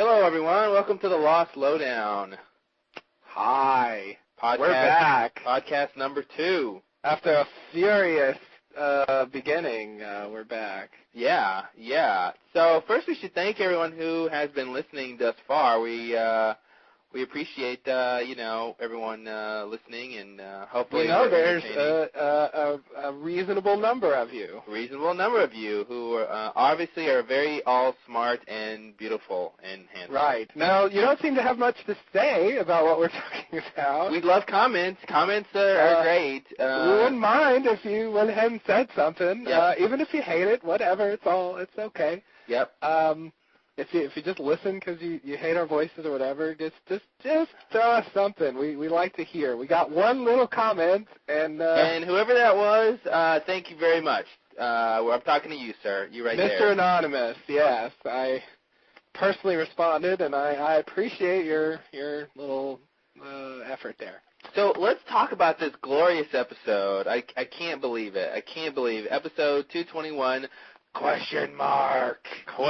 Hello, everyone. Welcome to the Lost Lowdown. Hi. Podcast, We're back. Podcast number 2. After a furious beginning, we're back. Yeah. So first we should thank everyone who has been listening thus far. We appreciate, everyone listening, and hopefully there's a reasonable number of you. Reasonable number of you who obviously are very all smart and beautiful and handsome. Right. Now, you don't seem to have much to say about what we're talking about. We'd love comments. Comments are great. We wouldn't mind if you went ahead and said something. Yep. Even if you hate it, whatever, it's okay. Yep. If you just listen because you hate our voices or whatever, just throw us something. We like to hear. We got one little comment, and whoever that was, thank you very much. I'm talking to you, sir. You right there. Mr. Anonymous, yes. I personally responded, and I appreciate your little effort there. So let's talk about this glorious episode. I can't believe it. Episode 221. Question mark. So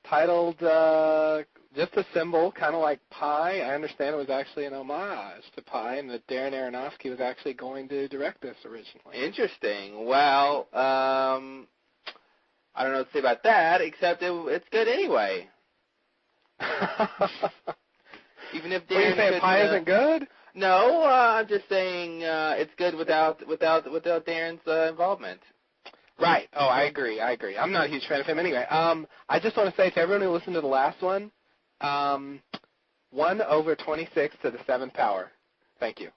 titled just a symbol, kind of like pi. I understand it was actually an homage to pi, and that Darren Aronofsky was actually going to direct this originally. Interesting. Well, I don't know what to say about that, except it's good anyway. Even if Darren, what are you saying, pi isn't good? No, I'm just saying it's good without Darren's involvement. Right. Oh, I agree. I'm not a huge fan of him anyway. I just want to say to everyone who listened to the last one, 1 over 26 to the 7th power. Thank you.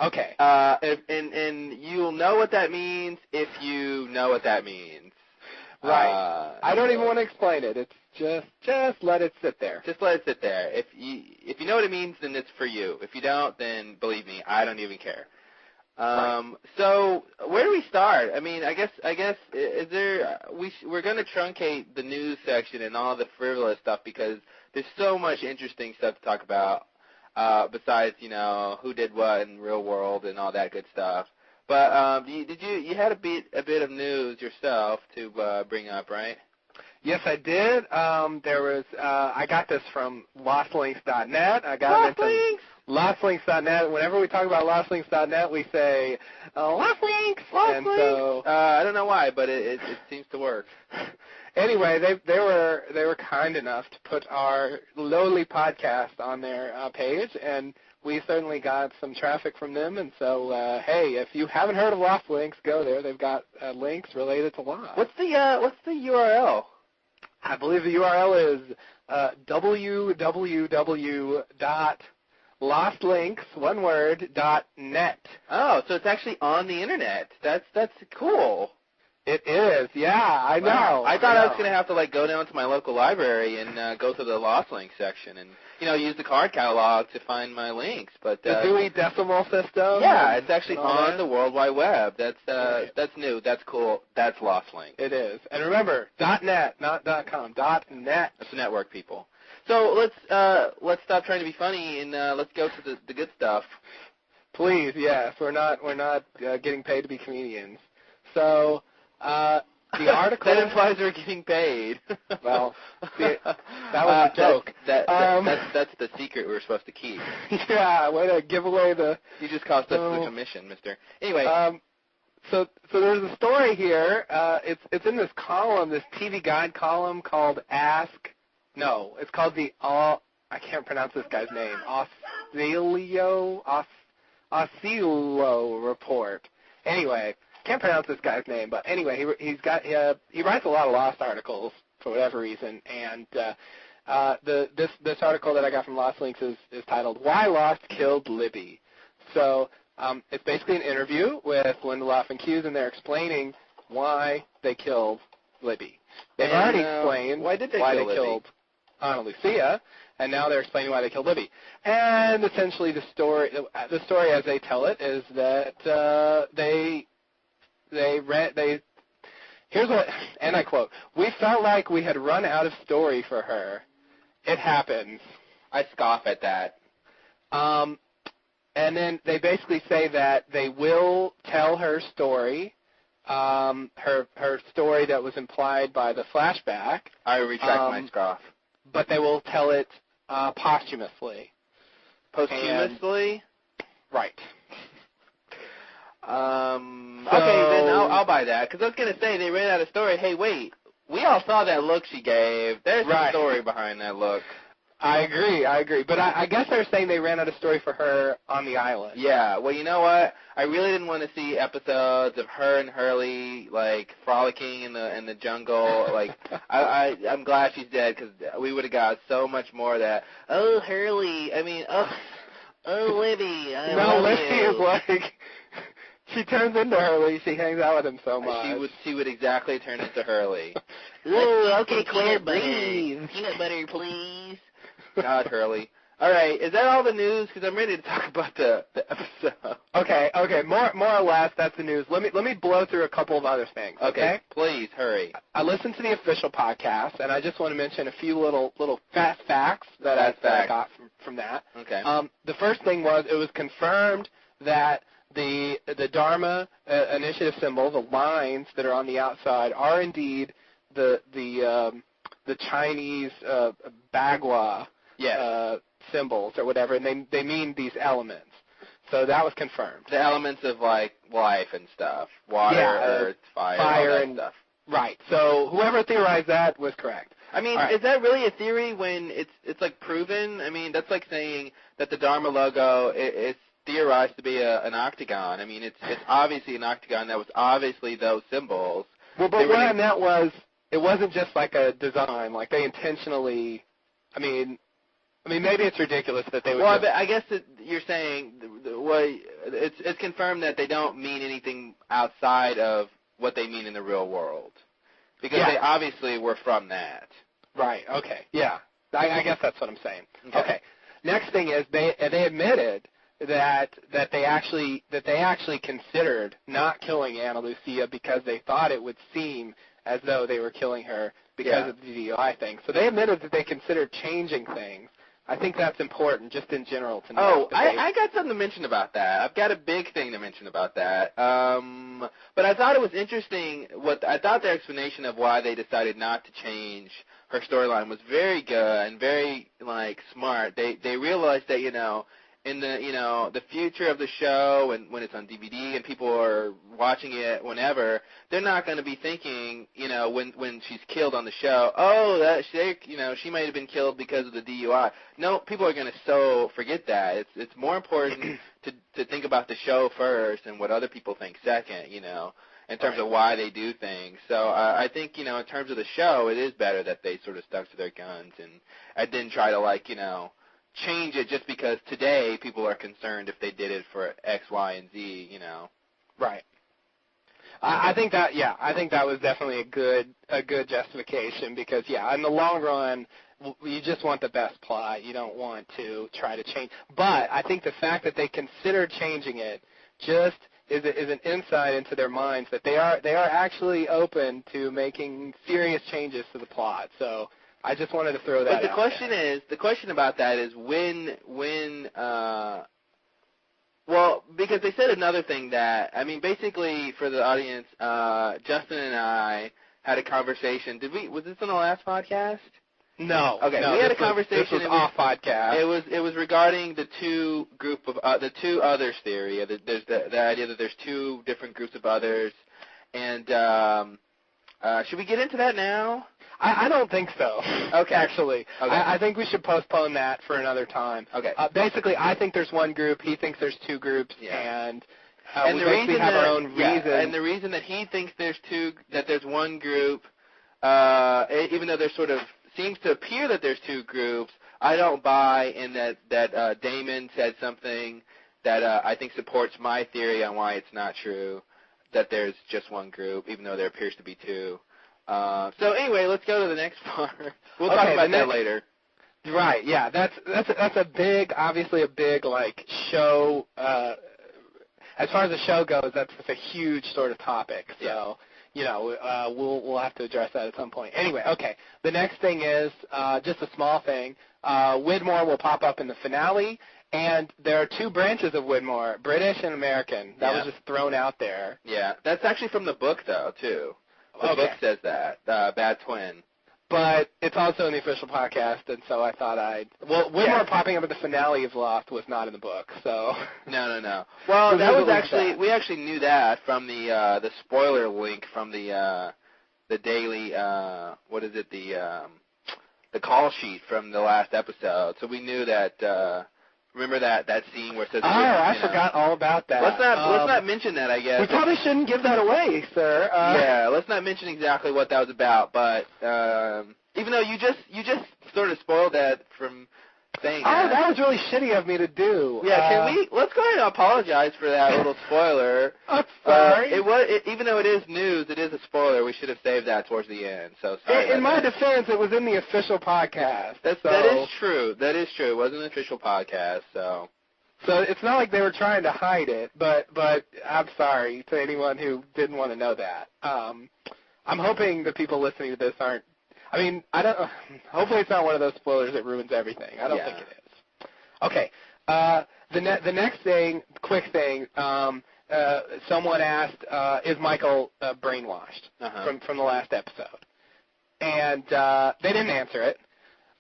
Okay. And you'll know what that means if you know what that means. Right. I don't even want to explain it. It's just let it sit there. Just let it sit there. If you know what it means, then it's for you. If you don't, then believe me, I don't even care. Right. So where do we start? I mean, I guess is there we're going to truncate the news section and all the frivolous stuff because there's so much interesting stuff to talk about. Besides, who did what in real world and all that good stuff. But you had a bit of news yourself to bring up, right? Yes, I did. There was I got this from lostlinks.net. Lostlinks.net. Whenever we talk about lostlinks.net, we say Lost Links. And so I don't know why, but it seems to work. Anyway, they were kind enough to put our lowly podcast on their page, and we certainly got some traffic from them. And so, hey, if you haven't heard of Lost Links, go there. They've got links related to Lost. What's the URL? I believe the URL is www.lostlinks.net. Oh, so it's actually on the internet. That's cool. It is, yeah, I know. Wow. I thought I was going to have to go down to my local library and go to the Lost Links section and use the card catalog to find my links. But the Dewey Decimal System. Yeah, it's actually on the World Wide Web. That's new. That's cool. That's Lost Links. It is. And remember, .net, not .com. .net. That's the network, people. So let's stop trying to be funny and let's go to the good stuff. Please, yes. We're not getting paid to be comedians. So. The article that implies we're getting paid. Well, that was a joke. That's the secret we're supposed to keep. Yeah, way to give away the. You just cost us the commission, Mister. Anyway, so there's a story here. It's in this column, this TV Guide column called Ask. No, it's called the I can't pronounce this guy's name. Oscillo Report. Anyway. Can't pronounce this guy's name, but anyway, he writes a lot of Lost articles for whatever reason, and this article that I got from Lost Links is titled "Why Lost Killed Libby." So it's basically an interview with Lindelof and Hughes, and they're explaining why they killed Libby. They've already explained why they killed Ana Lucia, and now they're explaining why they killed Libby. And essentially, the story as they tell it is that here's what, and I quote, "We felt like we had run out of story for her. It happens." I scoff at that. And then they basically say that they will tell her story her story that was implied by the flashback. I retract my scoff. But they will tell it posthumously. Posthumously? Right. Okay, then I'll buy that, because I was going to say they ran out of story. Hey, wait, we all saw that look she gave. There's a story behind that look. I agree. But I guess they're saying they ran out of story for her on the island. Yeah, well, you know what? I really didn't want to see episodes of her and Hurley, like, frolicking in the jungle. Like, I'm glad she's dead, because we would have got so much more of that. Oh, Hurley, oh, Libby, Libby is like, she turns into Hurley. She hangs out with him so much. She would exactly turn into Hurley. Ooh, okay, peanut butter. Peanut butter, please. God, Hurley. All right, is that all the news? Because I'm ready to talk about the episode. Okay. More or less, that's the news. Let me blow through a couple of other things. Okay, please hurry. I listened to the official podcast, and I just want to mention a few little fast facts that I got from that. Okay. The first thing was it was confirmed that the Dharma initiative symbol, the lines that are on the outside, are indeed the Chinese Bagua. Yes. Symbols or whatever, and they mean these elements. So that was confirmed. The elements of, like, life and stuff. Water, earth, fire, all that stuff. Right. So whoever theorized that was correct. I mean, is that really a theory when it's like proven? I mean, that's like saying that the Dharma logo is theorized to be an octagon. I mean, it's obviously an octagon. That was obviously those symbols. Well, but what I meant was it wasn't just like a design. Like they intentionally, I mean, maybe it's ridiculous that they would. Well, but I guess that you're saying it's confirmed that they don't mean anything outside of what they mean in the real world, because they obviously were from that. Right. Okay. Yeah. I guess that's what I'm saying. Okay. Next thing is they admitted that they actually considered not killing Ana Lucia because they thought it would seem as though they were killing her because of the DUI thing. So they admitted that they considered changing things. I think that's important, just in general, to know. Oh, I got something to mention about that. I've got a big thing to mention about that. But I thought it was interesting. I thought their explanation of why they decided not to change her storyline was very good and very smart. They realized that in the future of the show and when it's on DVD and people are watching it whenever, they're not going to be thinking, when she's killed on the show, she might have been killed because of the DUI. No, people are going to so forget that. It's more important to think about the show first and what other people think second, in terms of why they do things. So I think, in terms of the show, it is better that they sort of stuck to their guns and didn't try to, change it just because today people are concerned if they did it for X, Y, and Z, Right. I think that was definitely a good justification because in the long run you just want the best plot. You don't want to try to change. But I think the fact that they considered changing it just is an insight into their minds that they are actually open to making serious changes to the plot. So I just wanted to throw that out. But the question about that is because they said another thing that, basically for the audience, Justin and I had a conversation. Was this on the last podcast? No. Okay, we had a conversation. This was off podcast. It was regarding the two others theory. There's the idea that there's two different groups of others, and should we get into that now? I don't think so. Okay. Actually. Okay. I think we should postpone that for another time. Okay. Basically, I think there's one group. He thinks there's two groups. Yeah. And we basically have our own reason. And the reason that he thinks there's one group, even though there sort of seems to appear that there's two groups, I don't buy in that Damon said something that I think supports my theory on why it's not true, that there's just one group, even though there appears to be two. So anyway, let's go to the next part. We'll talk about that later. Right. Yeah. That's obviously a big show. As far as the show goes, that's a huge sort of topic. So we'll have to address that at some point. Anyway, okay. The next thing is just a small thing. Widmore will pop up in the finale, And there are two branches of Widmore, British and American. That was just thrown out there. Yeah, that's actually from the book, though, too. The book says that, Bad Twin. But it's also in the official podcast, and so I thought Widmore popping up at the finale of Lost was not in the book, so. No. Well, that was actually, we actually knew that from the spoiler link from the daily, the call sheet from the last episode. So we knew that, remember that scene where it says... I forgot all about that. Let's not mention that, I guess. We probably shouldn't give that away, sir. Yeah, let's not mention exactly what that was about, but even though you just sort of spoiled that from saying that. Oh, that was really shitty of me to do. Yeah, let's go ahead and apologize for that little spoiler. I'm sorry. Even though it is news, it is a spoiler. We should have saved that towards the end. So sorry. In my defense, it was in the official podcast. That is true. That is true. It wasn't an official podcast, so. So it's not like they were trying to hide it, but I'm sorry to anyone who didn't want to know that. I'm hoping the people listening to this aren't. I mean, hopefully it's not one of those spoilers that ruins everything. I don't think it is. Okay. The next thing, quick thing. Someone asked, "Is Michael brainwashed?" From the last episode, and they didn't answer it,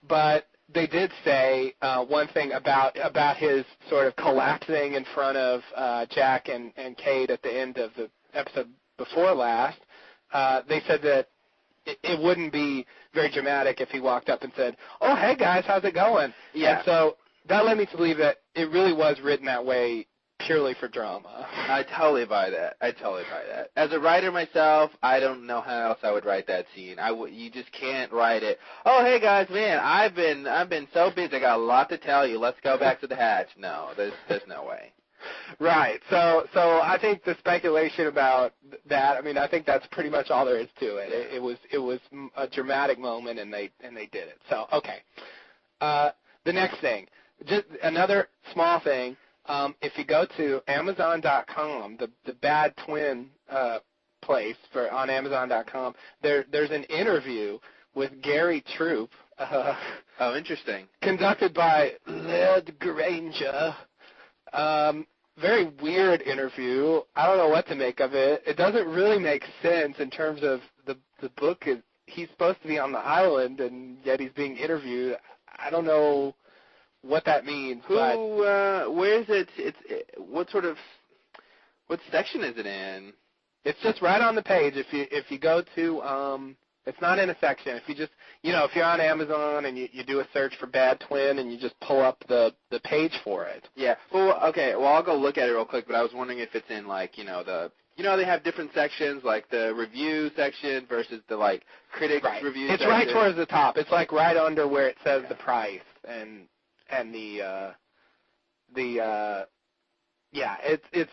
but they did say one thing about his sort of collapsing in front of Jack and Kate at the end of the episode before last. They said that it wouldn't be very dramatic if he walked up and said, "Oh, hey guys, how's it going?" Yeah. And so that led me to believe that it really was written that way purely for drama. I totally buy that. As a writer myself, I don't know how else I would write that scene. You just can't write it. Oh, hey guys, man, I've been so busy. I got a lot to tell you. Let's go back to the hatch. No, there's no way. Right. So I think the speculation about that. I mean, I think that's pretty much all there is to it. It was a dramatic moment, and they did it. So okay. The next thing, just another small thing. If you go to Amazon.com, the Bad Twin place on Amazon.com, there's an interview with Gary Troop. Oh, interesting. Conducted by Led Granger. Very weird interview. I don't know what to make of it. It doesn't really make sense in terms of the book. He's supposed to be on the island, and yet he's being interviewed. I don't know what that means. Where is it? What section is it in? It's just right on the page. If you go to, it's not in a section. If you just, if you're on Amazon and you do a search for Bad Twin and you just pull up the page for it. Yeah. Well, okay. Well, I'll go look at it real quick. But I was wondering if it's in they have different sections, like the review section versus the critics review. It's section. right towards the top. It's right under where it says the price and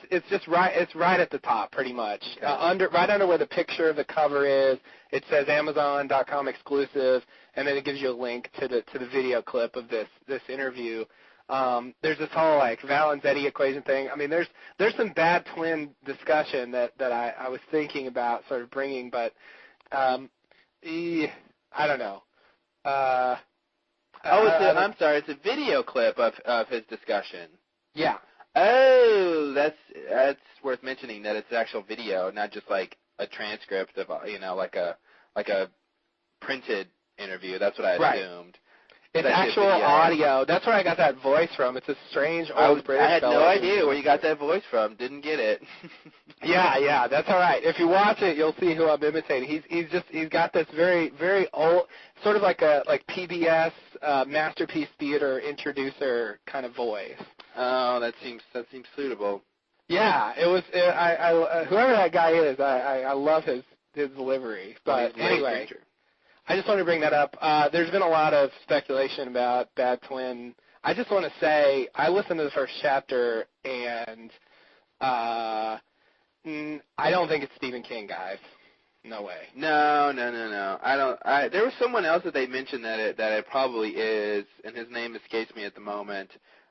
it's just right. It's right at the top, pretty much. Okay. Right under where the picture of the cover is, it says Amazon.com exclusive, and then it gives you a link to the video clip of this interview. There's this whole Valenzetti equation thing. I mean, there's some Bad Twin discussion that I was thinking about sort of bringing, but I don't know. I'm sorry. It's a video clip of his discussion. Yeah. Oh, that's worth mentioning that it's actual video, not just like a transcript of like a printed interview. That's what I assumed. It's actual audio. That's where I got that voice from. It's a strange old British I had fellow. no idea where you got that voice from. Didn't get it. Yeah, that's all right. If you watch it, you'll see who I'm imitating. He's got this very, very old, sort of like PBS Masterpiece Theater introducer kind of voice. Oh, that seems suitable. Yeah, it was. Whoever that guy is, I love his delivery. But anyway. I just want to bring that up. There's been a lot of speculation about Bad Twin. I just want to say I listened to the first chapter, and I don't think it's Stephen King, guys. No way. No. I don't. There was someone else that they mentioned that it probably is, and his name escapes me at the moment.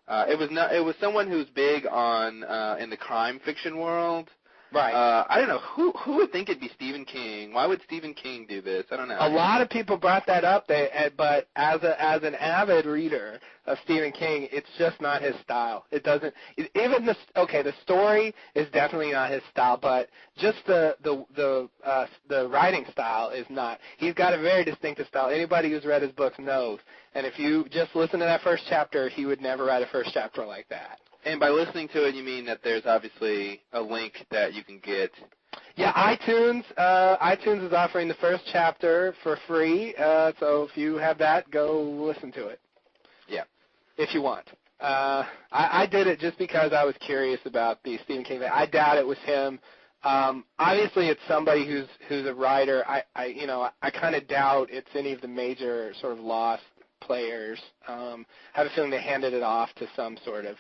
It was someone who's big on in the crime fiction world. Right. I don't know who would think it'd be Stephen King. Why would Stephen King do this? I don't know. A lot of people brought that up, but as an avid reader of Stephen King, it's just not his style. It doesn't even the story is definitely not his style, but just the writing style is not. He's got a very distinctive style. Anybody who's read his books knows. And if you just listen to that first chapter, he would never write a first chapter like that. And by listening to it, you mean that there's obviously a link that you can get. Yeah, iTunes is offering the first chapter for free, so if you have that, go listen to it. Yeah. If you want. I did it just because I was curious about the Stephen King thing. I doubt it was him. Obviously, it's somebody who's a writer. I kind of doubt it's any of the major sort of Lost players. I have a feeling they handed it off to some sort of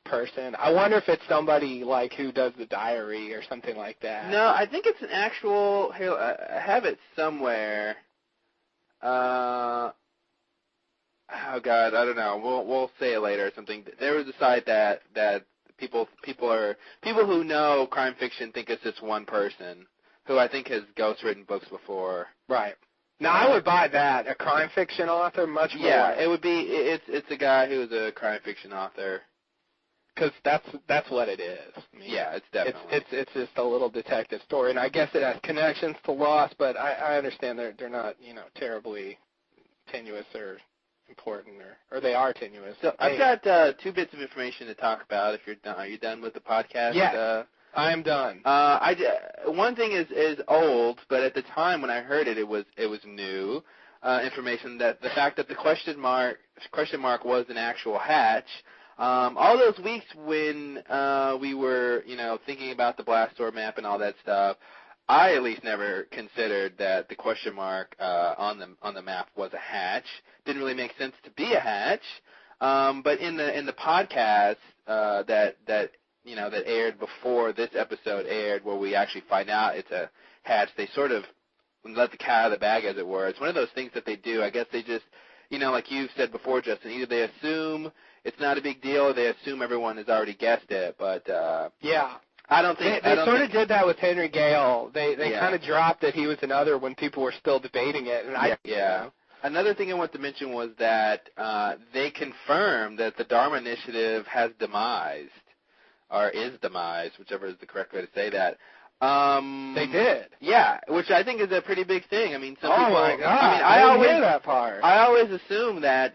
person. I wonder if it's somebody like who does the diary or something like that. No, I think it's an actual. Here, I have it somewhere. Oh God, I don't know. We'll say it later or something. There was a site that people who know crime fiction think it's this one person who I think has ghostwritten books before. Right. Now I would buy that, a crime fiction author, much more. Yeah, it would be. It's a guy who's a crime fiction author. Because that's what it is. I mean, yeah, it's definitely. It's just a little detective story, and I guess it has connections to Lost, but I understand they're not terribly tenuous or important, or they are tenuous. So I've got 2 bits of information to talk about. If you're done, are you done with the podcast? Yes, I am done. One thing is old, but at the time when I heard it, it was new information. That the fact that the question mark was an actual hatch. All those weeks when we were, thinking about the blast door map and all that stuff, I at least never considered that the question mark on the map was a hatch. Didn't really make sense to be a hatch. But in the podcast that aired before this episode aired, where we actually find out it's a hatch, they sort of let the cat out of the bag, as it were. It's one of those things that they do. I guess they just, like you've said before, Justin, either they assume it's not a big deal, or they assume everyone has already guessed it. But yeah, I don't think they sort of did that with Henry Gale. They kind of Yeah. dropped that he was another when people were still debating it. And Yeah. Another thing I want to mention was that they confirmed that the Dharma Initiative has demised, or is demised, whichever is the correct way to say that. They did. Yeah, which I think is a pretty big thing. I mean, some Oh people. my God! I mean, I always hear that part. I always assume that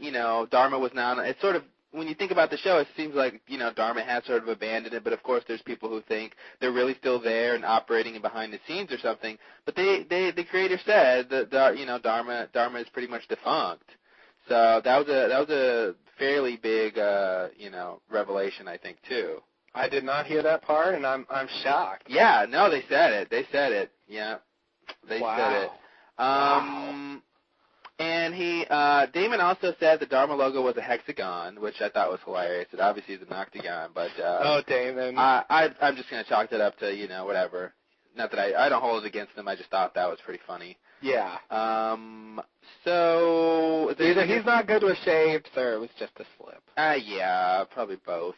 Dharma was now. It's sort of, when you think about the show, it seems like Dharma has sort of abandoned it. But of course, there's people who think they're really still there and operating behind the scenes or something. But the creator said that Dharma is pretty much defunct. So that was a fairly big revelation, I think, too. I did not hear that part, and I'm shocked. Yeah, no, they said it. Yeah, they Wow. said it. Wow. And Damon also said the Dharma logo was a hexagon, which I thought was hilarious. It obviously is an octagon, but Oh, Damon. I'm just gonna chalk that up to whatever. Not that I don't hold it against them. I just thought that was pretty funny. Yeah. So Either he's not good with shaved, or it was just a slip. Yeah, probably both.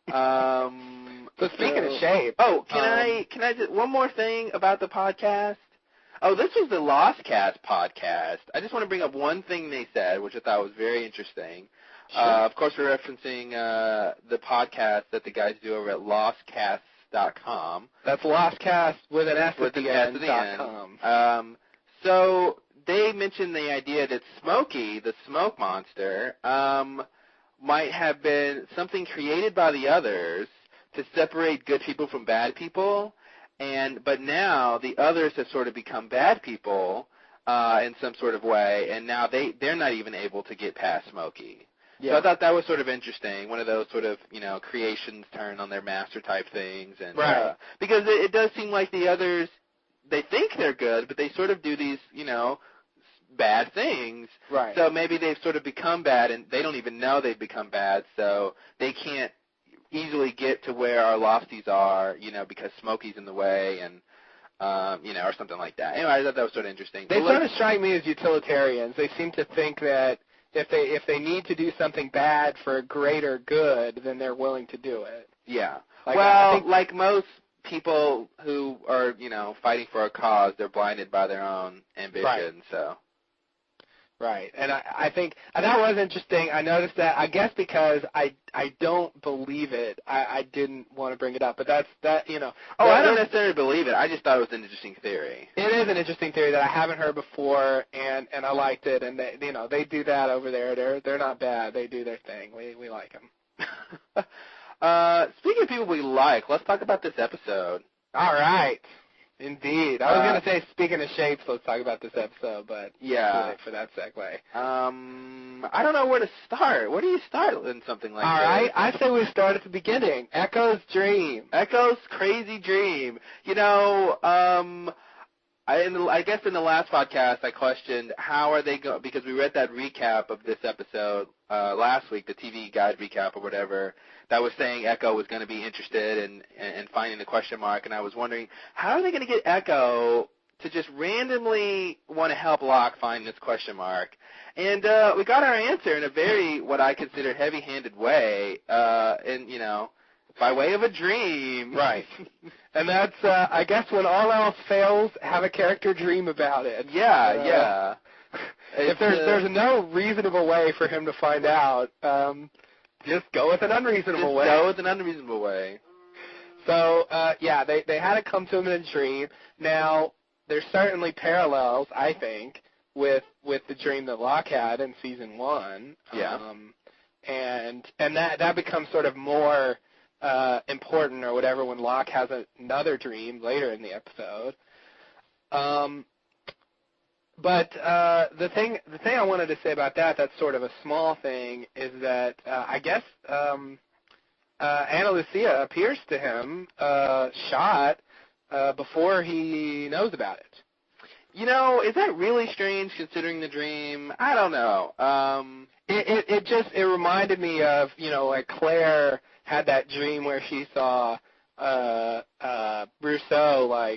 So speaking of shape. Oh, can I just one more thing about the podcast? Oh, this was the Lost Cast podcast. I just want to bring up one thing they said, which I thought was very interesting. Sure. Of course, we're referencing the podcast that the guys do over at lostcast.com. That's Lostcast with an S With at an the S end. at the .com. So they mentioned the idea that Smokey, the smoke monster, might have been something created by the others to separate good people from bad people, but now the others have sort of become bad people in some sort of way, and now they're not even able to get past Smokey. Yeah. So I thought that was sort of interesting, one of those sort of, creations turn on their master type things. And, Right. Because it does seem like the others, they think they're good, but they sort of do these, bad things. Right. So maybe they've sort of become bad, and they don't even know they've become bad, so they can't easily get to where our Losties are, because Smokey's in the way, and, or something like that. Anyway, I thought that was sort of interesting. They sort of strike me as utilitarians. They seem to think that if they need to do something bad for a greater good, then they're willing to do it. Yeah. Like, well, I think, like most people who are, fighting for a cause, they're blinded by their own ambition. Right. So. Right, and I think that was interesting. I noticed that. I guess because I don't believe it, I didn't want to bring it up. But that's. Oh, I don't necessarily believe it. I just thought it was an interesting theory. It is an interesting theory that I haven't heard before, and I liked it. And they do that over there. They're not bad. They do their thing. We like them. Speaking of people we like, let's talk about this episode. All right. Indeed. I was going to say, speaking of shapes, let's talk about this episode, but yeah, too late for that segue. I don't know where to start. Where do you start in something like this? All right. I say we start at the beginning. Echo's dream. Echo's crazy dream. I guess in the last podcast I questioned how are they going, because we read that recap of this episode last week, the TV guide recap or whatever, that was saying Echo was going to be interested in finding the question mark, and I was wondering, how are they going to get Echo to just randomly want to help Locke find this question mark? And we got our answer in a very, what I consider, heavy-handed way, by way of a dream. Right. And that's, I guess, when all else fails, have a character dream about it. Yeah, yeah. If there's no reasonable way for him to find out, just go with an unreasonable way. Go with an unreasonable way. So, they had to come to him in a dream. Now, there's certainly parallels, I think, with the dream that Locke had in season 1. Yeah. And that becomes sort of more important or whatever when Locke has another dream later in the episode. But the thing I wanted to say about that's sort of a small thing, is that I guess Ana Lucia appears to him shot before he knows about it. Is that really strange considering the dream? I don't know. It reminded me of, like Claire had that dream where she saw Rousseau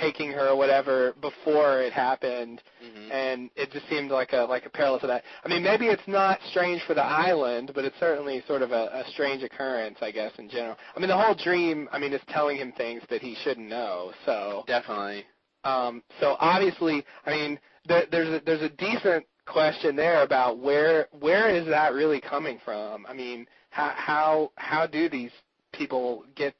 taking her or whatever before it happened, and it just seemed like a parallel to that. I mean, maybe it's not strange for the island, but it's certainly sort of a strange occurrence, I guess, in general. I mean, the whole dream, is telling him things that he shouldn't know. So definitely. So obviously, there's a decent question there about where is that really coming from? I mean, how do these people get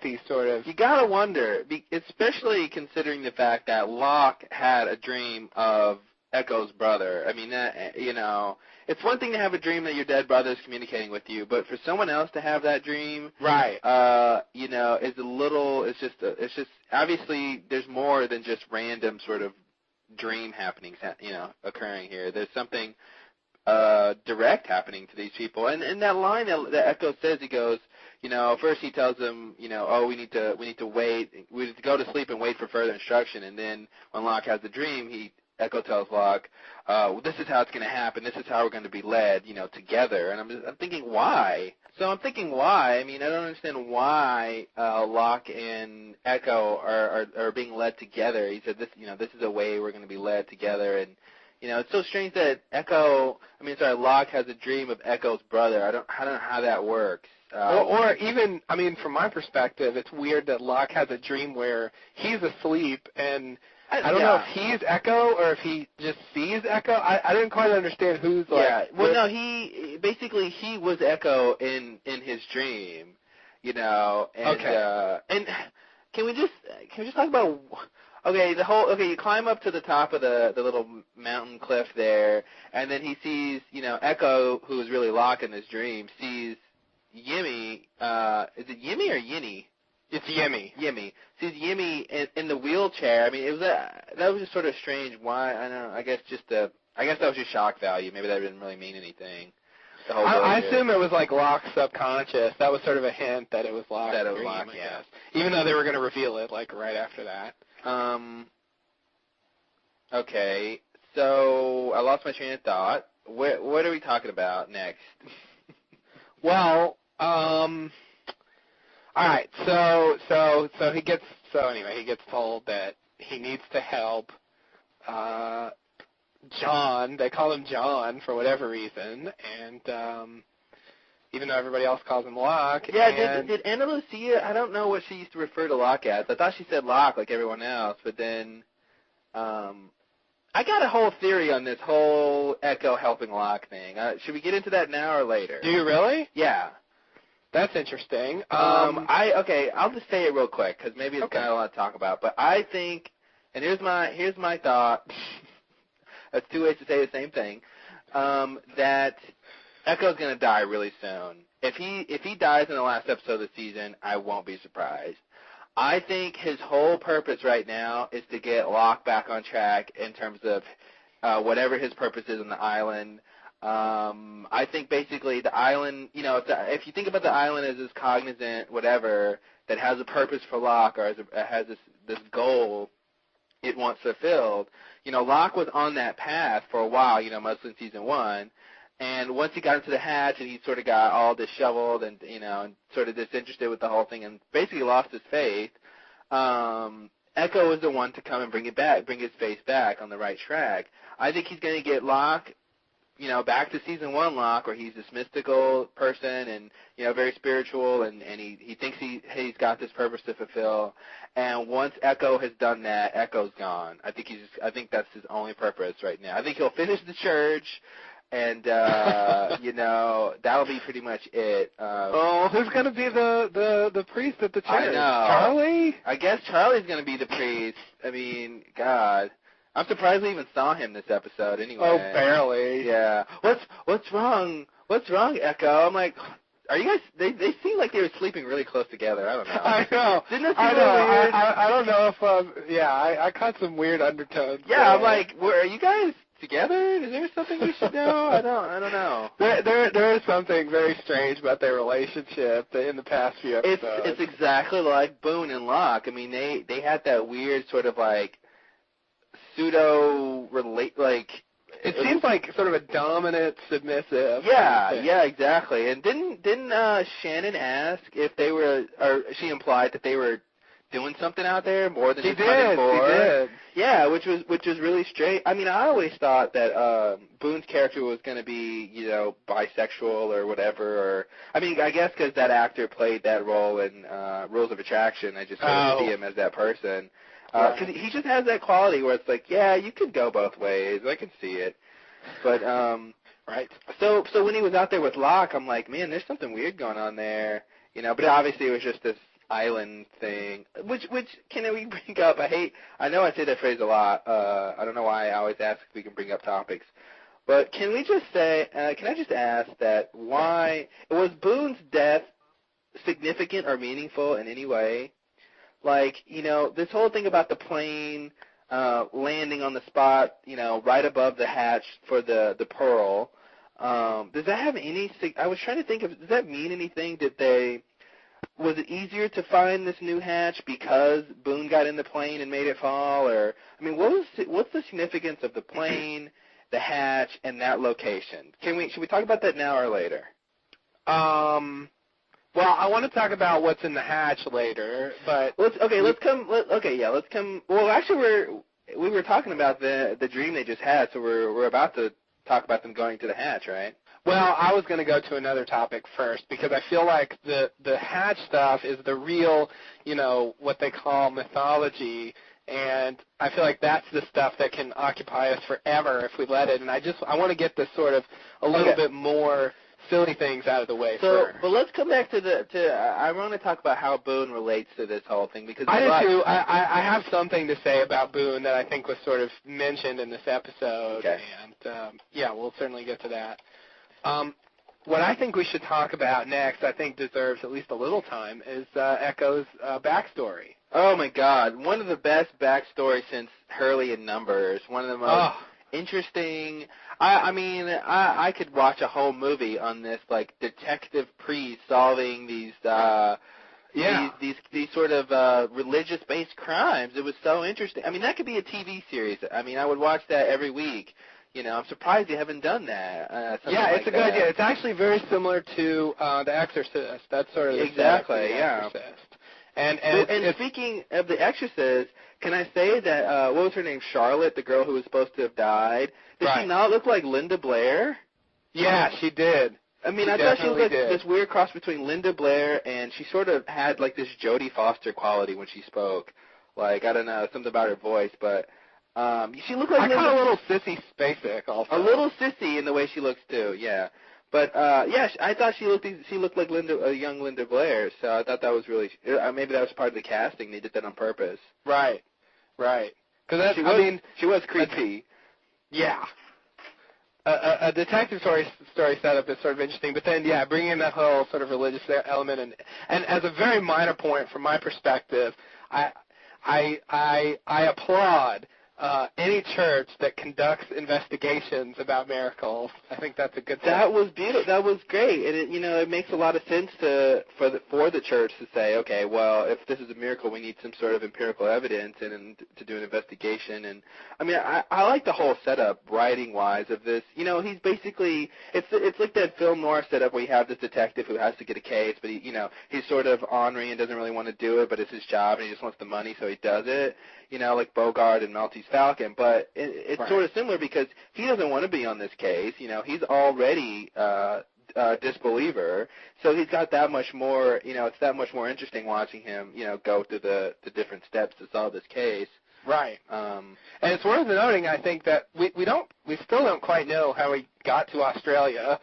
these sort of... You gotta wonder, especially considering the fact that Locke had a dream of Echo's brother. I mean, that, it's one thing to have a dream that your dead brother is communicating with you, but for someone else to have that dream, right? Is a little. It's just obviously there's more than just random sort of dream happenings, occurring here. There's something direct happening to these people, and that line that Echo says, he goes, first he tells them, oh, we need to wait, we need to go to sleep and wait for further instruction, and then when Locke has the dream, Echo tells Locke, this is how it's going to happen, this is how we're going to be led, together, and I'm thinking, why? So I'm thinking, why? I mean, I don't understand why Locke and Echo are being led together. He said, this is a way we're going to be led together, and it's so strange that Locke has a dream of Echo's brother. I don't know how that works. Or even, from my perspective, it's weird that Locke has a dream where he's asleep, and I don't know if he's Echo or if he just sees Echo. I didn't quite understand who's like... Yeah, well, no, he was Echo in his dream, and, okay. And can we just talk about... Okay, you climb up to the top of the little mountain cliff there, and then he sees, Echo, who is really Locke in his dream, sees Yimmy, is it Yimmy or Yinny? It's Yimmy. Yimmy. Sees Yimmy in the wheelchair. I mean, that was just sort of strange. Why? I don't know. I guess that was just shock value. Maybe that didn't really mean anything. I assume it was like Locke's subconscious. That was sort of a hint that it was Locke's dream, Locke, I yeah. guess. Even though they were going to reveal it right after that. Okay, so I lost my train of thought. What are we talking about next? Well, all right. So he gets told that he needs to help John. They call him John for whatever reason, and even though everybody else calls him Locke. Yeah, and did Ana Lucia, I don't know what she used to refer to Locke as. I thought she said Locke like everyone else, but then I got a whole theory on this whole Echo helping Locke thing. Should we get into that now or later? Do you really? Yeah. That's interesting. I'll just say it real quick because maybe it's kind of a lot to talk about. But I think, and here's my thought. That's two ways to say the same thing. That Echo's gonna die really soon. If he dies in the last episode of the season, I won't be surprised. I think his whole purpose right now is to get Locke back on track in terms of whatever his purpose is on the island. I think basically the island, if you think about the island as this cognizant whatever that has a purpose for Locke or has this goal it wants fulfilled, Locke was on that path for a while, mostly in season 1. And once he got into the hatch and he sort of got all disheveled and, and sort of disinterested with the whole thing and basically lost his faith, Echo was the one to come and bring his faith back on the right track. I think he's going to get Locke, back to season 1 Locke, where he's this mystical person and, very spiritual and he thinks he's got this purpose to fulfill. And once Echo has done that, Echo's gone. I think that's his only purpose right now. I think he'll finish the church. And, that'll be pretty much it. Who's going to be the priest at the church? I know. Charlie? I guess Charlie's going to be the priest. I mean, God. I'm surprised we even saw him this episode anyway. Oh, barely. Yeah. What's wrong? What's wrong, Echo? I'm like, are you guys, they seem like they were sleeping really close together. I don't know. I know. Didn't it seem weird? I don't know if, I caught some weird undertones. Yeah, I'm like, are you guys together? Is there something we should know? I don't know. There is something very strange about their relationship in the past few episodes. It's exactly like Boone and Locke. I mean, they had that weird sort of like pseudo relate like. It seems like sort of a dominant, submissive. Yeah, exactly. And didn't Shannon ask if they were, or she implied that they were doing something out there more than just hunting for? She did. Yeah, which was really straight. I mean, I always thought that Boone's character was going to be, bisexual or whatever. Or I mean, I guess because that actor played that role in Rules of Attraction, I just sort of see him as that person. Because he just has that quality where it's like, yeah, you could go both ways. I can see it. But right. So when he was out there with Locke, I'm like, man, there's something weird going on there. But obviously it was just this island thing, which can we bring up? I know I say that phrase a lot. I don't know why I always ask if we can bring up topics, but can we just say? Can I just ask that why was Boone's death significant or meaningful in any way? Like, this whole thing about the plane landing on the spot, right above the hatch for the Pearl. Does that have any? I was trying to think of. Does that mean anything? Was it easier to find this new hatch because Boone got in the plane and made it fall? Or, I mean, what's the significance of the plane, the hatch, and that location? Should we talk about that now or later? Well, I want to talk about what's in the hatch later, but let's come. Well, actually, we were talking about the dream they just had, so we're about to talk about them going to the hatch, right? Well, I was going to go to another topic first because I feel like the hatch stuff is the real, what they call mythology, and I feel like that's the stuff that can occupy us forever if we let it. And I want to get this sort of a little bit more silly things out of the way first. But let's come back I want to talk about how Boone relates to this whole thing because I do too. I have something to say about Boone that I think was sort of mentioned in this episode, and we'll certainly get to that. What I think we should talk about next, I think deserves at least a little time, is Echo's backstory. Oh my God, one of the best backstories since Hurley in Numbers. One of the most interesting. I mean, I could watch a whole movie on this, like detective priest solving these sort of religious-based crimes. It was so interesting. I mean, that could be a TV series. I mean, I would watch that every week. I'm surprised you haven't done that. It's a good idea. It's actually very similar to The Exorcist. That's sort of the exactly, Exorcist. And speaking of The Exorcist, can I say that what was her name? Charlotte, the girl who was supposed to have died. Did she not look like Linda Blair? Yeah, she did. I mean, She I thought she definitely was like did. this weird cross between Linda Blair, and she sort of had like this Jodie Foster quality when she spoke. Like, I don't know, something about her voice, but she looked like I Linda. caught a little Sissy Spacek also. A little sissy in the way she looks too, yeah. But I thought she looked like a young Linda Blair. So I thought that was really maybe that was part of the casting. They did that on purpose. Right. Because She was creepy. Yeah. A detective story setup is sort of interesting, but then bringing in that whole sort of religious element and as a very minor point from my perspective, I applaud any church that conducts investigations about miracles. I think that's a good thing. That was beautiful. That was great, and it makes a lot of sense for the church to say, okay, well, if this is a miracle, we need some sort of empirical evidence and to do an investigation. And I mean, I like the whole setup, writing wise, of this. He's basically it's like that film noir setup where you have this detective who has to get a case, but he's sort of ornery and doesn't really want to do it, but it's his job and he just wants the money, so he does it. Like Bogart and Maltese Falcon, but it's sort of similar because he doesn't want to be on this case. He's already a disbeliever, so he's got that much more. It's that much more interesting watching him, go through the different steps to solve this case. Right. And it's worth noting, I think, that we still don't quite know how he got to Australia,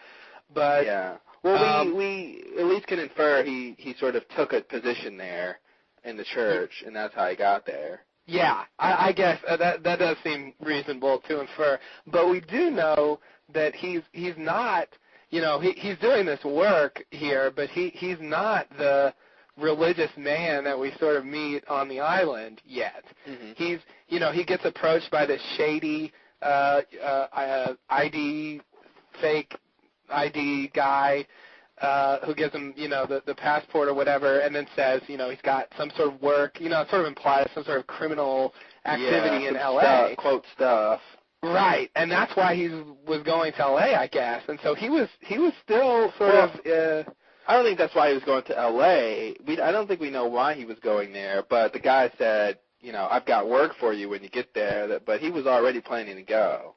but yeah. Well, we at least can infer he sort of took a position there in the church, and that's how he got there. Yeah, I guess that does seem reasonable to infer. But we do know that he's not, he's doing this work here, but he's not the religious man that we sort of meet on the island yet. Mm-hmm. He gets approached by this shady fake ID guy who gives him, the passport or whatever, and then says, he's got some sort of work, it sort of implies some sort of criminal activity in L.A. Quote stuff. Right, and that's why he was going to L.A., I guess, and so he was still sort of. I don't think that's why he was going to L.A. I don't think we know why he was going there, but the guy said, I've got work for you when you get there, but he was already planning to go.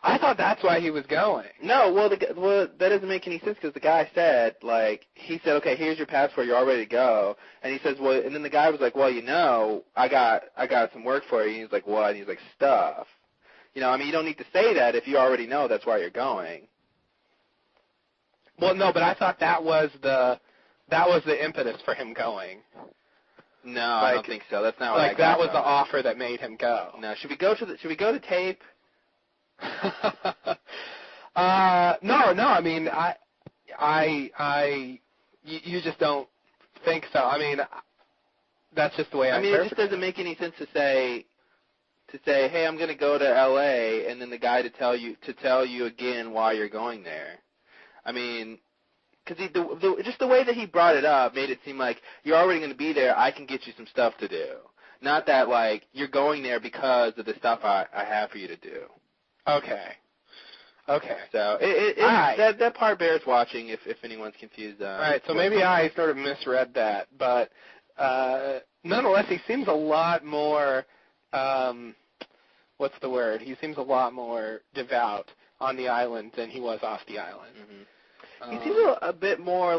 I thought that's why he was going. No, well, that doesn't make any sense because the guy said, he said, okay, here's your passport, you're all ready to go. And he says, well, and then the guy was like, well, I got some work for you. And he's like, what? And he's like, stuff. You don't need to say that if you already know that's why you're going. Well, no, but I thought that was the impetus for him going. No, I don't think so. That's not what I got that was from the offer that made him go. No, should we go to tape? No. I mean, you just don't think so. I mean, that's just the way I mean, it just doesn't make any sense to say, hey, I'm going to go to L.A. and then the guy to tell you again why you're going there. I mean, because just the way that he brought it up made it seem like you're already going to be there. I can get you some stuff to do, not that you're going there because of the stuff I have for you to do. Okay. So that part bears watching if anyone's confused. All right. So maybe I sort of misread that, but nonetheless, he seems a lot more. What's the word? He seems a lot more devout on the island than he was off the island. Mm-hmm. He seems a bit more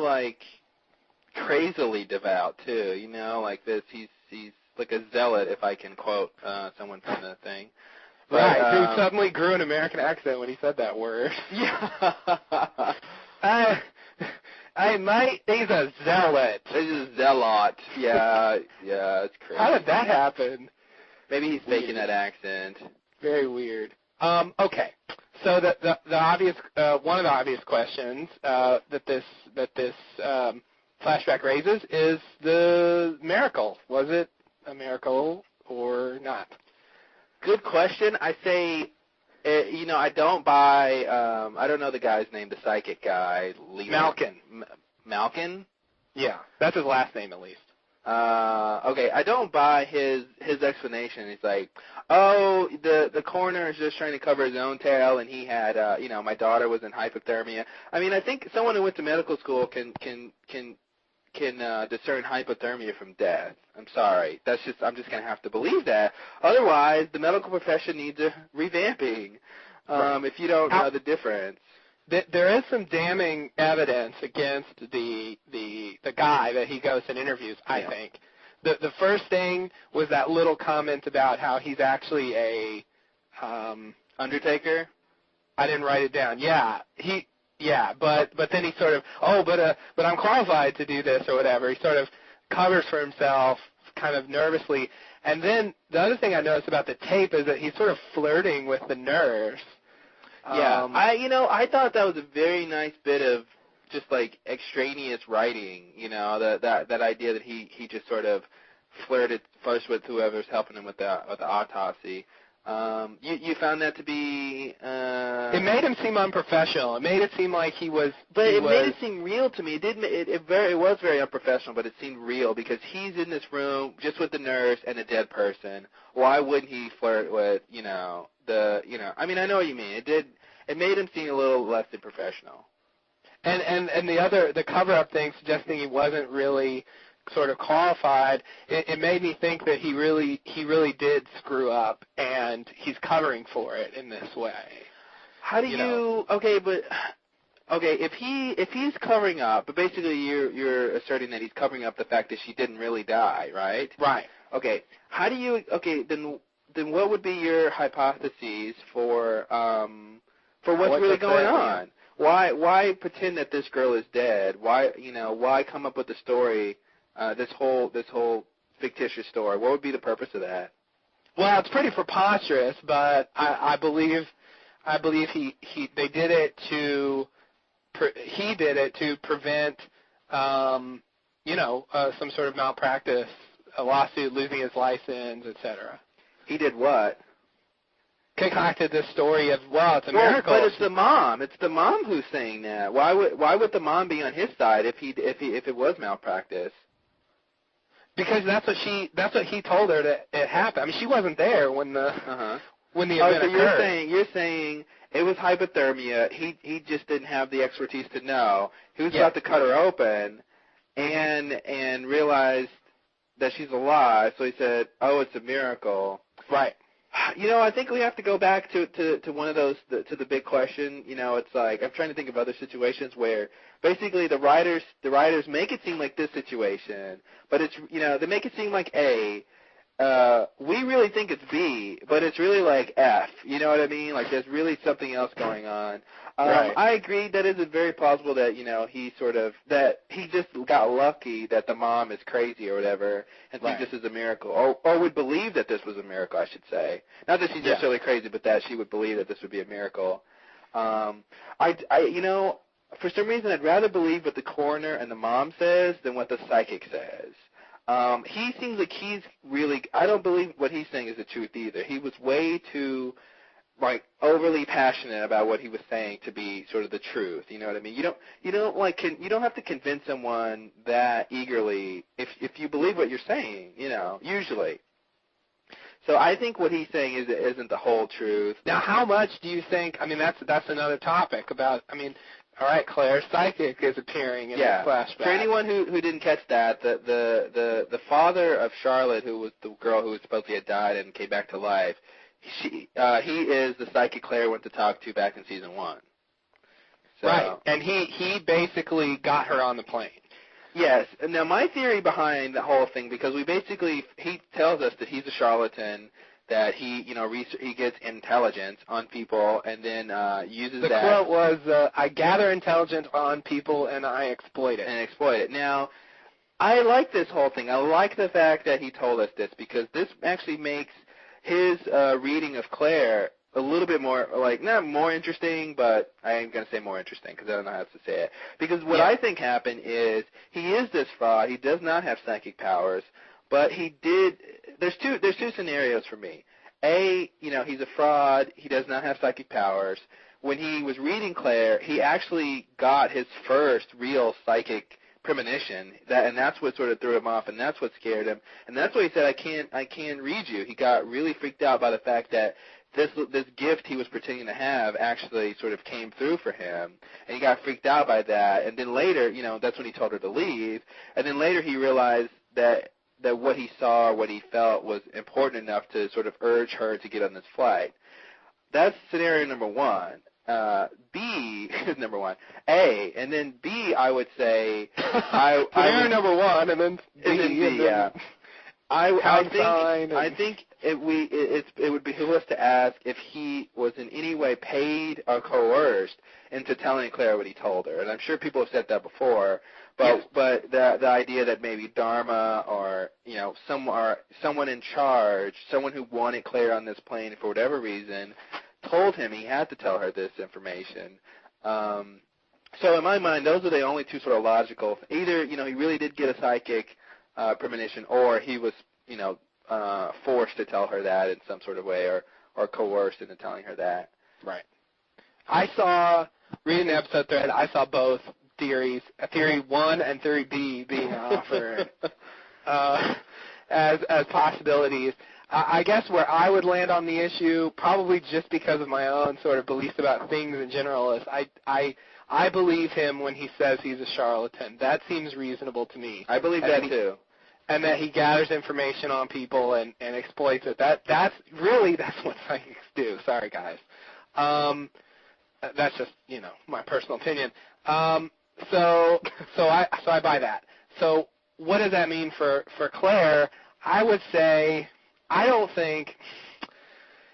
crazily devout too. Like this. He's like a zealot, if I can quote someone from the thing. But, right, who suddenly grew an American accent when he said that word. Yeah. He's a zealot. He's a zealot. Yeah, it's crazy. How did that happen? Maybe he's faking that accent. Very weird. Okay. So the obvious one of the obvious questions that this flashback raises is the miracle. Was it a miracle or not? Good question. I say, I don't buy. I don't know the guy's name. The psychic guy, Malkin. Malkin. Yeah, that's his last name at least. Okay, I don't buy his explanation. He's like, oh, the coroner is just trying to cover his own tail, and he had, my daughter was in hypothermia. I mean, I think someone who went to medical school can discern hypothermia from death. I'm sorry. I'm just going to have to believe that. Otherwise, the medical profession needs a revamping. Right. If you don't know the difference. there is some damning evidence against the guy that he goes and interviews, I think. The first thing was that little comment about how he's actually a Undertaker? I didn't write it down. But then he sort of, but I'm qualified to do this or whatever. He sort of covers for himself kind of nervously. And then the other thing I noticed about the tape is that he's sort of flirting with the nurse. Yeah, I thought that was a very nice bit of just like extraneous writing, that idea that he just sort of flirted first with whoever's helping him with the autopsy. You found that to be it made him seem unprofessional. It made it seem like he was. But it made it seem real to me. It was very unprofessional, but it seemed real because he's in this room just with the nurse and a dead person. Why wouldn't he flirt with I mean, I know what you mean. It made him seem a little less than professional. And the cover-up thing suggesting he wasn't really sort of qualified, it made me think that he really did screw up, and he's covering for it in this way. How do if he's covering up, but basically you're asserting that he's covering up the fact that she didn't really die, right? Right. Okay. How do you then what would be your hypotheses for what's really going on? Why pretend that this girl is dead? Why come up with the story, this whole fictitious story? What would be the purpose of that? Well, it's pretty preposterous, but I believe they did it to prevent some sort of malpractice, a lawsuit, losing his license, etc. He did what? Concocted this story of, it's a miracle. But it's the mom. It's the mom who's saying that. Why would the mom be on his side if it was malpractice? Because that's what he told her that it happened. I mean, she wasn't there when the event occurred. You're saying it was hypothermia. He just didn't have the expertise to know. He was about to cut her open, and realized that she's alive. So he said, "Oh, it's a miracle." Right. I think we have to go back to one of those, to the big question. It's like, I'm trying to think of other situations where basically the writers make it seem like this situation, but it's, they make it seem like A, we really think it's B, but it's really like F. You know what I mean? Like there's really something else going on. Right. I agree that it is very plausible that, that he just got lucky that the mom is crazy or whatever and think this is a miracle. Or would believe that this was a miracle, I should say. Not that she's necessarily crazy, but that she would believe that this would be a miracle. For some reason I'd rather believe what the coroner and the mom says than what the psychic says. He seems like I don't believe what he's saying is the truth either. He was way too overly passionate about what he was saying to be sort of the truth. You know what I mean? You don't have to convince someone that eagerly if you believe what you're saying, usually. So I think what he's saying isn't the whole truth. Now, how much do you think, that's another topic about, all right, Claire, psychic is appearing in the flashback. For anyone who didn't catch that, the father of Charlotte, who was the girl who supposedly had died and came back to life, he is the psychic Claire went to talk to back in season 1. So, right, and he basically got her on the plane. Yes. Now, my theory behind the whole thing, because he tells us that he's a charlatan, that he gets intelligence on people and then uses that. The quote was, I gather intelligence on people and I exploit it. Now, I like this whole thing. I like the fact that he told us this because this actually makes his reading of Claire a little bit more, not more interesting, but I ain't going to say more interesting because I don't know how to say it. Because what I think happened is he is this fraud. He does not have psychic powers, but he did. There's two scenarios for me. A, he's a fraud. He does not have psychic powers. When he was reading Claire, he actually got his first real psychic premonition, and that's what sort of threw him off, and that's what scared him, and that's why he said, I can't read you. He got really freaked out by the fact that this gift he was pretending to have actually sort of came through for him, and he got freaked out by that, and then later, that's when he told her to leave, and then later he realized that what he saw, what he felt was important enough to sort of urge her to get on this flight. That's scenario number one. B is number one. A, and then B, I would say, Claire number one, and then B. And then B, yeah. I think it would behoove us to ask if he was in any way paid or coerced into telling Claire what he told her. And I'm sure people have said that before, but the idea that maybe Dharma or someone in charge, someone who wanted Claire on this plane for whatever reason, told him he had to tell her this information. So in my mind, those are the only two sort of logical. Either he really did get a psychic premonition, or he was, forced to tell her that in some sort of way, or coerced into telling her that. Right. I saw, reading the episode thread, I saw both theories, Theory 1 and Theory B being offered as possibilities. I guess where I would land on the issue, probably just because of my own sort of beliefs about things in general, is I believe him when he says he's a charlatan. That seems reasonable to me. I believe that too. And that he gathers information on people and exploits it. That's what psychics do. Sorry, guys. That's just, my personal opinion. So I buy that. So what does that mean for Claire? I would say I don't think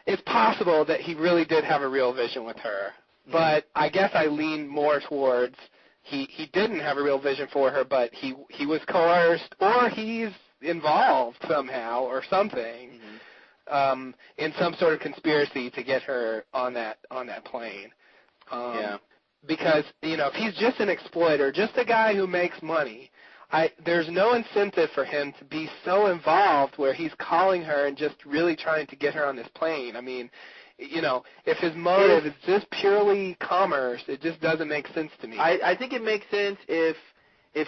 it's possible that he really did have a real vision with her. But I guess I lean more towards he didn't have a real vision for her, but he was coerced, or he's involved somehow or something in some sort of conspiracy to get her on that plane. Because if he's just an exploiter, just a guy who makes money, there's no incentive for him to be so involved where he's calling her and just really trying to get her on this plane. I mean, if his motive is just purely commerce, it just doesn't make sense to me. I think it makes sense if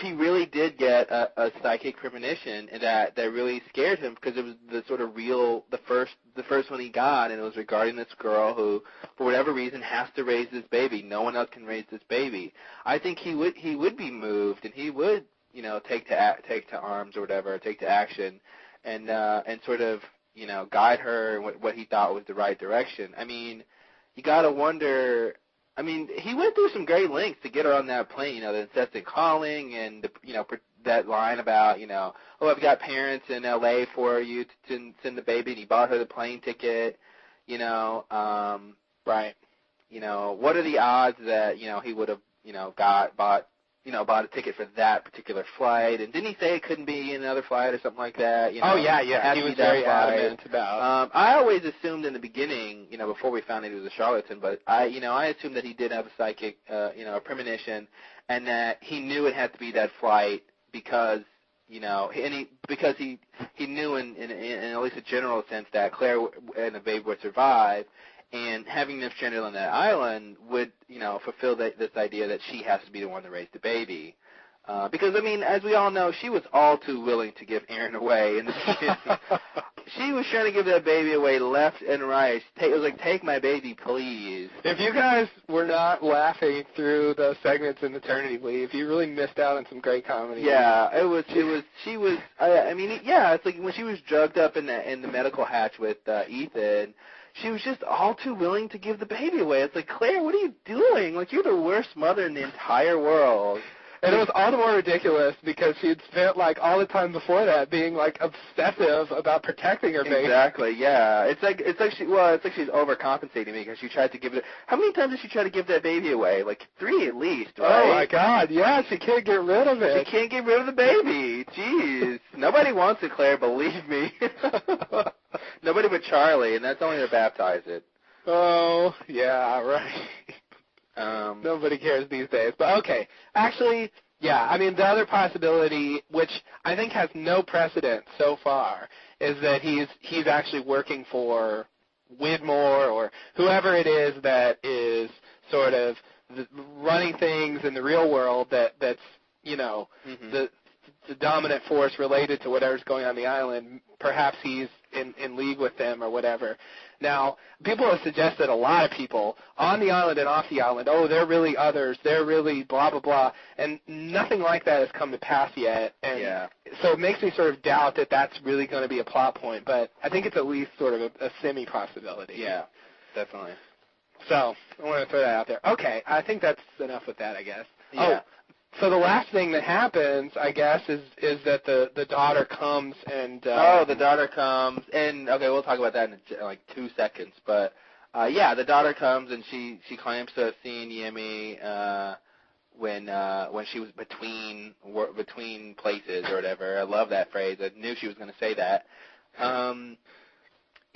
he really did get a psychic premonition that really scared him, because it was the sort of the first one he got, and it was regarding this girl who, for whatever reason, has to raise this baby. No one else can raise this baby. I think he would be moved, and he would take to arms or whatever, take to action, and sort of guide her in what he thought was the right direction. I mean, you gotta wonder. I mean, he went through some great lengths to get her on that plane. The incessant calling, and that line about oh, I've got parents in L.A. for you to send the baby, and he bought her the plane ticket. Right. What are the odds that he would have bought a ticket for that particular flight? And didn't he say it couldn't be another flight or something like that? Oh, yeah. He was very adamant about. I always assumed in the beginning, before we found out he was a charlatan, but I assumed that he did have a psychic, a premonition, and that he knew it had to be that flight because, because he knew in at least a general sense that Claire and the baby would survive. And having them stranded on that island would, fulfill this idea that she has to be the one to raise the baby. Because, I mean, as we all know, she was all too willing to give Aaron away in the beginning. She was trying to give that baby away left and right. It was like, take my baby, please. If you guys were not laughing through those segments in Maternity Leave, you really missed out on some great comedy. Yeah, she was, it's like when she was drugged up in the medical hatch with Ethan, she was just all too willing to give the baby away. It's like, Claire, what are you doing? Like, you're the worst mother in the entire world. And it was all the more ridiculous because she had spent, all the time before that being, obsessive about protecting her baby. Exactly, yeah. It's like she's overcompensating because she tried to give it. How many times did she try to give that baby away? 3 at least, right? Oh, my God, yeah, she can't get rid of it. She can't get rid of the baby. Jeez. Nobody wants it, Claire, believe me. Nobody but Charlie, and that's only to baptize it. Oh, yeah, right. Nobody cares these days. But okay, actually, yeah, I mean, the other possibility, which I think has no precedent so far, is that he's actually working for Widmore or whoever it is that is sort of running things in the real world that's, the dominant force related to whatever's going on the island. Perhaps he's in league with them or whatever. Now, people have suggested, a lot of people, on the island and off the island, oh, they're really others, they're really blah, blah, blah, and nothing like that has come to pass yet. And so it makes me sort of doubt that that's really going to be a plot point, but I think it's at least sort of a semi-possibility. Yeah, definitely. So I want to throw that out there. Okay, I think that's enough with that, I guess. Yeah. Oh, so the last thing that happens, I guess, is that the daughter comes and. The daughter comes, and okay, we'll talk about that in like 2 seconds. But yeah, the daughter comes and she claims to have seen Yemi when she was between places or whatever. I love that phrase. I knew she was going to say that.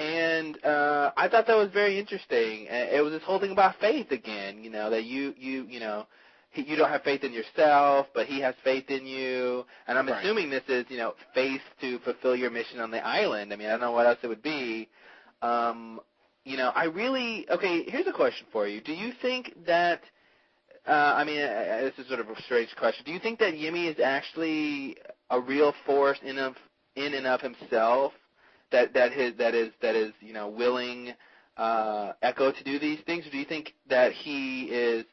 And I thought that was very interesting. It was this whole thing about faith again, that you don't have faith in yourself, but he has faith in you. And I'm assuming this is, faith to fulfill your mission on the island. I mean, I don't know what else it would be. Here's a question for you. Do you think that, this is sort of a strange question. Do you think that Yimi is actually a real force in and of himself? That is willing Echo to do these things, or do you think that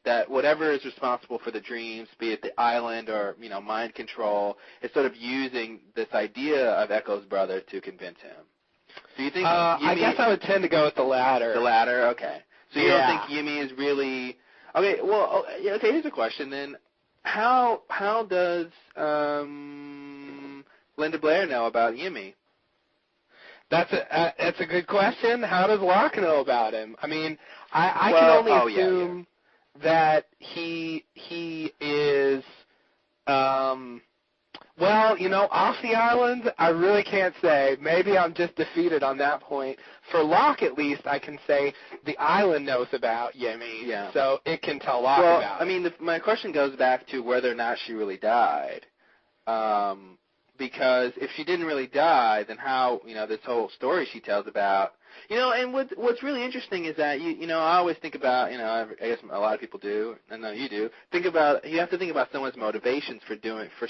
that whatever is responsible for the dreams, be it the island or mind control, is sort of using this idea of Echo's brother to convince him? Do you think? I guess I would tend to go with the latter. The latter, okay. So you don't think Yimi is really okay? Well, okay. Here's a question then: How does Linda Blair know about Yimi? That's a good question. How does Locke know about him? I mean, I can only assume that he is, off the island, I really can't say. Maybe I'm just defeated on that point. For Locke, at least, I can say the island knows about Yemi, so it can tell Locke about it. I mean, my question goes back to whether or not she really died. Because if she didn't really die, then how, this whole story she tells about, and what's really interesting is that, I always think about, I guess a lot of people do, I know you do, you have to think about someone's motivations for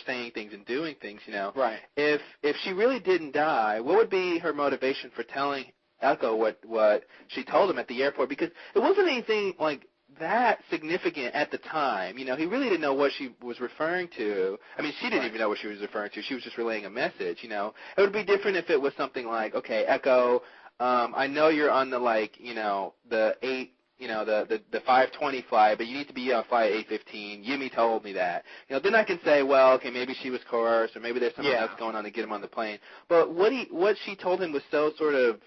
saying things and doing things, Right. If she really didn't die, what would be her motivation for telling Echo what she told him at the airport? Because it wasn't anything like that significant at the time. He really didn't know what she was referring to. I mean, she didn't even know what she was referring to. She was just relaying a message, It would be different if it was something like, okay, Echo, I know you're on the, the 5:20 flight, but you need to be on flight 8:15. Yimi told me that. Then I can say, well, okay, maybe she was coerced, or maybe there's something else going on to get him on the plane. But what she told him was so sort of,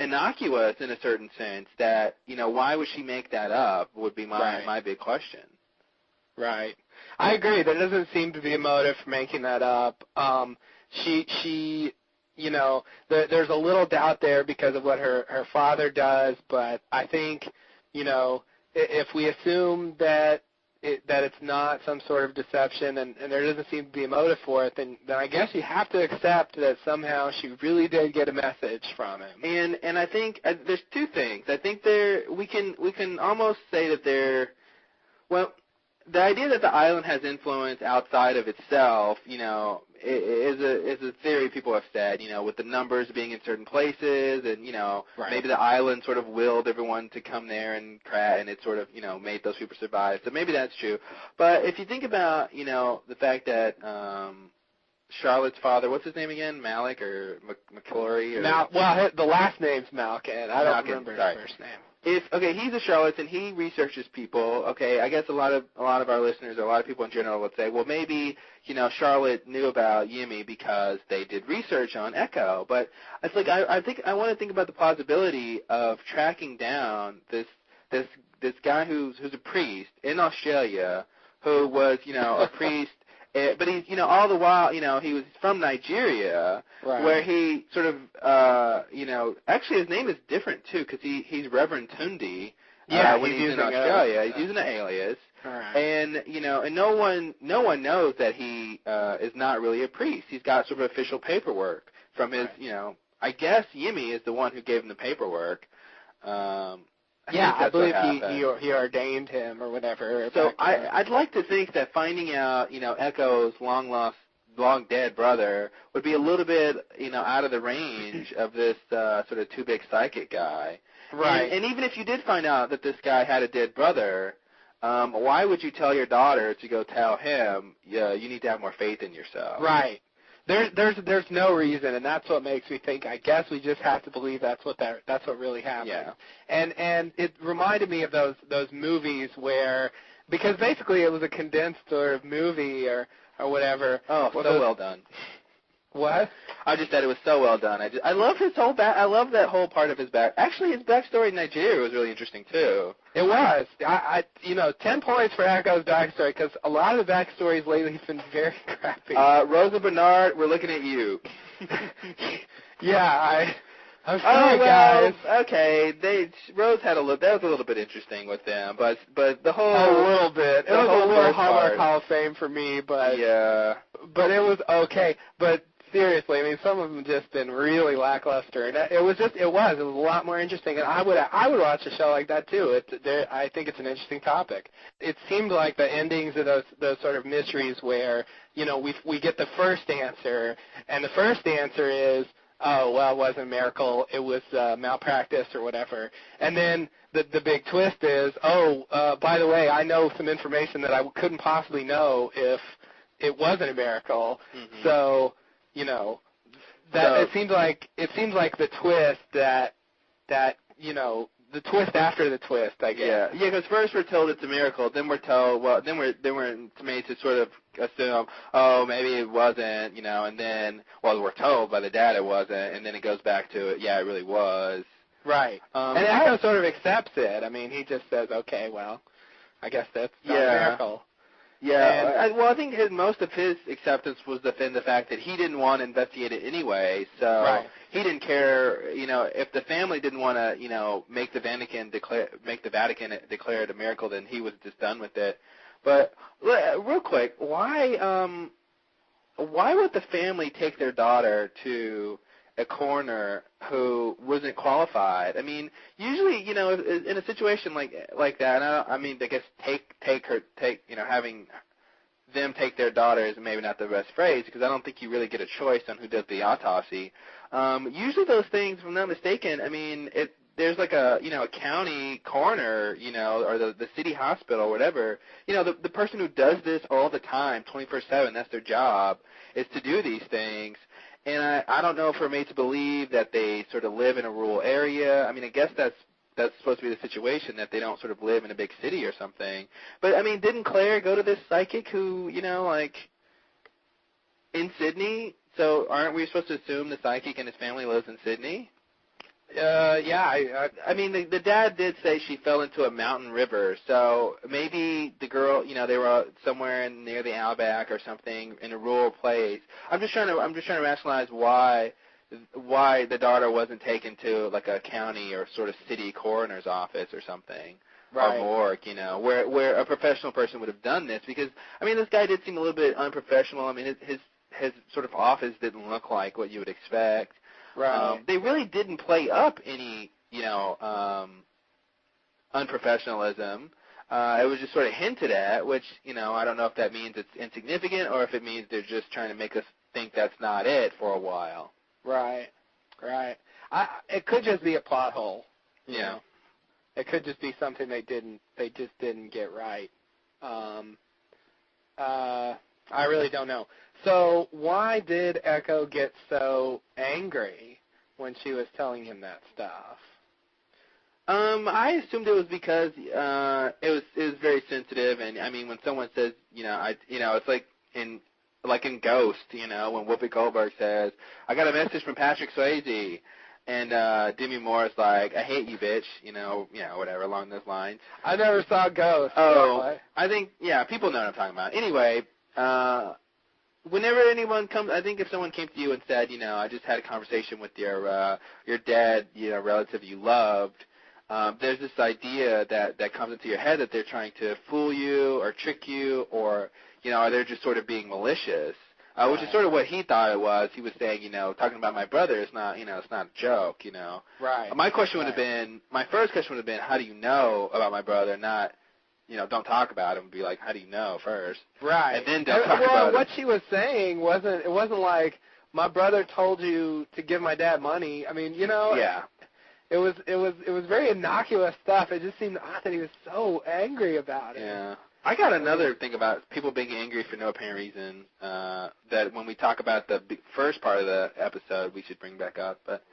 innocuous in a certain sense that, why would she make that up would be my big question. Right. I agree. There doesn't seem to be a motive for making that up. She there's a little doubt there because of what her father does, but I think, if we assume that it's not some sort of deception and there doesn't seem to be a motive for it, then I guess you have to accept that somehow she really did get a message from him. And I think there's two things. I think we can almost say that the idea that the island has influence outside of itself, is a theory people have said, with the numbers being in certain places and, maybe the island sort of willed everyone to come there and it sort of, made those people survive. So maybe that's true. But if you think about, the fact that Charlotte's father, what's his name again? Malik or McClory? The last name's Malkin. I don't remember his first name. He's a charlatan. He researches people. Okay, I guess a lot of our listeners, or a lot of people in general, would say, well, maybe Charlotte knew about Yimi because they did research on Echo. But it's like I want to think about the possibility of tracking down this guy who's a priest in Australia, who was a priest. But he's, all the while, he was from Nigeria, where he sort of, actually his name is different too, because he's Reverend Tundi. When he's in Australia, he's using an alias, and and no one knows that he is not really a priest. He's got sort of official paperwork from his, I guess Yimi is the one who gave him the papaperwork. I believe he ordained him or whatever. So I'd like to think that finding out, Echo's long dead brother would be a little bit, out of the range of this sort of too big psychic guy. Right. And even if you did find out that this guy had a dead brother, why would you tell your daughter to go tell him, you need to have more faith in yourself? Right. there's no reason, and that's what makes me think. I guess we just have to believe that's what really happened. Yeah. And it reminded me of those movies where, because basically it was a condensed sort of movie or whatever. Oh, so well done. What? I just said it was so well done. I love his whole I love that whole part of his back. Actually, his backstory in Nigeria was really interesting too. It was. 10 points for Echo's backstory, because a lot of the backstories lately have been very crappy. Rosa Bernard, we're looking at you. Yeah, I'm sorry, guys. Okay, Rose had that was a little bit interesting with them, but the whole a little bit. It was a little Hallmark part. Hall of Fame for me, but yeah, but it was okay. But seriously, I mean, some of them just been really lackluster, and it was a lot more interesting. And I would watch a show like that too. I think it's an interesting topic. It seemed like the endings of those sort of mysteries where we get the first answer, and the first answer is, oh, well, it wasn't a miracle, it was malpractice or whatever. And then the big twist is, by the way, I know some information that I couldn't possibly know if it wasn't a miracle. Mm-hmm. So, it seems like the twist the twist after the twist, I guess. Yeah, because first we're told it's a miracle, then we're told, then we're made to sort of assume, oh, maybe it wasn't, and then, we're told by the dad it wasn't, and then it goes back to, yeah, it really was. Right. And Echo sort of accepts it. I mean, he just says, okay, well, I guess that's not a miracle. Yeah, I think most of his acceptance was in the fact that he didn't want to investigate it anyway, so he didn't care, if the family didn't want to, make the Vatican declare it a miracle, then he was just done with it. But real quick, why would the family take their daughter to a coroner who wasn't qualified? I mean, usually, in a situation like that, and I guess having them take their daughter is maybe not the best phrase, because I don't think you really get a choice on who does the autopsy. Usually those things, if I'm not mistaken, I mean, there's like a county coroner, or the city hospital, whatever. The person who does this all the time, 24/7, that's their job, is to do these things. And I don't know if we're made to believe that they sort of live in a rural area. I mean, I guess that's supposed to be the situation, that they don't sort of live in a big city or something. But, I mean, didn't Claire go to this psychic who, in Sydney? So aren't we supposed to assume the psychic and his family lives in Sydney? Yeah. I mean, the dad did say she fell into a mountain river, so maybe the girl, they were somewhere near the Outback or something in a rural place. I'm just trying to rationalize why the daughter wasn't taken to like a county or sort of city coroner's office or something, or morgue, where a professional person would have done this. Because I mean, this guy did seem a little bit unprofessional. I mean, his sort of office didn't look like what you would expect. Right. They really didn't play up any, unprofessionalism. It was just sort of hinted at, which, I don't know if that means it's insignificant or if it means they're just trying to make us think that's not it for a while. Right. It could just be a plot hole. Yeah. It could just be something they just didn't get right. I really don't know. So why did Echo get so angry when she was telling him that stuff? I assumed it was because it was very sensitive, and I mean, when someone says, it's like in Ghost, when Whoopi Goldberg says, "I got a message from Patrick Swayze," and Demi Moore is like, "I hate you, bitch," whatever along those lines. I never saw Ghost. Oh, I think people know what I'm talking about. Anyway, whenever anyone comes, I think if someone came to you and said, I just had a conversation with your dead, relative you loved, there's this idea that comes into your head that they're trying to fool you or trick you, or they're just sort of being malicious, which is sort of what he thought it was. He was saying, talking about my brother is not, it's not a joke, Right. My question would have been, my first question would have been, how do you know about my brother? Not, don't talk about him. Be like, how do you know first? Right. And then don't talk about Well, it. what she was saying wasn't like, my brother told you to give my dad money. I mean, Yeah. It was very innocuous stuff. It just seemed odd that he was so angry about it. Yeah. I got another thing about people being angry for no apparent reason that when we talk about the first part of the episode, we should bring back up. But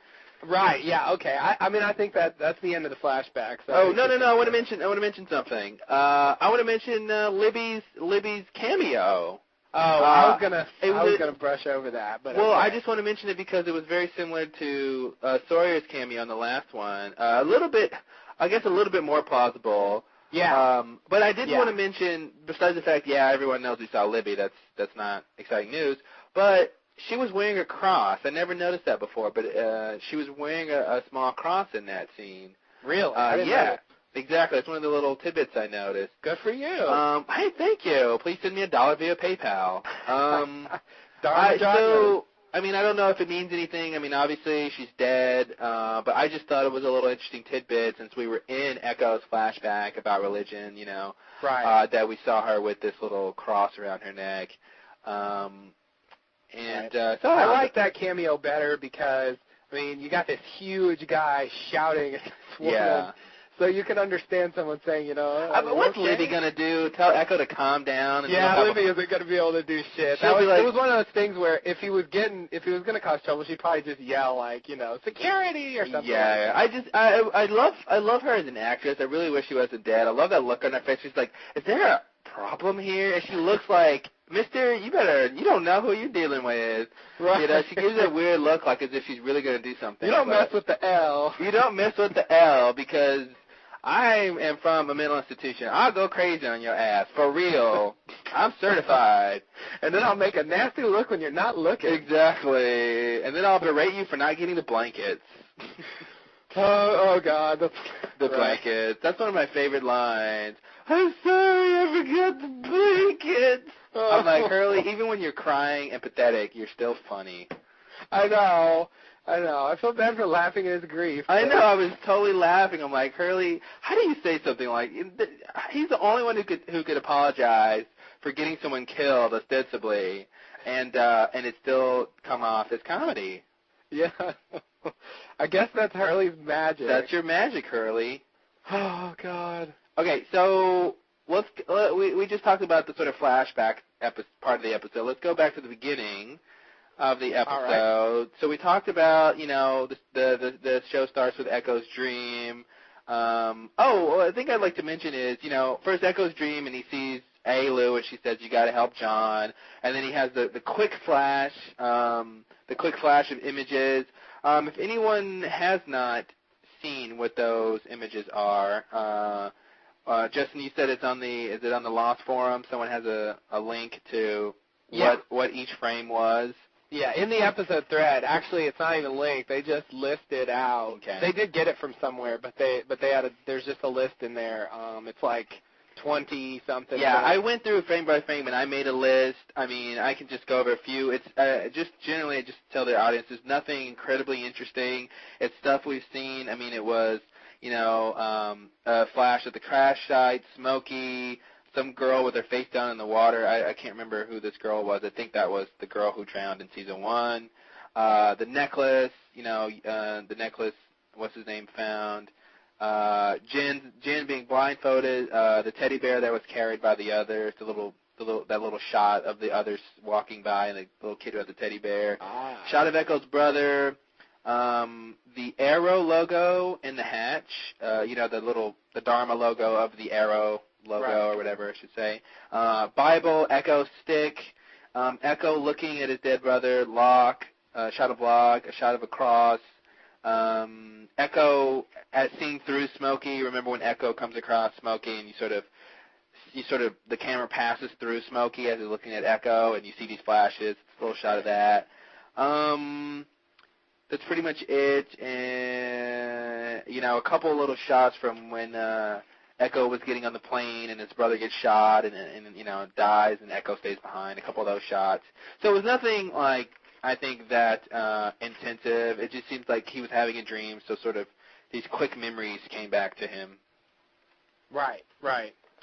right, yeah, okay. I mean, I think that's the end of the flashback. So no! I want to mention something. I want to mention Libby's cameo. Oh, I was gonna brush over that, but well, okay. I just want to mention it because it was very similar to Sawyer's cameo on the last one. A little bit more plausible. Yeah. But I did want to mention, besides the fact, everyone knows we saw Libby. That's not exciting news. But she was wearing a cross. I never noticed that before. But she was wearing a small cross in that scene. Really? I didn't know that. Exactly. That's one of the little tidbits I noticed. Good for you. Hey, thank you. Please send me $1 via PayPal. I mean, I don't know if it means anything. I mean, obviously she's dead, but I just thought it was a little interesting tidbit since we were in Echo's flashback about religion, right. that we saw her with this little cross around her neck. So I like that cameo better because, I mean, you got this huge guy shouting at this woman. Yeah. So you can understand someone saying, what's Libby going to do? Tell Echo to calm down? And Libby isn't going to be able to do shit. It was one of those things where if he was going to cause trouble, she'd probably just yell like, security or something. Yeah, I love her as an actress. I really wish she wasn't dead. I love that look on her face. She's like, is there a problem here? And she looks like, Mister, you don't know who you're dealing with. Right. She gives that weird look like as if she's really going to do something. You don't mess with the L. You don't mess with the L because I am from a mental institution. I'll go crazy on your ass, for real. I'm certified. And then I'll make a nasty look when you're not looking. Exactly. And then I'll berate you for not getting the blankets. Oh God. The blankets. That's one of my favorite lines. I'm sorry, I forgot the blankets. I'm like, Hurley, even when you're crying and pathetic, you're still funny. I know. I feel bad for laughing at his grief. I know. I was totally laughing. I'm like, Hurley, how do you say something like? He's the only one who could apologize for getting someone killed ostensibly, and it still come off as comedy. Yeah. I guess that's Hurley's magic. That's your magic, Hurley. Oh God. Okay, so we just talked about the sort of flashback part of the episode. Let's go back to the beginning of the episode. All right. So we talked about, the show starts with Echo's dream. I think I'd like to mention is, first Echo's dream, and he sees Lou, and she says, you got to help John. And then he has the quick flash, of images. If anyone has not seen what those images are, Justin, you said is it on the Lost Forum? Someone has a link to what each frame was. Yeah, in the episode thread, actually, it's not even linked. They just listed out. Okay. They did get it from somewhere, but they had there's just a list in there. It's like 20 something. Yeah, I went through frame by frame and I made a list. I mean, I can just go over a few. It's just generally just tell the audience there's nothing incredibly interesting. It's stuff we've seen. I mean, it was a flash at the crash site, Smokey. Some girl with her face down in the water. I can't remember who this girl was. I think that was the girl who drowned in season 1. The necklace, the necklace, what's his name, found. Jen being blindfolded. The teddy bear that was carried by the others. That little shot of the others walking by and the little kid who had the teddy bear. Shot of Echo's brother. The Arrow logo in the hatch. The Dharma logo of the Arrow logo or whatever I should say. Bible, Echo stick, Echo looking at his dead brother, Locke, shot of Locke, a shot of a cross, Echo seeing through Smokey. Remember when Echo comes across Smokey and you sort of the camera passes through Smokey as he's looking at Echo and you see these flashes. It's a little shot of that. That's pretty much it. And a couple little shots from when Echo was getting on the plane and his brother gets shot and dies and Echo stays behind. A couple of those shots. So it was nothing like I think that intensive. It just seems like he was having a dream. So sort of these quick memories came back to him. Right.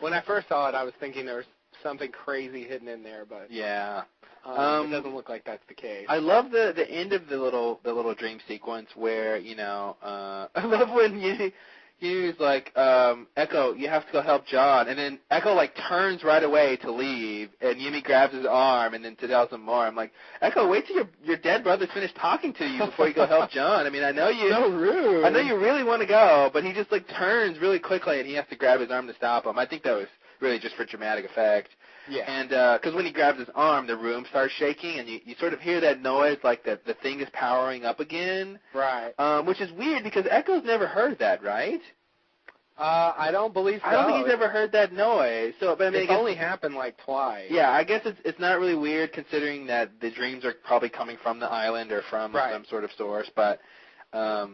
When I first saw it, I was thinking there was something crazy hidden in there, but yeah, it doesn't look like that's the case. I love the end of the little dream sequence where I love when he was like, Echo, you have to go help John. And then Echo, like, turns right away to leave, and Yumi grabs his arm and then tells him more. I'm like, Echo, wait till your dead brother's finished talking to you before you go help John. I mean, I know you. So rude. I know you really want to go, but he just, like, turns really quickly, and he has to grab his arm to stop him. I think that was really just for dramatic effect. Yeah. And because when he grabs his arm, the room starts shaking, and you sort of hear that noise like the thing is powering up again. Right. Which is weird because Echo's never heard that, right? I don't believe so. I don't think he's ever heard that noise. So, but I mean, it's only happened like twice. Yeah, I guess it's not really weird considering that the dreams are probably coming from the island or from some sort of source. But I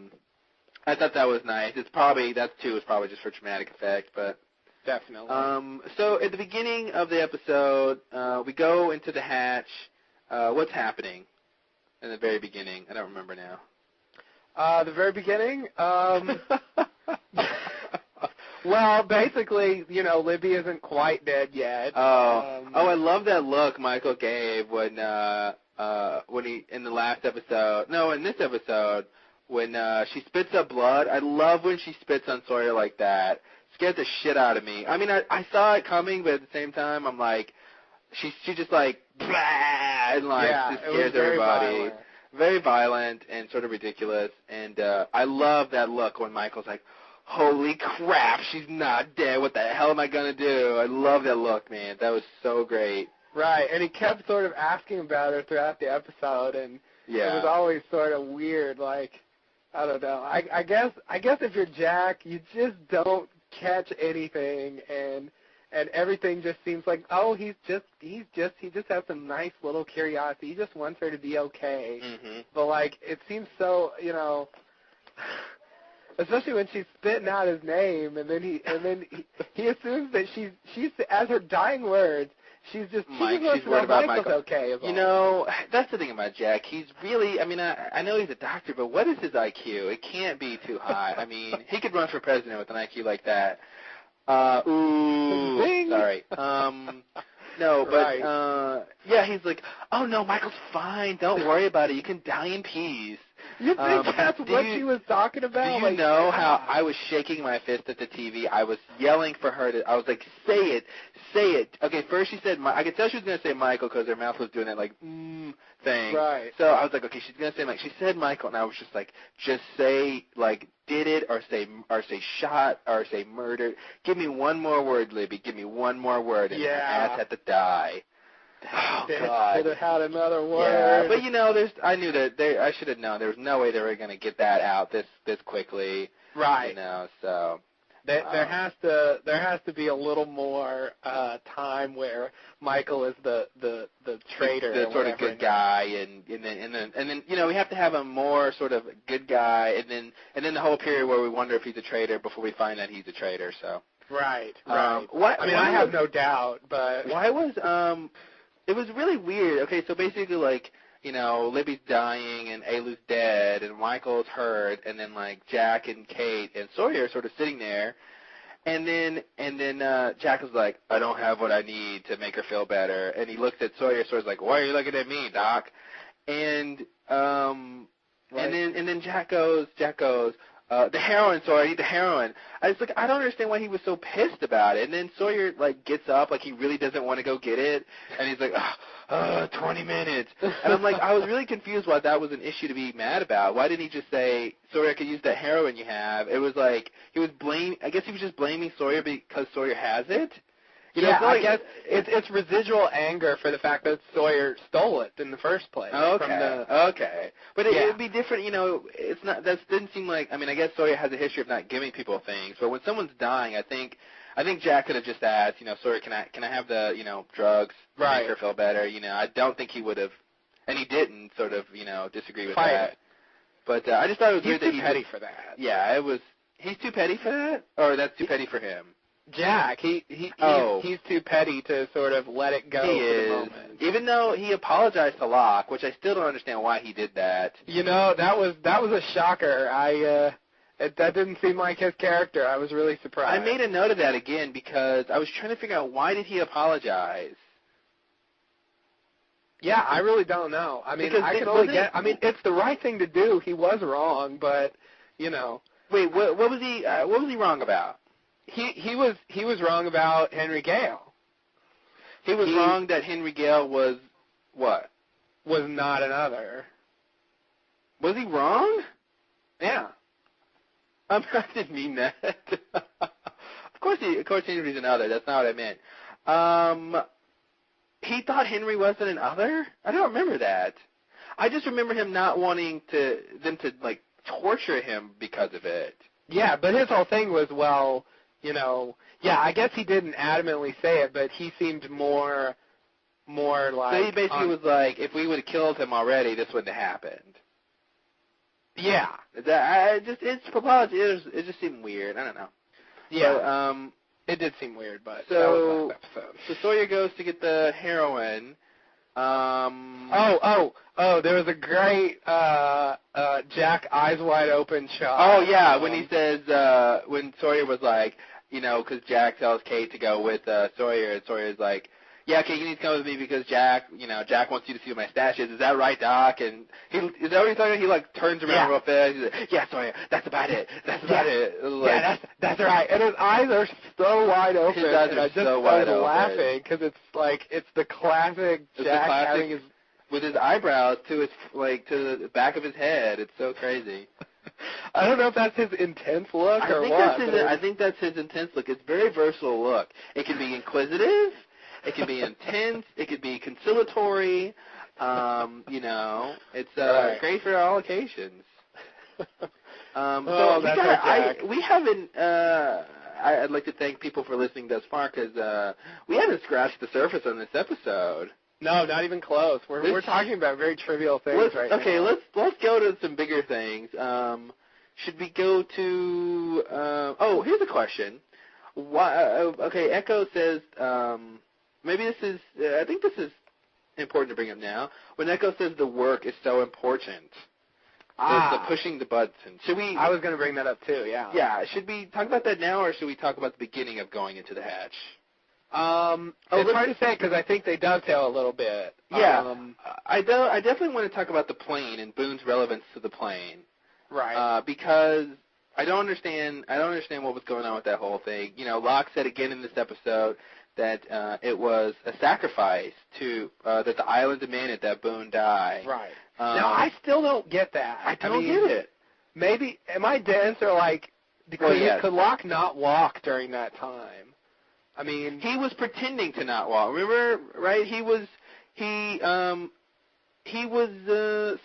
thought that was nice. It's probably that too is probably just for dramatic effect, but. Definitely. So at the beginning of the episode, we go into the hatch. What's happening in the very beginning? I don't remember now. The very beginning? Well, basically, Libby isn't quite dead yet. I love that look Michael gave when he in the last episode. No, in this episode when she spits up blood. I love when she spits on Sawyer like that. Scared the shit out of me. I mean, I saw it coming, but at the same time, I'm like, she just like, blah, and like, just scares everybody. Violent. Very violent and sort of ridiculous. And I love that look when Michael's like, holy crap, she's not dead. What the hell am I going to do? I love that look, man. That was so great. Right, and he kept sort of asking about her throughout the episode, and it was always sort of weird, like, I don't know. I guess if you're Jack, you just don't catch anything, and everything just seems like, oh, he just has some nice little curiosity. He just wants her to be okay. Mm-hmm. But like, it seems so, especially when she's spitting out his name, and then he assumes that she's as her dying words. She's just she's worried about Michael's okay. That's the thing about Jack. He's really, I mean, I know he's a doctor, but what is his IQ? It can't be too high. I mean, he could run for president with an IQ like that. Sorry. No, but, yeah, he's like, oh, no, Michael's fine. Don't worry about it. You can die in peace. You think that's what she was talking about? Do you know how I was shaking my fist at the TV? I was yelling for her to, I was like, say it. Okay, first she said, I could tell she was going to say Michael because her mouth was doing that, like, thing. Right. So I was like, okay, she's going to say Michael. She said Michael, and I was just like, just say, like, did it, or say shot, or say murdered. Give me one more word, Libby. Give me one more word, and her ass had to die. Oh, God. Should have had another word. Yeah, but I knew that I should have known. There was no way they were going to get that out this quickly. Right. So there has to be a little more time where Michael is the traitor, the sort of good guy, and then we have to have a more sort of good guy, and then the whole period where we wonder if he's a traitor before we find that he's a traitor. So. Right. I have no doubt, but why was it was really weird. Okay, so basically, like, Libby's dying and Alu's dead and Michael's hurt, and then, like, Jack and Kate and Sawyer are sort of sitting there, and then Jack was like, I don't have what I need to make her feel better, and he looks at Sawyer. Sawyer's like, why are you looking at me, Doc? And then Jack goes, the heroin, Sawyer, I need the heroin. I don't understand why he was so pissed about it. And then Sawyer, like, gets up, like he really doesn't want to go get it. And he's like, 20 minutes. And I'm like, I was really confused why that was an issue to be mad about. Why didn't he just say, Sawyer, I could use that heroin you have? It was like, I guess he was just blaming Sawyer because Sawyer has it. I guess it's residual anger for the fact that Sawyer stole it in the first place. Okay. But it would be different, it's not, that didn't seem like, I mean, I guess Sawyer has a history of not giving people things, but when someone's dying, I think Jack could have just asked, Sawyer, can I have the, drugs to make her feel better? I don't think he would have, and he didn't sort of, disagree with that. But I just thought it was weird that he's too petty for that. Yeah, he's too petty for that? Or that's too petty for him? Jack, he's too petty to sort of let it go for the moment. Even though he apologized to Locke, which I still don't understand why he did that. That was a shocker. That didn't seem like his character. I was really surprised. I made a note of that again because I was trying to figure out why did he apologize. Yeah, I really don't know. I mean, it's the right thing to do. He was wrong, but Wait, what was he wrong about? He was wrong about Henry Gale. He was wrong that Henry Gale was what? Was not another. Was he wrong? Yeah. I didn't mean that. Of course Henry's an other. That's not what I meant. He thought Henry wasn't an other? I don't remember that. I just remember him not wanting them to like torture him because of it. Yeah, but his whole thing was, well, I guess he didn't adamantly say it, but he seemed more like... So he basically was like, if we would have killed him already, this wouldn't have happened. Yeah. It just seemed weird. I don't know. Yeah. It did seem weird, but so, that was last episode. So Sawyer goes to get the heroin. There was a great Jack eyes wide open shot. Oh, yeah, when he says, when Sawyer was like, because Jack tells Kate to go with Sawyer, and Sawyer's like, yeah, Kate, you need to come with me because Jack wants you to see what my stash is. Is that right, Doc? And is that what he's talking about? He, like, turns around real fast. He's like, yeah, Sawyer, that's about it. That's about it. Like, that's right. And his eyes are so wide open. His eyes are so wide open. Laughing because it's the classic Jack having his... With his eyebrows to the back of his head. It's so crazy. I don't know if that's his intense look or what. I think that's his intense look. It's a very versatile look. It can be inquisitive. It can be intense. It could be conciliatory. It's great for all occasions. We haven't. I'd like to thank people for listening thus far because we haven't scratched the surface on this episode. No, not even close. We're talking about very trivial things right now. Okay, let's go to some bigger things. Should we go to? Here's a question. Echo says. Maybe this is. I think this is important to bring up now. When Echo says the work is so important, the pushing the buttons. Should we? I was going to bring that up too. Yeah. Yeah. Should we talk about that now, or should we talk about the beginning of going into the hatch? It's hard to say because I think they dovetail a little bit. Yeah. I definitely want to talk about the plane and Boone's relevance to the plane. Right. Because I don't understand what was going on with that whole thing. Locke said again in this episode that it was a sacrifice to that the island demanded that Boone die. Right. Now I still don't get that. I don't get it. Maybe am I dense or like could Locke not walk during that time? I mean, he was pretending to not walk. Remember, right? He was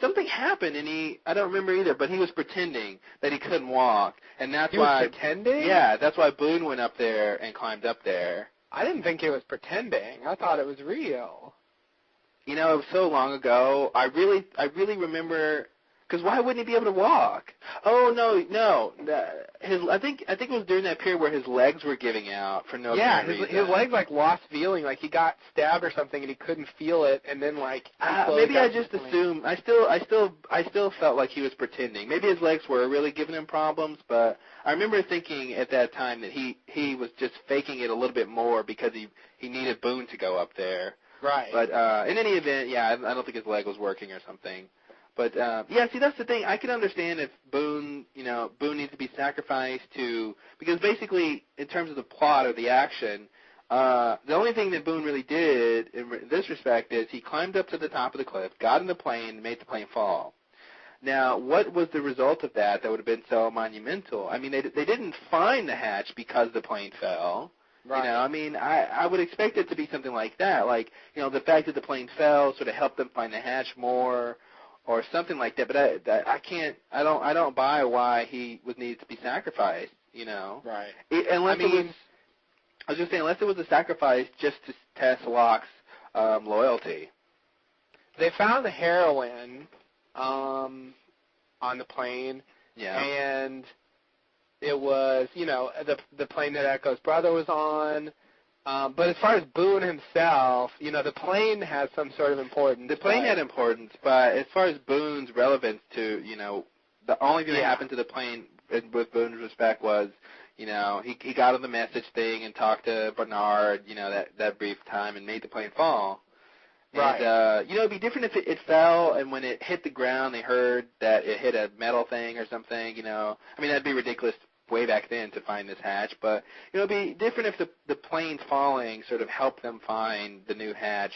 something happened, and I don't remember either, but he was pretending that he couldn't walk, and that's why. He was pretending? Yeah, that's why Boone went up there and climbed up there. I didn't think he was pretending. I thought it was real. It was so long ago. I really remember. Because why wouldn't he be able to walk? Oh no. I think it was during that period where his legs were giving out for no reason. Yeah, his legs like lost feeling, like he got stabbed or something and he couldn't feel it, and then like. Maybe I just assumed. I still felt like he was pretending. Maybe his legs were really giving him problems, but I remember thinking at that time that he was just faking it a little bit more because he needed Boone to go up there. Right. But in any event, I don't think his leg was working or something. But, see, that's the thing. I can understand if Boone needs to be sacrificed because basically, in terms of the plot or the action, the only thing that Boone really did in this respect is he climbed up to the top of the cliff, got in the plane, and made the plane fall. Now, what was the result of that would have been so monumental? I mean, they didn't find the hatch because the plane fell. Right. I would expect it to be something like that. Like, the fact that the plane fell sort of helped them find the hatch more, or something like that, but I don't buy why he would need to be sacrificed, Right. Unless it was a sacrifice just to test Locke's loyalty. They found the heroin on the plane. Yeah. And it was, the plane that Echo's brother was on. But as far as Boone himself, the plane has some sort of importance. The plane had importance, but as far as Boone's relevance to, the only thing that happened to the plane with Boone's respect was, he got on the message thing and talked to Bernard, that brief time and made the plane fall. Right. And, it'd be different if it fell and when it hit the ground they heard that it hit a metal thing or something, I mean, that'd be ridiculous way back then to find this hatch, but, it'd be different if the plane falling sort of helped them find the new hatch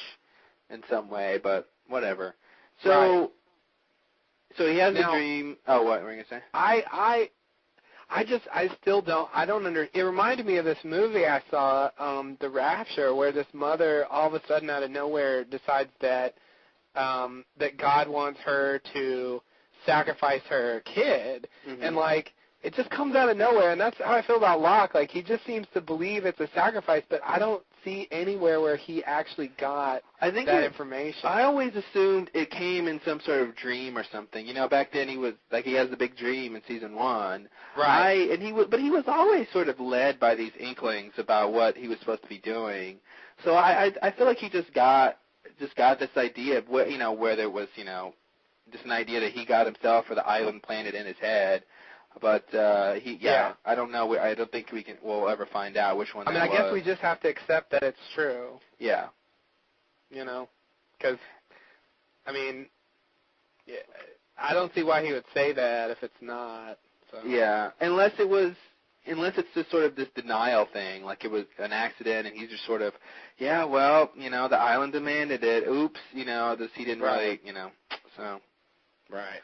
in some way, but whatever. So, right. So he has now, a dream. Oh, what were you going to say? I still don't it reminded me of this movie I saw, The Rapture, where this mother all of a sudden out of nowhere decides that that God wants her to sacrifice her kid, and it just comes out of nowhere, and that's how I feel about Locke. Like, he just seems to believe it's a sacrifice, but I don't see anywhere where he actually got that information. I always assumed it came in some sort of dream or something. Back then he was, he has the big dream in season 1. Right. But he was always sort of led by these inklings about what he was supposed to be doing. So I feel like he just got this idea of whether it was, just an idea that he got himself or the island planted in his head. But I don't know. I don't think we'll ever find out which one. I guess we just have to accept that it's true. Yeah. Because I don't see why he would say that if it's not. So. Yeah, unless it's just sort of this denial thing, like it was an accident, and he's just sort of, the island demanded it. Oops, he didn't really, so. Right.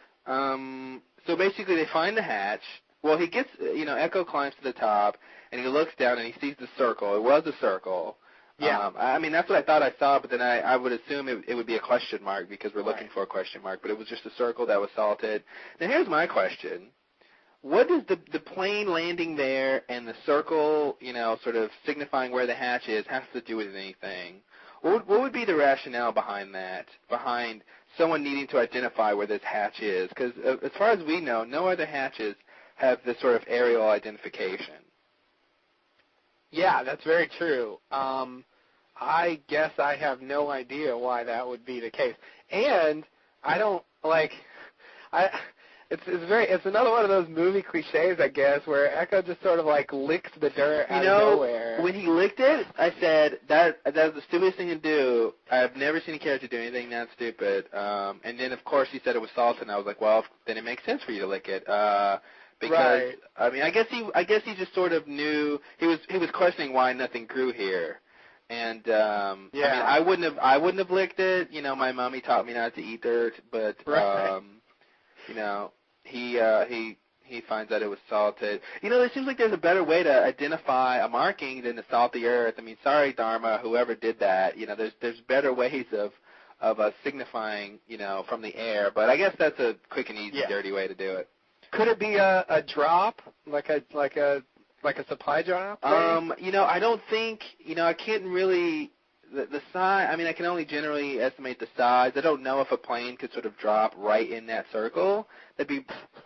So basically they find the hatch. Well, he gets, Echo climbs to the top, and he looks down and he sees the circle. It was a circle. Yeah. That's what I thought I saw, but then I would assume it would be a question mark because we're looking for a question mark, but it was just a circle that was salted. Now here's my question. What does the plane landing there and the circle, sort of signifying where the hatch is, have to do with anything? What would be the rationale behind that, behind someone needing to identify where this hatch is? Because as far as we know, no other hatches have this sort of aerial identification. Yeah, that's very true. I guess I have no idea why that would be the case. And I don't, it's another one of those movie cliches, I guess, where Echo just sort of licks the dirt out of nowhere. When he licked it, I said that was the stupidest thing to do. I've never seen a character do anything that stupid. And then of course he said it was salted, and I was like, well, then it makes sense for you to lick it. Because right. I guess he just sort of knew he was questioning why nothing grew here. And I wouldn't have licked it. My mommy taught me not to eat dirt, but right. He finds out it was salted. It seems like there's a better way to identify a marking than to salt the earth. Sorry, Dharma, whoever did that. There's better ways of signifying, from the air. But I guess that's a quick and easy, dirty way to do it. Could it be a drop, like a supply drop? I don't think. I can't really. The size, I can only generally estimate the size. I don't know if a plane could sort of drop right in that circle. I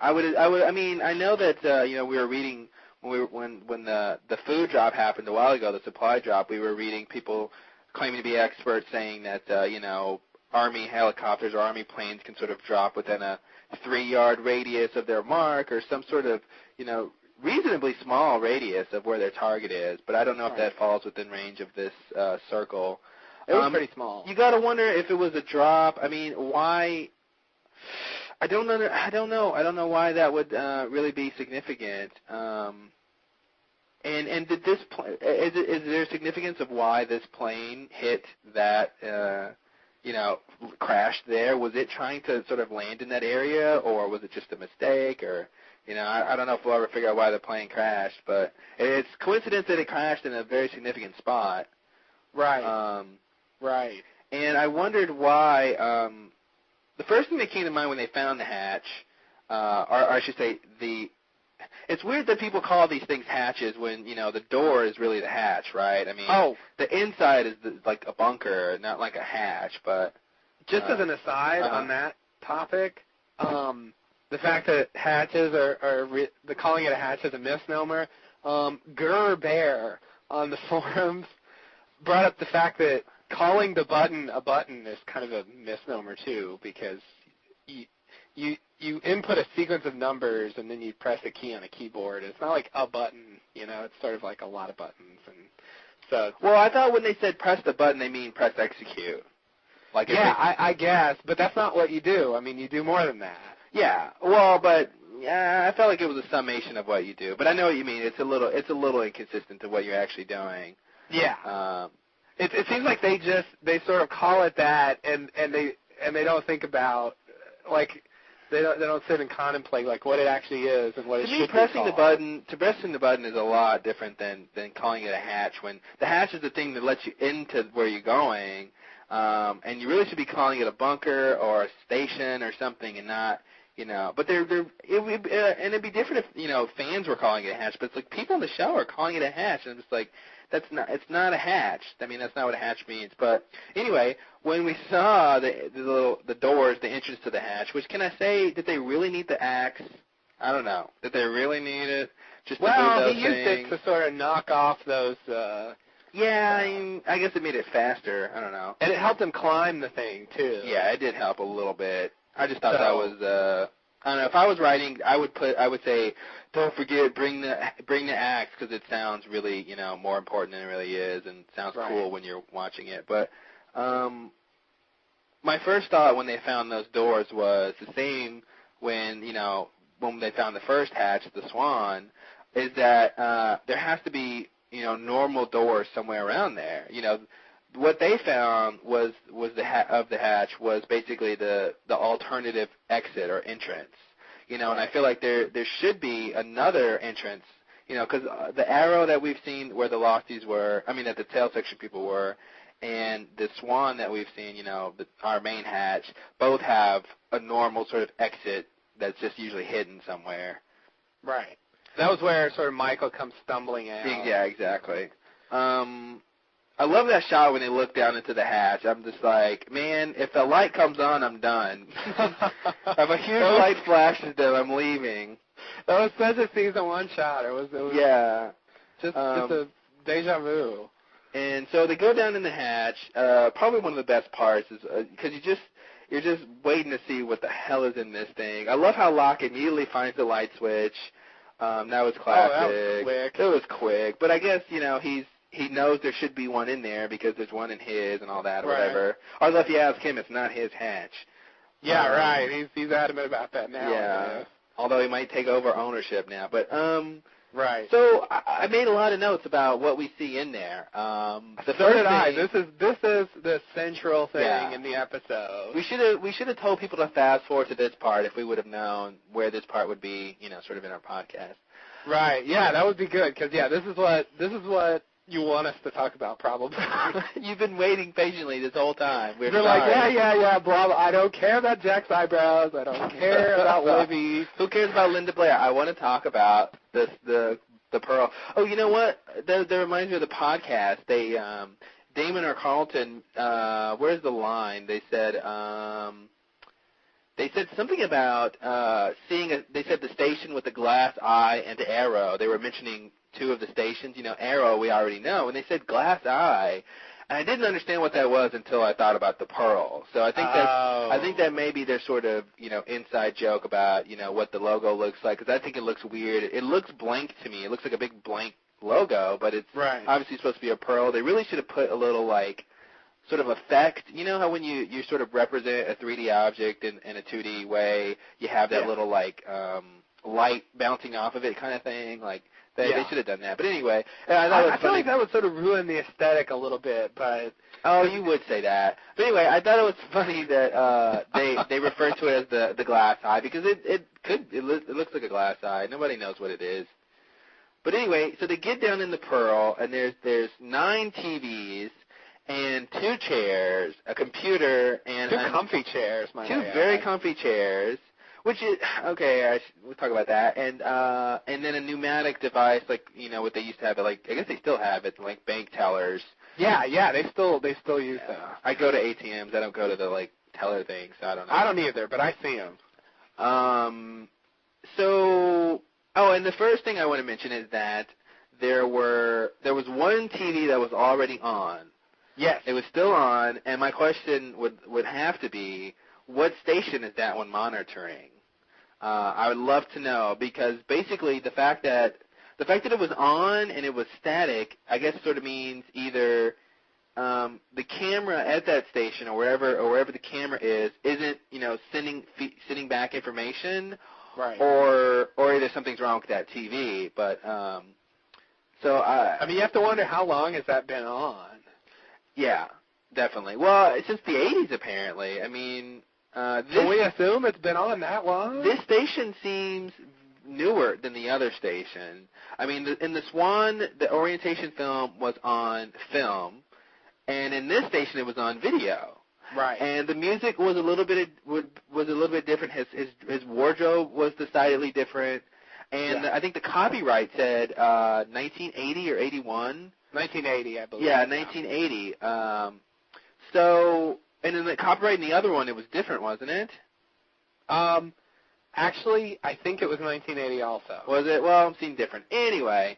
know that, we were reading when the food drop happened a while ago, the supply drop, we were reading people claiming to be experts saying that, Army helicopters or Army planes can sort of drop within a 3-yard radius of their mark or some sort of, reasonably small radius of where their target is, but I don't know if that falls within range of this circle. It was pretty small. You got to wonder if it was a drop. Why? I don't know. I don't know why that would really be significant. And did this is there significance of why this plane hit that? Crashed there? Was it trying to sort of land in that area, or was it just a mistake, or? I don't know if we'll ever figure out why the plane crashed, but it's coincidence that it crashed in a very significant spot. Right. Right. And I wondered why. The first thing that came to mind when they found the hatch, or I should say, it's weird that people call these things hatches when the door is really the hatch, right? The inside is like a bunker, not like a hatch. But just as an aside on that topic. The fact that hatches the calling it a hatch is a misnomer. Gurr Bear on the forums brought up the fact that calling the button a button is kind of a misnomer too, because you input a sequence of numbers and then you press a key on a keyboard. It's not like a button, it's sort of like a lot of buttons. And so. Well, I thought when they said press the button, they mean press execute. Like I guess, but that's not what you do. I mean, you do more than that. Yeah, well, but I felt like it was a summation of what you do. But I know what you mean. It's a little inconsistent to what you're actually doing. Yeah. It seems like they sort of call it that, and they don't think about like they don't sit and contemplate like what it actually is and what it should be called. Pressing the button is a lot different than calling it a hatch. When the hatch is the thing that lets you into where you're going, and you really should be calling it a bunker or a station or something, and not. But it'd be different if fans were calling it a hatch. But it's like people in the show are calling it a hatch, and I'm just like, it's not a hatch. I mean, that's not what a hatch means. But anyway, when we saw the doors, the entrance to the hatch, which can I say, did they really need the axe? I don't know. Did they really need it? Just to move those he used it to sort of knock off those. Yeah, I guess it made it faster. I don't know. And it helped him climb the thing too. Yeah, it did help a little bit. I just thought that was. I don't know. If I was writing, I would say, don't forget, bring the axe, because it sounds really, more important than it really is, and sounds cool when you're watching it. But my first thought when they found those doors was the same when they found the first hatch, the Swan, is that there has to be normal doors somewhere around there. What they found was the hatch was basically the alternative exit or entrance, and I feel like there should be another entrance, because the arrow that we've seen where the Losties were, that the tail section people were, and the Swan that we've seen, our main hatch, both have a normal sort of exit that's just usually hidden somewhere. Right. That was where sort of Michael comes stumbling out. Yeah, exactly. I love that shot when they look down into the hatch. I'm just like, man, if the light comes on, I'm done. If a huge light flashes them, I'm leaving. That was such a season 1 shot. It was just a deja vu. And so they go down in the hatch. Probably one of the best parts is because you're just waiting to see what the hell is in this thing. I love how Locke immediately finds the light switch. That was classic. Oh, that was quick. It was quick, but I guess he knows there should be one in there because there's one in his and all that or whatever. Although if you ask him, it's not his hatch. Yeah, right. He's adamant about that now. Yeah. Although he might take over ownership now, but right. So I made a lot of notes about what we see in there. So did I. This is the central thing in the episode. We should have told people to fast forward to this part if we would have known where this part would be, sort of in our podcast. Right. Yeah, that would be good because this is what you want us to talk about, probably. You've been waiting patiently this whole time. They're like, yeah, blah, blah. I don't care about Jack's eyebrows. I don't care about Libby. Who cares about Linda Blair? I want to talk about the Pearl. Oh, you know what? That reminds me of the podcast. They Damon or Carlton. Where's the line? They said something about seeing. They said the station with the glass eye and the arrow. They were mentioning 2 of the stations. Arrow we already know, and they said glass eye, and I didn't understand what that was until I thought about the Pearl. So I think that maybe there's sort of inside joke about what the logo looks like, because I think it looks weird. It looks blank to me. It looks like a big blank logo, but it's obviously supposed to be a pearl. They really should have put a little sort of effect. You know how when you sort of represent a 3D object in a 2D way, you have that little light bouncing off of it kind of thing, They should have done that. But anyway, I feel like that would sort of ruin the aesthetic a little bit, but... Oh, you would say that. But anyway, I thought it was funny that they refer to it as the glass eye, because it looks like a glass eye. Nobody knows what it is. But anyway, so they get down in the Pearl, and there's 9 TVs and 2 chairs, a computer, and... 2 comfy chairs, my 2 very comfy chairs. Which is okay. We'll talk about that, and then a pneumatic device, what they used to have. I guess they still have it, like bank tellers. Yeah, they still use them. I go to ATMs. I don't go to the teller things. So I don't know. I don't either, but I see them. And the first thing I want to mention is that there was one TV that was already on. Yes, it was still on, and my question would have to be, what station is that one monitoring? I would love to know, because basically the fact that it was on and it was static, I guess sort of means either the camera at that station or wherever the camera is isn't sending back information, right? Or either something's wrong with that TV. But so I mean, you have to wonder how long has that been on? Yeah, definitely. Well, since the 80s apparently. I mean, can we assume it's been on that long? This station seems newer than the other station. I mean, in the Swan, the orientation film was on film, and in this station it was on video. Right. And the music was a little bit different. His wardrobe was decidedly different, and I think the copyright said 1980 or 81. 1980, I believe. Yeah, 1980. So, and then the copyright in the other one, it was different, wasn't it? Actually, I think it was 1980 also. Was it? Well, I'm seeing different. Anyway,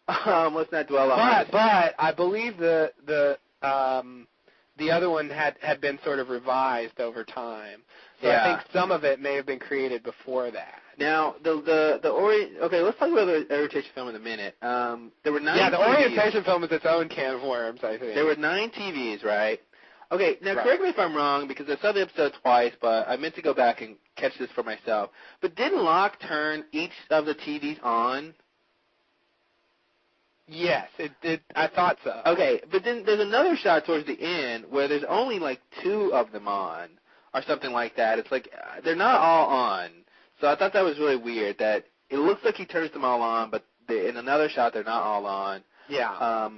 let's not dwell on this. But I believe the other one had been sort of revised over time. So I think some of it may have been created before that. Now, okay, let's talk about the orientation film in a minute. There were 9 Yeah, the TVs. orientation film is its own can of worms, I think. There were 9 TVs, right? Okay, now Right. correct me if I'm wrong, because I saw the episode twice, but I meant to go back and catch this for myself. But didn't Locke turn each of the TVs on? Yes, it did. I thought so. Okay, but then there's another shot towards the end where there's only like 2 of them on, or something like that. It's like they're not all on. So I thought that was really weird. That it looks like he turns them all on, but in another shot they're not all on. Yeah.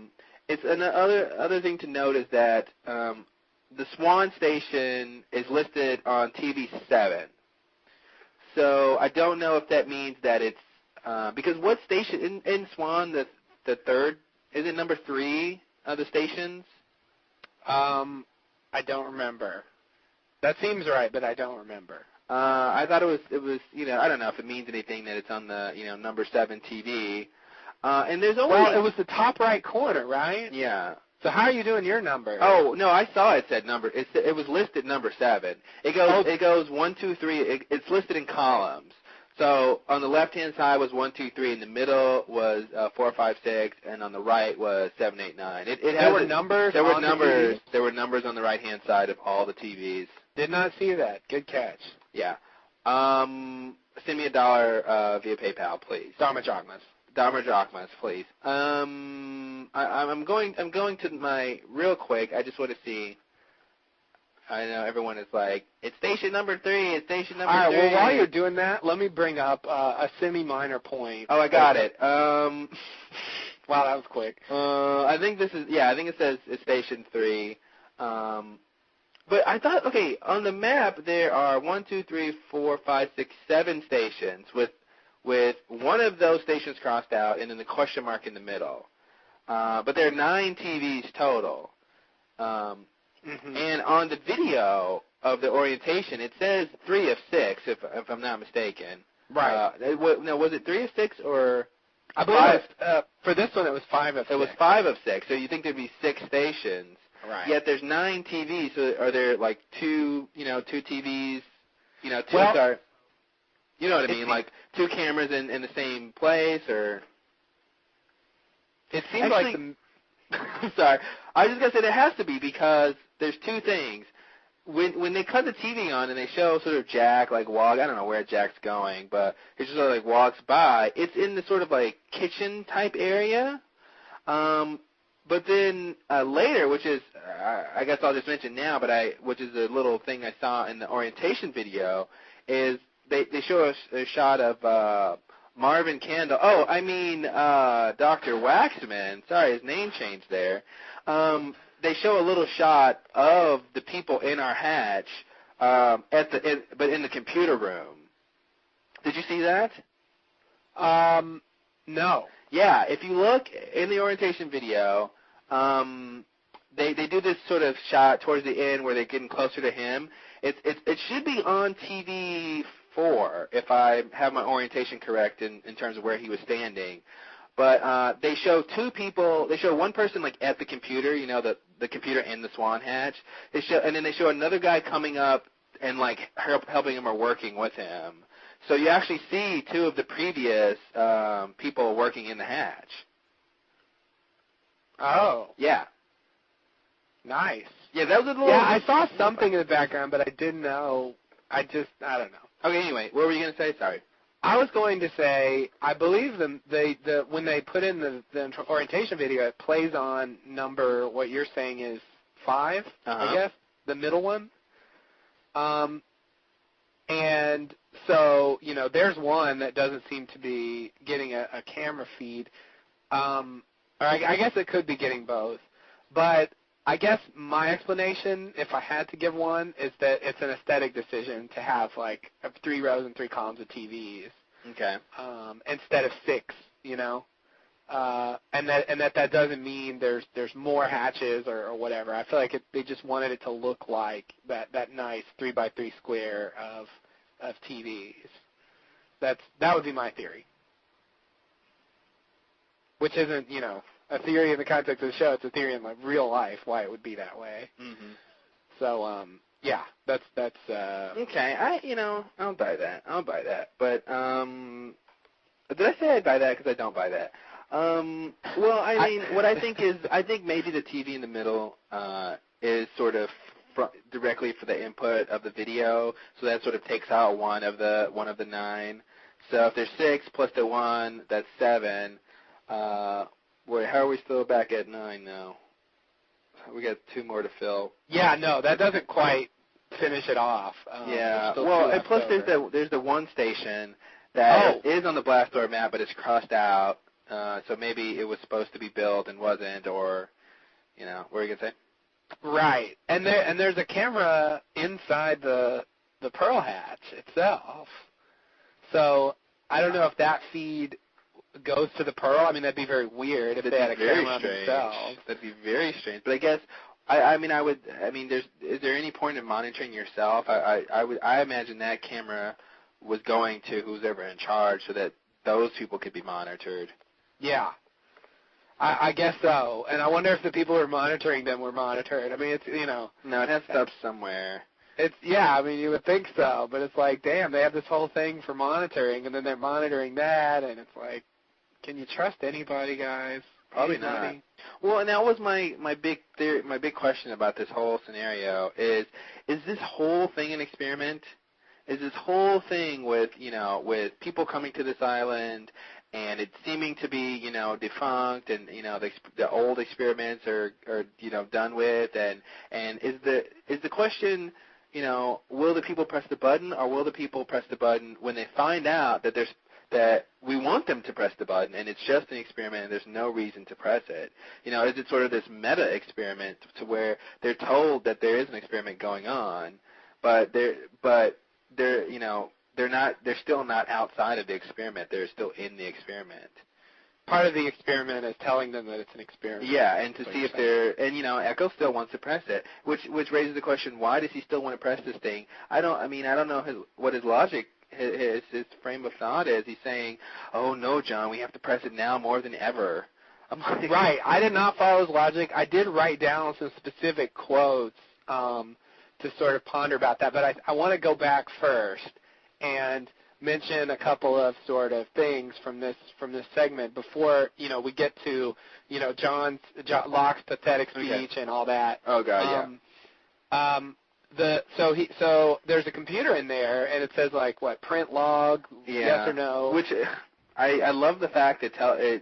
It's another thing to note is that the Swan station is listed on TV 7. So I don't know if that means that it's because what station in Swan the third, is it number 3 of the stations? I don't remember. That seems right, but I don't remember. I thought it was I don't know if it means anything that it's on the number 7 TV. And there's only Well, it was the top right corner, right? Yeah. So how are you doing your number? Oh no, I saw it said number. It was listed number 7. It goes 1, 2, 3. It's listed in columns. So on the left hand side was 1, 2, 3. In the middle was 4, 5, 6, and on the right was 7, 8, 9. There were numbers. There were numbers. There were numbers on the right hand side of all the TVs. Did not see that. Good catch. Yeah. Send me $1 via PayPal, please. Dharma Drachmas, please. I'm going to my real quick. I just want to see. I know everyone is like, it's station number 3. It's station number 3. All right. Well, while you're doing that, let me bring up a semi-minor point. Oh, I got it. Wow, that was quick. I think this is. Yeah, I think it says it's station 3. But I thought, okay, on the map there are 1, 2, 3, 4, 5, 6, 7 stations with one of those stations crossed out and then the question mark in the middle. But there are 9 TVs total. And on the video of the orientation, it says 3 of 6, if I'm not mistaken. Right. No, was it 3 of 6 or? I believe for this one it was 5 of 6. It was 5 of 6. So you think there'd be 6 stations. Right. Yet there's 9 TVs. So are there like 2 TVs? 2 well, are. You know what I mean? Like 2 cameras in the same place, or? It seems like the. Sorry, I was just gonna say there has to be, because there's 2 things. When they cut the TV on and they show sort of Jack I don't know where Jack's going, but he just sort of walks by. It's in the sort of like kitchen type area. But then later, which is I guess I'll just mention now, which is a little thing I saw in the orientation video, is they show a shot of Marvin Candle. Oh, I mean Dr. Waxman. Sorry, his name changed there. They show a little shot of the people in our hatch, but in the computer room. Did you see that? No. Yeah, if you look in the orientation video, they do this sort of shot towards the end where they're getting closer to him. It should be on TV 4 if I have my orientation correct in terms of where he was standing. But they show 2 people. They show one person at the computer, the computer in the Swan hatch. And then they show another guy coming up and helping him or working with him. So you actually see 2 of the previous people working in the hatch. Oh. Yeah. Nice. Yeah, that was a little... Yeah, I saw something in the background, but I didn't know. I don't know. Okay, anyway, what were you going to say? Sorry. I was going to say, I believe when they put in the orientation video, it plays on number, what you're saying is 5, I guess, the middle one. And so, there's one that doesn't seem to be getting a camera feed. Or I guess it could be getting both. But I guess my explanation, if I had to give one, is that it's an aesthetic decision to have, 3 rows and 3 columns of TVs. Okay. Instead of 6, and that doesn't mean there's more hatches or whatever. I feel like they just wanted it to look like that nice 3x3 square of TVs. That would be my theory. Which isn't, a theory in the context of the show. It's a theory in real life why it would be that way. Mm-hmm. So, yeah, that's. Okay, I don't buy that. But did I say I'd buy that? Because I don't buy that. Well, I mean, what I think is, I think maybe the TV in the middle is sort of directly for the input of the video, so that sort of takes out one of the 9. So if there's 6 plus the 1, that's 7. Wait, how are we still back at 9 now? We got 2 more to fill. Yeah, no, that doesn't quite finish it off. Yeah, well, and plus there's the one station that is on the blast door map, but it's crossed out. So maybe it was supposed to be built and wasn't, or what were you gonna say? Right, and there's a camera inside the Pearl hatch itself. So I don't know if that feed goes to the Pearl. I mean, that'd be very weird if they had a camera on themselves. That'd be very strange. But I guess is there any point in monitoring yourself? I imagine that camera was going to who's ever in charge so that those people could be monitored. Yeah. I guess so. And I wonder if the people who are monitoring them were monitored. I mean, it's, No, it has to up somewhere. You would think so. But it's like, damn, they have this whole thing for monitoring, and then they're monitoring that, and it's like, can you trust anybody, guys? Probably not. Well, and that was my big theory, my big question about this whole scenario is this whole thing an experiment? Is this whole thing with people coming to this island and it seeming to be defunct and the old experiments are done with and is the question will the people press the button, or will the people press the button when they find out that we want them to press the button and it's just an experiment and there's no reason to press it? Is it sort of this meta experiment to where they're told that there is an experiment going on, but they're still not outside of the experiment. They're still in the experiment. Part of the experiment is telling them that it's an experiment. Yeah, and to see if Echo still wants to press it, which raises the question: why does he still want to press this thing? I don't know what his logic. His frame of thought is. He's saying, "Oh no, John, we have to press it now more than ever." Right. I did not follow his logic. I did write down some specific quotes to sort of ponder about that, but I want to go back first and mention a couple of sort of things from this segment before we get to Locke's pathetic speech and all that. Oh God, yeah. So there's a computer in there, and it says print log, yes or no. Which I love the fact that I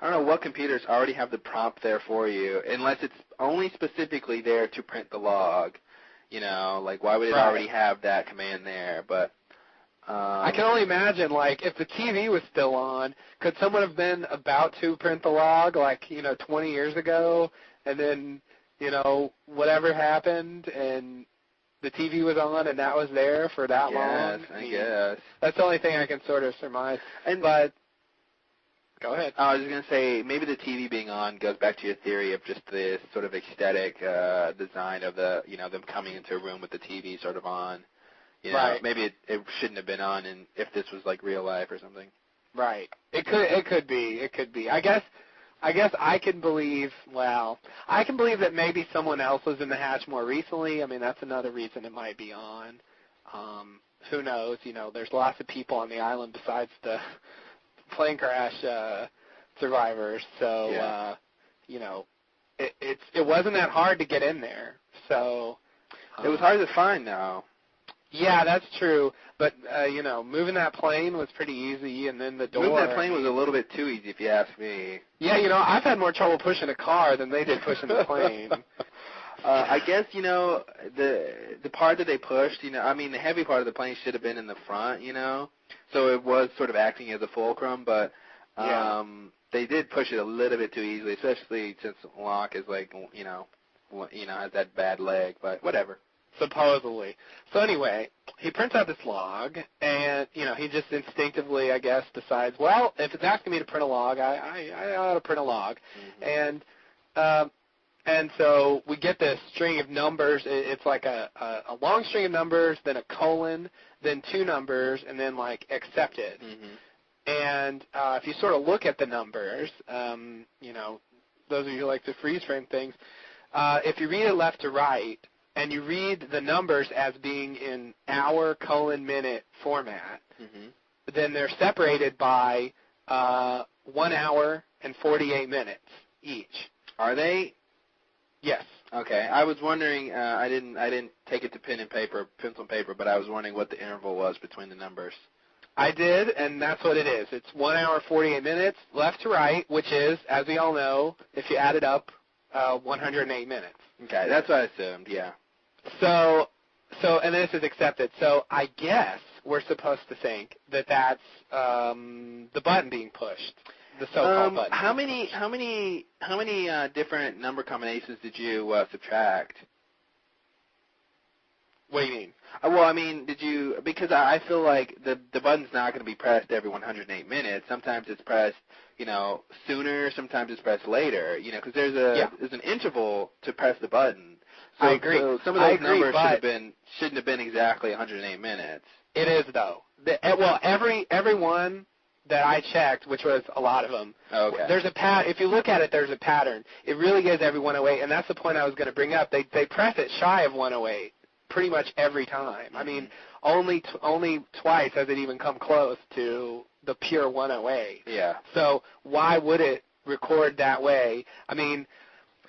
don't know what computers already have the prompt there for you, unless it's only specifically there to print the log. Why would it already have that command there? But I can only imagine, if the TV was still on, could someone have been about to print the log, 20 years ago, and then whatever happened, and the TV was on, and that was there for that long? I guess. That's the only thing I can sort of surmise. But go ahead. I was just going to say, maybe the TV being on goes back to your theory of just the sort of aesthetic design of the, them coming into a room with the TV sort of on. Right. Maybe it shouldn't have been on if this was real life or something. Right. It could be. I guess I can believe, that maybe someone else was in the hatch more recently. I mean, that's another reason it might be on. Who knows? There's lots of people on the island besides the plane crash survivors. So, it wasn't that hard to get in there. So it was hard to find now. Yeah, that's true. But moving that plane was pretty easy, and then the door. Moving that plane was a little bit too easy, if you ask me. Yeah, I've had more trouble pushing a car than they did pushing the plane. I guess the part that they pushed, the heavy part of the plane should have been in the front, so it was sort of acting as a fulcrum, but they did push it a little bit too easily, especially since Locke is has that bad leg, but whatever. Supposedly. So anyway, he prints out this log, and he just instinctively, I guess, decides, well, if it's asking me to print a log, I ought to print a log, and so we get this string of numbers. It's like a long string of numbers, then a colon, then two numbers, and then like accepted. Mm-hmm. And if you sort of look at the numbers, those of you who like to freeze frame things, if you read it left to right, and you read the numbers as being in hour, colon, minute format, mm-hmm. then they're separated by 1 hour and 48 minutes each. Are they? Yes. Okay. I was wondering. I didn't take it to pencil and paper, but I was wondering what the interval was between the numbers. I did, and that's what it is. It's 1 hour, 48 minutes, left to right, which is, as we all know, if you add it up, 108 minutes. Okay, that's what I assumed. Yeah. So, and this is accepted. So I guess we're supposed to think that that's the button being pushed, the so-called button. How many different number combinations did you subtract? What do you mean? Well, I mean, because I feel like the button's not going to be pressed every 108 minutes. Sometimes it's pressed, sooner. Sometimes it's pressed later. Because there's an interval to press the button. So, I agree. So some of those numbers shouldn't have been exactly 108 minutes. It is though. Every one that I checked, which was a lot of them. Okay. There's a if you look at it, there's a pattern. It really is every 108, and that's the point I was going to bring up. They press it shy of 108 pretty much every time. Mm-hmm. I mean, only twice has it even come close to the pure 108. Yeah. So why would it record that way? I mean,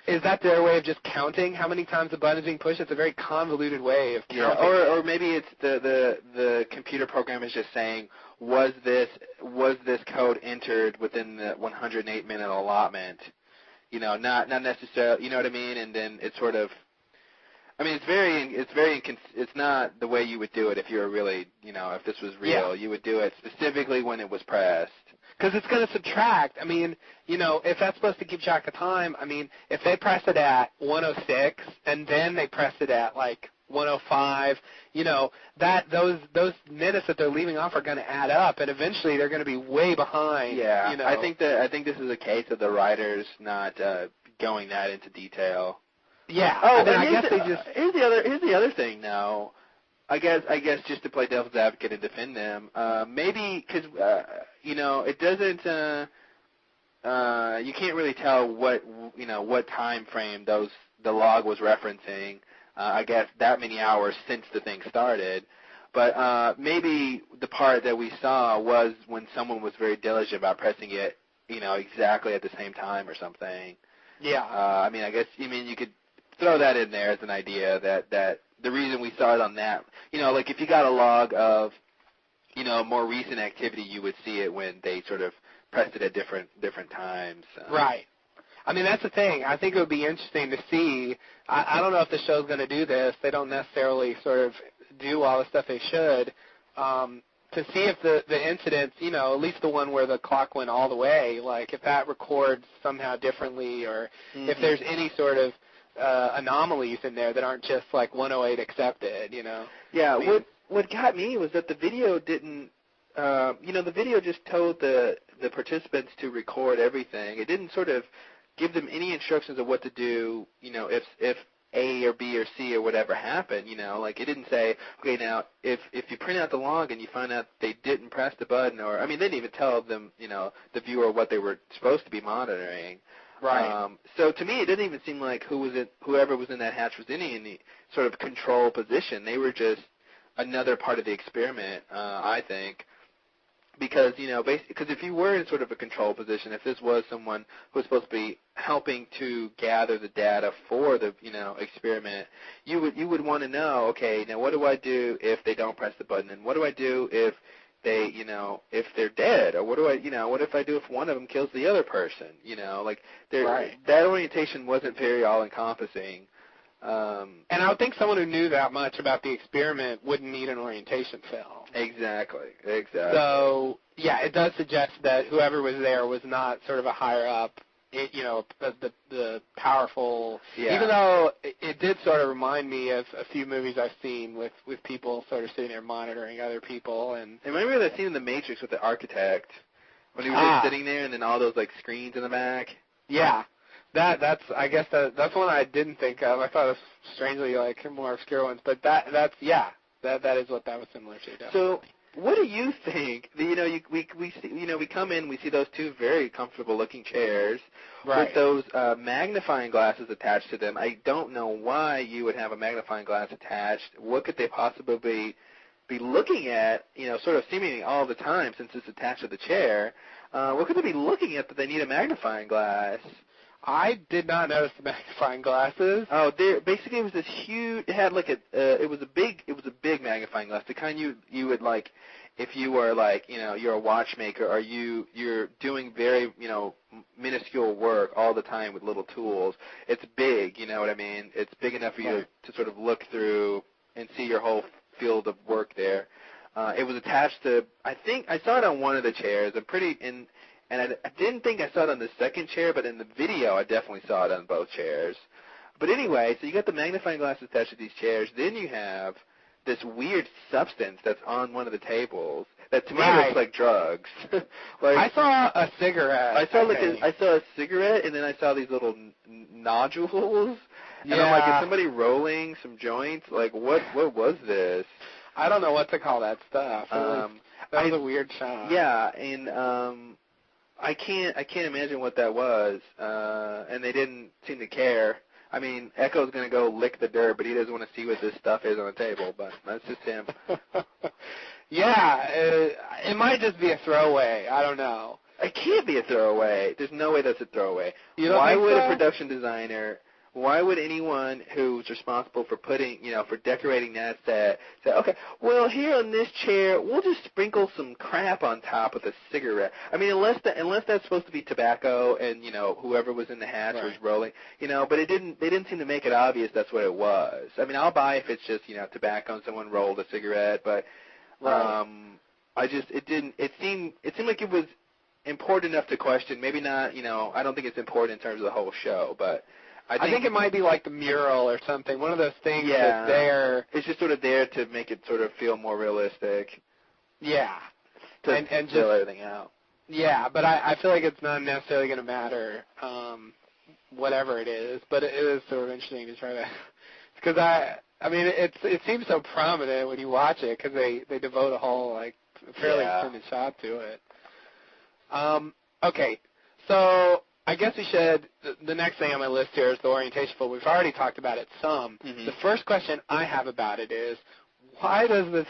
is that their way of just counting how many times the button is being pushed? It's a very convoluted way of counting. Yeah, or maybe it's the computer program is just saying, was this code entered within the 108-minute allotment? Not necessarily. You know what I mean? And then it's sort of. I mean, it's not the way you would do it if you were really, if this was real. Yeah. You would do it specifically when it was pressed. Because it's going to subtract. I mean, if that's supposed to keep track of time, I mean, if they press it at 106 and then they press it at like 105, those minutes that they're leaving off are going to add up, and eventually they're going to be way behind. Yeah, I think this is a case of the writers not going that into detail. Yeah. Oh, and I guess here's the other thing now. I guess just to play devil's advocate and defend them, maybe because it doesn't. You can't really tell what time frame the log was referencing. I guess that many hours since the thing started, but maybe the part that we saw was when someone was very diligent about pressing it, exactly at the same time or something. Yeah. I mean, I guess you could throw that in there as an idea that the reason we saw it on that, like if you got a log of, more recent activity, you would see it when they sort of pressed it at different times. Right. I mean, that's the thing. I think it would be interesting to see. I don't know if the show's going to do this. They don't necessarily sort of do all the stuff they should. To see if the incidents, at least the one where the clock went all the way, like if that records somehow differently, or if there's any sort of anomalies in there that aren't just like 108 accepted, Yeah, I mean, what got me was that the video didn't, the video just told the participants to record everything. It didn't sort of give them any instructions of what to do, if A or B or C or whatever happened, like it didn't say, okay, now if you print out the log and you find out they didn't press the button, or, I mean, they didn't even tell them, the viewer what they were supposed to be monitoring. Right. So to me, it didn't even seem like whoever was in that hatch was in any sort of control position. They were just another part of the experiment, I think. because, because if you were in sort of a control position, if this was someone who was supposed to be helping to gather the data for the, experiment, you would want to know, okay, now what do I do if they don't press the button, and what do I do if they, if they're dead, or what do I, what if I do if one of them kills the other person, that orientation wasn't very all-encompassing. And I would think someone who knew that much about the experiment wouldn't need an orientation film. Exactly. So, yeah, it does suggest that whoever was there was not sort of a higher up, the powerful, even though it did sort of remind me of a few movies I've seen with people sort of sitting there monitoring other people. And remember that scene in The Matrix with the architect when he was just sitting there and then all those, screens in the back? Yeah. That's one I didn't think of. I thought it was strangely more obscure ones, but that is what that was similar to. Definitely. So, what do you think? We come in, we see those two very comfortable looking chairs with those magnifying glasses attached to them. I don't know why you would have a magnifying glass attached. What could they possibly be looking at? Sort of seemingly all the time since it's attached to the chair. What could they be looking at that they need a magnifying glass? I did not notice the magnifying glasses. Oh, basically it was this huge. It had it was a big magnifying glass. The kind you would if you were you're a watchmaker or you're doing very minuscule work all the time with little tools. It's big, you know what I mean? It's big enough for you to sort of look through and see your whole field of work there. It was attached to. I think I saw it on one of the chairs. And I didn't think I saw it on the second chair, but in the video I definitely saw it on both chairs. But anyway, so you got the magnifying glass attached to these chairs. Then you have this weird substance that's on one of the tables that to me looks like drugs. I saw a cigarette. I saw a cigarette, and then I saw these little nodules. And I'm like, is somebody rolling some joints? What was this? I don't know what to call that stuff. That was a weird shot. Yeah, and I can't imagine what that was, and they didn't seem to care. I mean, Echo's going to go lick the dirt, but he doesn't want to see what this stuff is on the table, but that's just him. It might just be a throwaway. I don't know. It can't be a throwaway. There's no way that's a throwaway. Why would a production designer, why would anyone who's responsible for for decorating that set say, okay, well, here on this chair, we'll just sprinkle some crap on top with a cigarette. I mean, unless that's supposed to be tobacco and, whoever was in the hatch was rolling, but they didn't seem to make it obvious that's what it was. I mean, I'll buy if it's just, tobacco and someone rolled a cigarette, but it seemed like it was important enough to question. Maybe not, I don't think it's important in terms of the whole show, but I think it might be like the mural or something. One of those things that's there. It's just sort of there to make it sort of feel more realistic. Yeah. And fill everything out. Yeah, but I feel like it's not necessarily going to matter, whatever it is. But it is sort of interesting to try to, because I mean, it seems so prominent when you watch it because they devote a whole fairly extended shot to it. Okay, so I guess we should. The next thing on my list here is the orientation film. We've already talked about it some. Mm-hmm. The first question I have about it is, why does the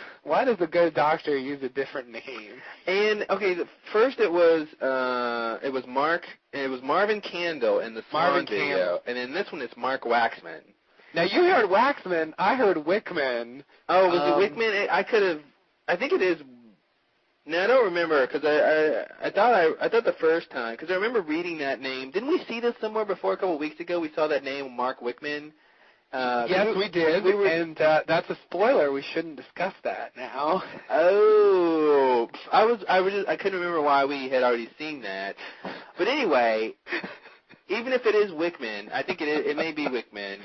good doctor use a different name? And okay, first it was Marvin Candle in the Swan video, and in this one it's Mark Waxman. Now you heard Waxman, I heard Wickman. Oh, was it Wickman? I think it is. No, I don't remember because I thought the first time because I remember reading that name. Didn't we see this somewhere before a couple of weeks ago? We saw that name, Mark Wickman. Yes, we did, and that's a spoiler. We shouldn't discuss that now. Oh, I couldn't remember why we had already seen that. But anyway, even if it is Wickman, I think it may be Wickman.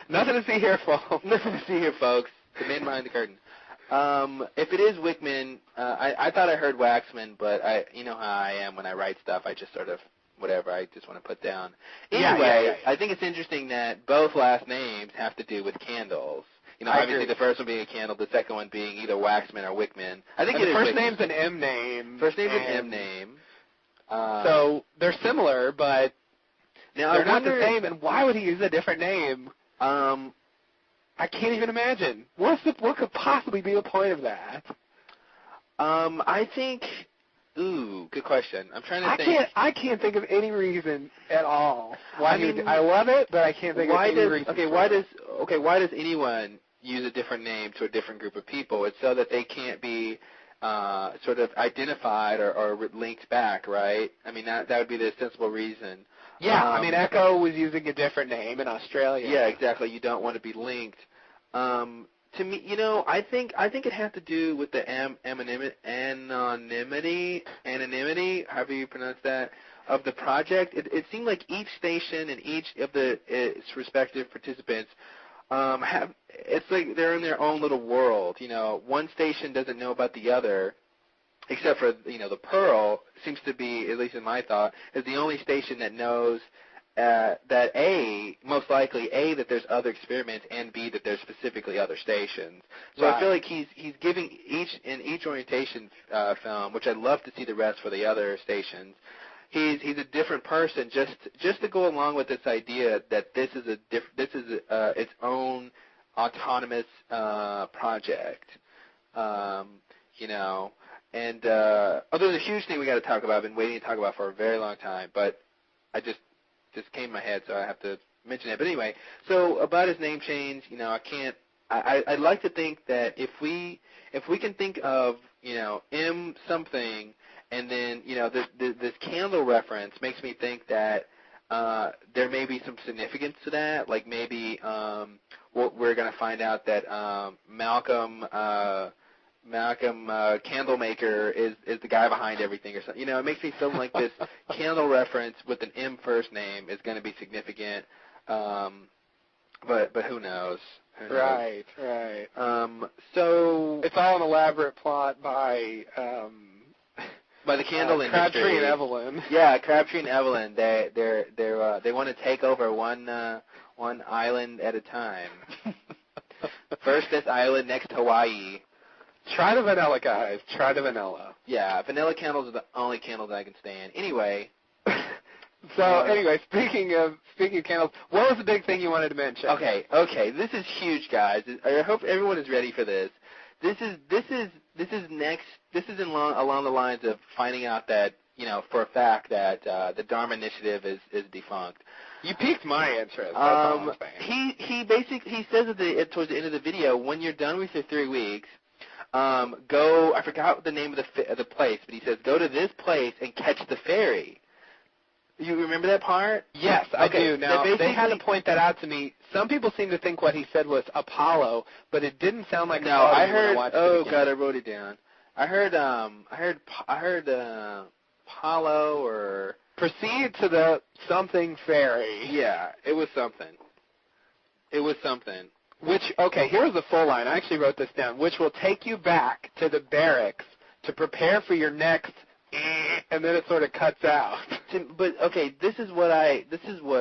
Nothing to see here, folks. Nothing to see here, folks. The man behind the curtain. If it is Wickman, I thought I heard Waxman, but you know how I am when I write stuff. I just sort of whatever I just want to put down. Anyway, I think it's interesting that both last names have to do with candles. Obviously the first one being a candle, the second one being either Waxman or Wickman. I think the first Wickman. Name's an M name. First name's an M name. So they're similar, but now they're not the same. And why would he use a different name? I can't even imagine. What could possibly be the point of that? I think. Ooh, good question. I'm trying to think. I can't think of any reason at all why I love it, but I can't think of any reason. Why does anyone use a different name to a different group of people? It's so that they can't be sort of identified or linked back, right? I mean, that would be the sensible reason. Yeah, I mean, Echo was using a different name in Australia. Yeah, exactly. You don't want to be linked. To me, I think it has to do with the anonymity, however you pronounce that, of the project. It seemed like each station and each of its respective participants it's like they're in their own little world. One station doesn't know about the other, except for the Pearl seems to be, at least in my thought, is the only station that knows that most likely that there's other experiments, and B, that there's specifically other stations. So right. I feel like he's giving each orientation film, which I'd love to see the rest for the other stations. He's a different person just to go along with this idea that this is its own autonomous project. And there's a huge thing we got to talk about. I've been waiting to talk about for a very long time, but I just came to my head, so I have to mention it. But anyway, so about his name change, I'd like to think that if we can think of, M something, and then, this candle reference makes me think that there may be some significance to that. Like maybe we're going to find out that Malcolm Candlemaker is the guy behind everything or something. It makes me feel like this candle reference with an M first name is going to be significant. But who knows? Right. So it's all an elaborate plot by the candle industry. Crabtree and Evelyn. Yeah, Crabtree and Evelyn. They want to take over one island at a time. First this island, next Hawaii. Try the vanilla, guys. Try the vanilla. Yeah, vanilla candles are the only candles I can stand. Anyway. Anyway, speaking of candles, what was the big thing you wanted to mention? Okay. This is huge, guys. I hope everyone is ready for this. This is along the lines of finding out that for a fact that the Dharma Initiative is defunct. You piqued my interest. That's all I'm saying. He says towards the end of the video, when you're done with your 3 weeks, go. I forgot the name of the place, but he says go to this place and catch the ferry. You remember that part? Yes, I do. Now, they had to point that out to me. Some people seem to think what he said was Apollo, but it didn't sound like Apollo. No, I heard. Oh God, I wrote it down. I heard Apollo or proceed to the something ferry. Yeah, it was something. Which, okay, here's the full line. I actually wrote this down. Which will take you back to the barracks to prepare for your next, and then it sort of cuts out. But okay, this is what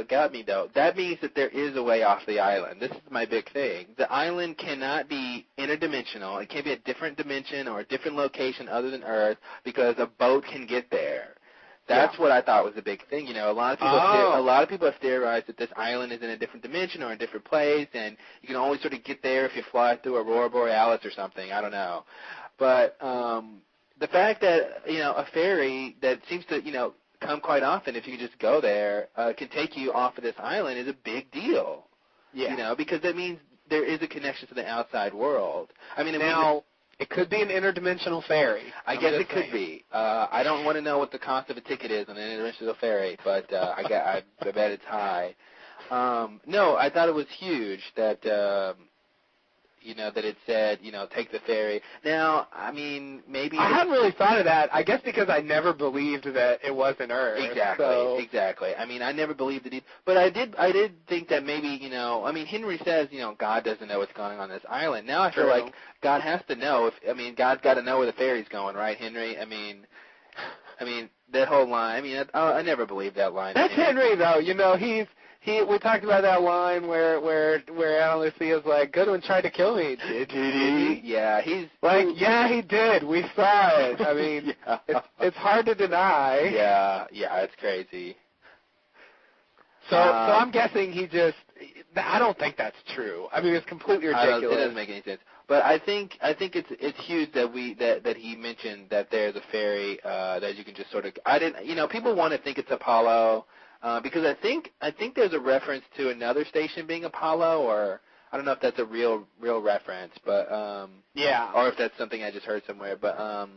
got me though. That means that there is a way off the island. This is my big thing. The island cannot be interdimensional. It can't be a different dimension or a different location other than Earth because a boat can get there. That's what I thought was the big thing. A lot of people have theorized that this island is in a different dimension or a different place, and you can only sort of get there if you fly through Aurora Borealis or something. I don't know, but the fact that a ferry that seems to come quite often, if you just go there, can take you off of this island is a big deal. Yeah. Because that means there is a connection to the outside world. I mean, it could be an interdimensional ferry. I guess it could be. I don't want to know what the cost of a ticket is on an interdimensional ferry, but I bet it's high. No, I thought it was huge that that it said take the ferry. Now, I mean, maybe I hadn't really thought of that. I guess because I never believed that it wasn't Earth. Exactly. I mean, I never believed it, but I did think that maybe I mean, Henry says God doesn't know what's going on this island. Now I feel like God has to know. God's got to know where the ferry's going, right, Henry? I mean, that whole line. I mean, I never believed that line. That's Henry, though. We talked about that line where Alan Lucia's like, Goodwin tried to kill me. Did he? Yeah, he's like, yeah, he did. We saw it. I mean, it's hard to deny. Yeah, it's crazy. So I'm guessing he just I don't think that's true. I mean, it's completely It ridiculous. doesn't make any sense. But I think it's huge that he mentioned that there's a ferry that you can just sort of. People want to think it's Apollo because I think there's a reference to another station being Apollo, or I don't know if that's a real reference, but yeah, or if that's something I just heard somewhere. But I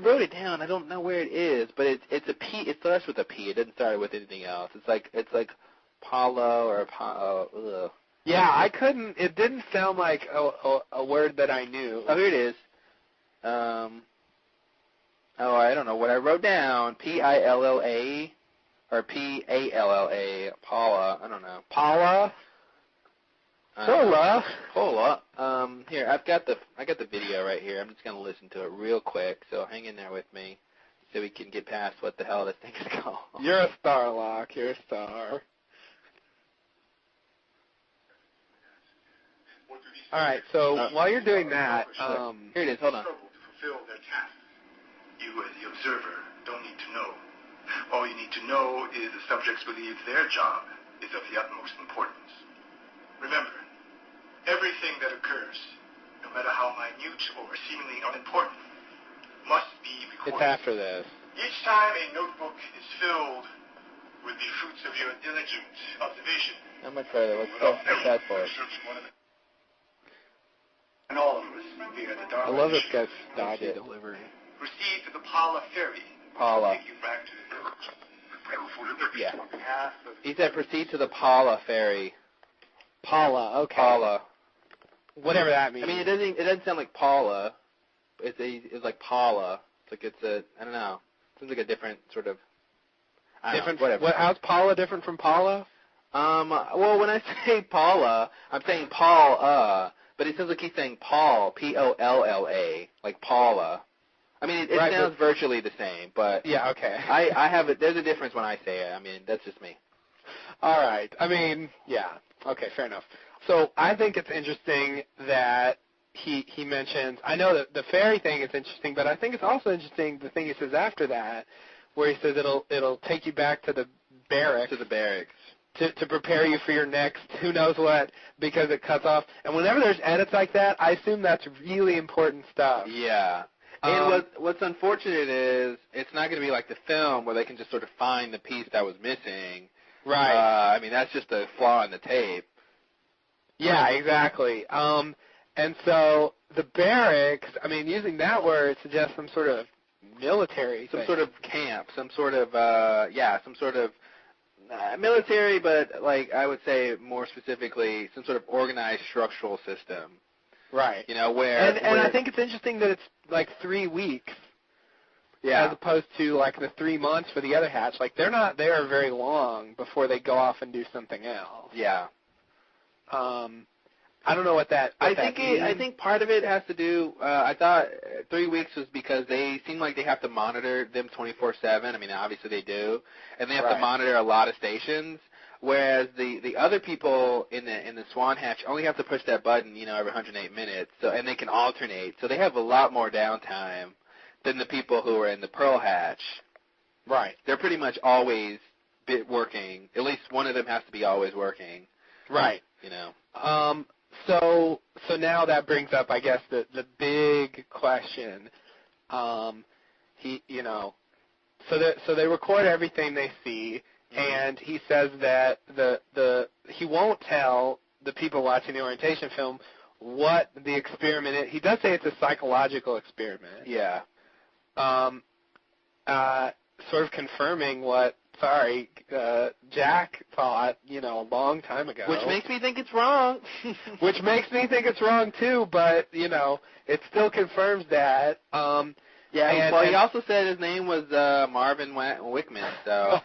wrote it down. I don't know where it is, but it's a P. It starts with a P. It doesn't start with anything else. It's like Paulo or Apollo. Ugh. Yeah, I couldn't. It didn't sound like a word that I knew. Oh, here it is. I don't know what I wrote down. Pilla or Palla. Paula. I don't know. Paula. Paula. Paula. Here, I got the video right here. I'm just gonna listen to it real quick. So hang in there with me, so we can get past what the hell this thing is called. You're a star, Locke. You're a star. All right, so while you're doing that, here it is. Hold on. To fulfill their tasks. You, as the observer, don't need to know. All you need to know is the subjects believe their job is of the utmost importance. Remember, everything that occurs, no matter how minute or seemingly unimportant, must be recorded. It's after this. Each time a notebook is filled with the fruits of your diligent observation. How much further? What's that for? And all of us via the dark. I love this guy's dodgy delivery. Proceed to the Paula ferry. Paula. Take you back to the Yeah. He said proceed to the Paula ferry. Paula, okay. Paula. Whatever that means. I mean, it doesn't sound like Paula. It's like Paula. It's like I don't know. It seems like a different sort of. Different. Whatever. How's Paula different from Paula? Well, when I say Paula, I'm saying Paul. But it sounds like he's saying Paul, P-O-L-L-A, like Paula. I mean, it sounds virtually the same, but yeah, okay. I have it. There's a difference when I say it. I mean, that's just me. All right. I mean, yeah. Okay, fair enough. So I think it's interesting that he mentions. I know that the ferry thing is interesting, but I think it's also interesting the thing he says after that, where he says it'll take you back to the barracks. To the barracks. To prepare you for your next who knows what, because it cuts off. And whenever there's edits like that, I assume that's really important stuff. Yeah. And what's unfortunate is it's not going to be like the film where they can just sort of find the piece that was missing. Right. I mean, that's just a flaw in the tape. Yeah, exactly. And so the barracks, I mean, using that word suggests some sort of military Some thing. sort of camp, some sort of military, but like I would say more specifically, some sort of organized structural system. Right. Where and I think it's interesting that it's like 3 weeks. Yeah. As opposed to like the 3 months for the other hatch. Like they're not there very long before they go off and do something else. Yeah. I don't know what that. I think part of it has to do. I thought 3 weeks was because they seem like they have to monitor them 24/7. I mean, obviously they do, and they have to monitor a lot of stations. Whereas the other people in the Swan Hatch only have to push that button, every 108 minutes. So and they can alternate. So they have a lot more downtime than the people who are in the Pearl Hatch. Right. They're pretty much always working. At least one of them has to be always working. Right. So now that brings up, I guess, the big question. So they record everything they see, and he says that he won't tell the people watching the orientation film what the experiment is. He does say it's a psychological experiment. Yeah. Sort of confirming what Jack thought, a long time ago. Which makes me think it's wrong. Which makes me think it's wrong too, but it still confirms that. He also said his name was Marvin Wickman. So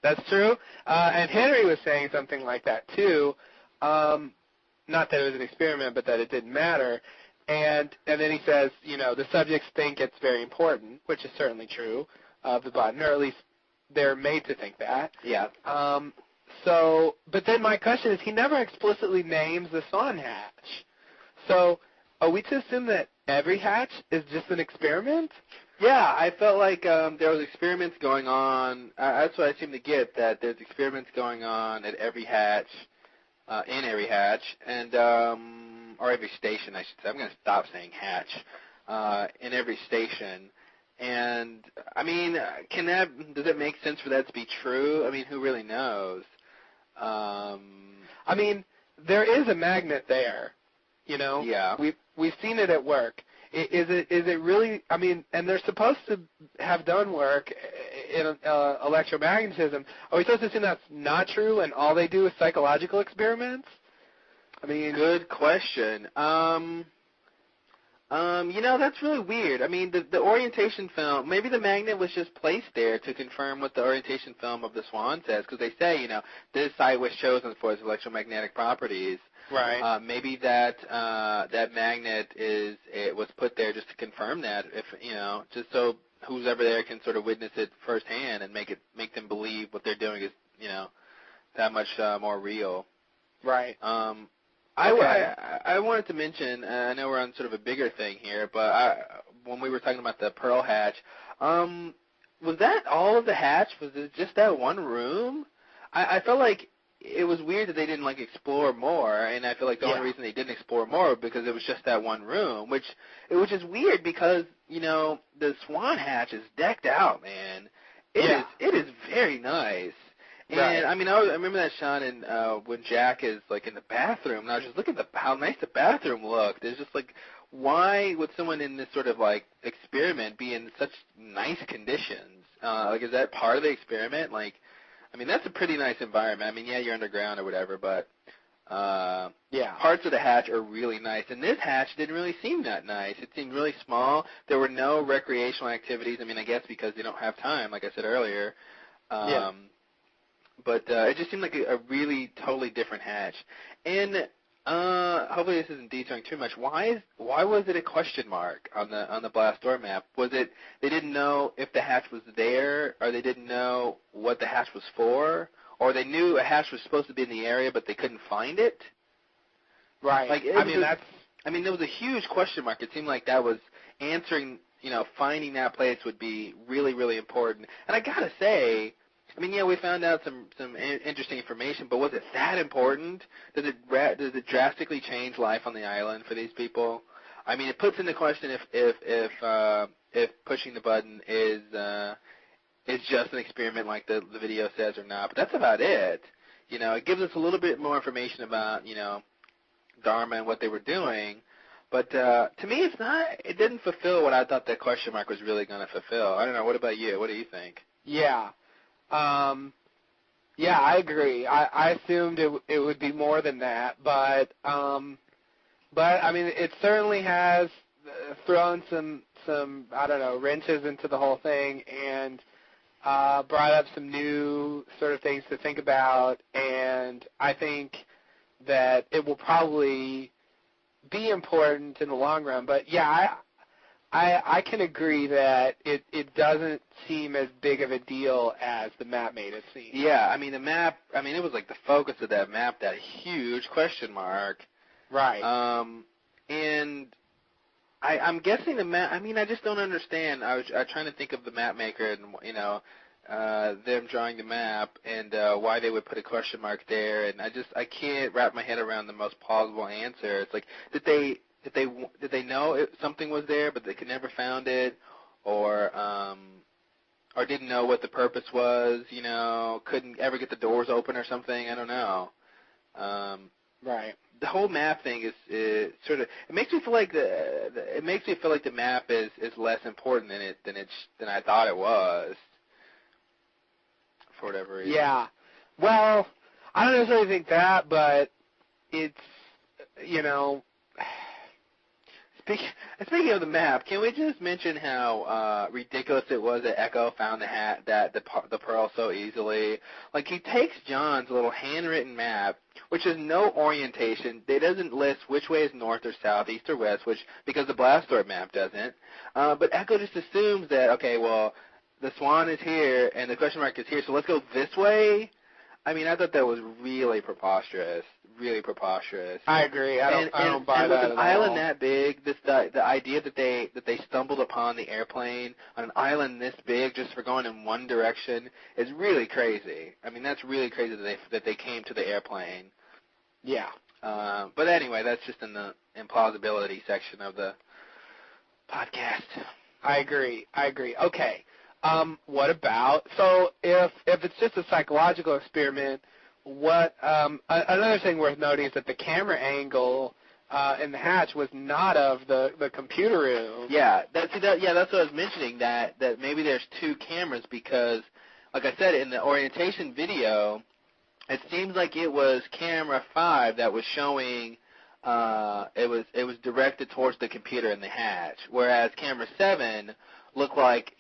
that's true. And Henry was saying something like that too. Not that it was an experiment, but that it didn't matter. And then he says, the subjects think it's very important, which is certainly true of the button, or at least they're made to think that. Yeah. But then my question is, he never explicitly names the Swan Hatch. So are we to assume that every hatch is just an experiment? Yeah, I felt like there was experiments going on. That's what I seem to get, that there's experiments going on at every hatch. in every hatch, and or every station, I should say. I'm going to stop saying hatch. In every station. And, I mean, does it make sense for that to be true? I mean, who really knows? I mean, there is a magnet there, you know? Yeah. We've seen it at work. Is it really, I mean, and they're supposed to have done work in electromagnetism. Are we supposed to assume that's not true and all they do is psychological experiments? I mean, good question. You know, that's really weird. I mean, the orientation film, maybe the magnet was just placed there to confirm what the orientation film of the Swan says, because they say, you know, this site was chosen for its electromagnetic properties. right. Maybe that magnet was put there just to confirm that, if you know, just so who's ever there can sort of witness it firsthand and make them believe what they're doing is, you know, that much more real. Right. I wanted to mention, I know we're on sort of a bigger thing here, but when we were talking about the Pearl hatch, was that all of the hatch? Was it just that one room? I felt like it was weird that they didn't, like, explore more, and I feel like the only reason they didn't explore more was because it was just that one room, which is weird because, you know, the Swan hatch is decked out, man. It is very nice. And, right. I mean, I remember that shot in when Jack is, like, in the bathroom, and I was just looking at how nice the bathroom looked. It's just, like, why would someone in this sort of, like, experiment be in such nice conditions? Like, is that part of the experiment? Like, I mean, that's a pretty nice environment. I mean, yeah, you're underground or whatever, but parts of the hatch are really nice. And this hatch didn't really seem that nice. It seemed really small. There were no recreational activities. I mean, I guess because they don't have time, like I said earlier. But it just seemed like a really totally different hatch. And hopefully this isn't detailing too much. Why was it a question mark on the blast door map? Was it they didn't know if the hatch was there, or they didn't know what the hatch was for, or they knew a hatch was supposed to be in the area but they couldn't find it? Right. Like there was a huge question mark. It seemed like that was answering, you know, finding that place would be really, really important. And I gotta say, I mean, yeah, we found out some interesting information, but was it that important? Does it drastically change life on the island for these people? I mean, it puts into question if pushing the button is just an experiment like the video says or not. But that's about it. You know, it gives us a little bit more information about, you know, Dharma and what they were doing. But to me, it's not. It didn't fulfill what I thought that question mark was really going to fulfill. I don't know. What about you? What do you think? Yeah. I agree. I assumed it would be more than that, but I mean, it certainly has thrown some I don't know, wrenches into the whole thing and brought up some new sort of things to think about, and I think that it will probably be important in the long run. But yeah, I can agree that it doesn't seem as big of a deal as the map made it seem. Yeah, I mean, the map, I mean, it was like the focus of that map, that huge question mark. Right. And I'm guessing the map, I mean, I just don't understand. I was trying to think of the map maker and, you know, them drawing the map and why they would put a question mark there. And I can't wrap my head around the most plausible answer. It's like, did they know something was there, but they could never found it, or didn't know what the purpose was? You know, couldn't ever get the doors open or something. I don't know. Right. The whole map thing is sort of, it makes me feel like the map is less important than I thought it was, for whatever reason. Yeah. Well, I don't necessarily think that, but it's, you know. Speaking of the map, can we just mention how ridiculous it was that Echo found the pearl so easily? Like, he takes John's little handwritten map, which has no orientation. It doesn't list which way is north or south, east or west, because the blast door map doesn't. But Echo just assumes that, okay, well, the Swan is here and the question mark is here, so let's go this way. I mean, I thought that was really preposterous. Really preposterous. I agree. I don't buy that at all. And with an island that big, the idea that they stumbled upon the airplane on an island this big just for going in one direction is really crazy. I mean, that's really crazy that they came to the airplane. Yeah. But anyway, that's just in the implausibility section of the podcast. I agree. Okay. What about, so if it's just a psychological experiment, what another thing worth noting is that the camera angle in the hatch was not of the computer room. Yeah, that's what I was mentioning, that maybe there's two cameras because, like I said, in the orientation video, it seems like it was camera 5 that was showing, it was directed towards the computer in the hatch, whereas camera 7 looked like,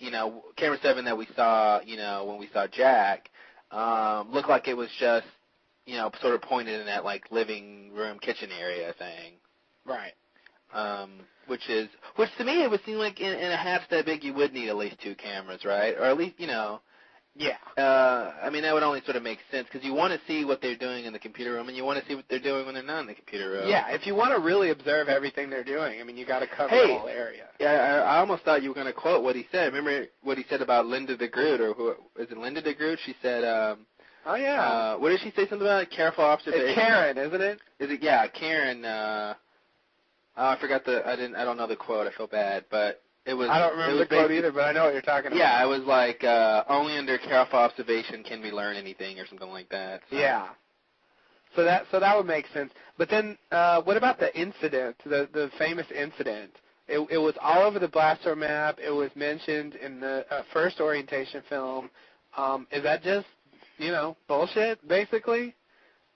camera 7 that we saw, when we saw Jack, looked like it was just, sort of pointed in that, like, living room, kitchen area thing. Right. Which to me, it would seem like in a hatch that big, you would need at least two cameras, right? Or at least, Yeah. I mean, that would only sort of make sense because you want to see what they're doing in the computer room, and you want to see what they're doing when they're not in the computer room. Yeah, if you want to really observe everything they're doing, I mean, you got to cover the whole area. Yeah, I almost thought you were going to quote what he said. Remember what he said about Linda de Groot, or is it Linda de Groot? She said, oh, yeah. what did she say, something about careful observation? It's Karen, isn't it? Is it, yeah, Karen, I forgot I don't know the quote, I feel bad, but it was. I don't remember the quote either, but I know what you're talking about. Yeah, it was like, only under careful observation can we learn anything, or something like that. So. Yeah. So that would make sense. But then, what about the incident, the famous incident? It was all over the Blaster map. It was mentioned in the first orientation film. Is that just, bullshit, basically?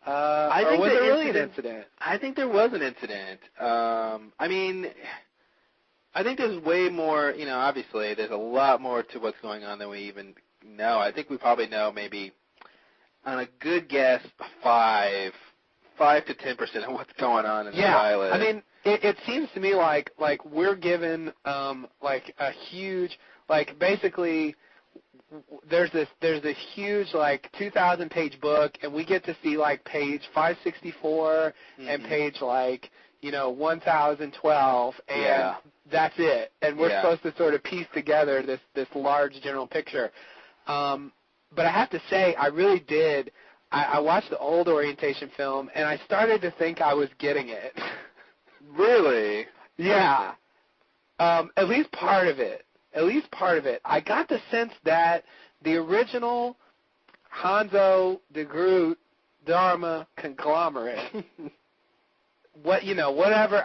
I or think was the it really an incident? I think there was an incident. I mean, I think there's way more, obviously there's a lot more to what's going on than we even know. I think we probably know maybe, on a good guess, 5 to 10% of what's going on in the island. I mean, it seems to me like we're given like a huge, like basically there's this huge like 2,000-page book, and we get to see like page 564 and page like 1,012, and that's it. And we're supposed to sort of piece together this large general picture. But I have to say, I really did. I watched the old orientation film, and I started to think I was getting it. Really? Yeah. At least part of it. I got the sense that the original Hanzo, de Groot, Dharma conglomerate, whatever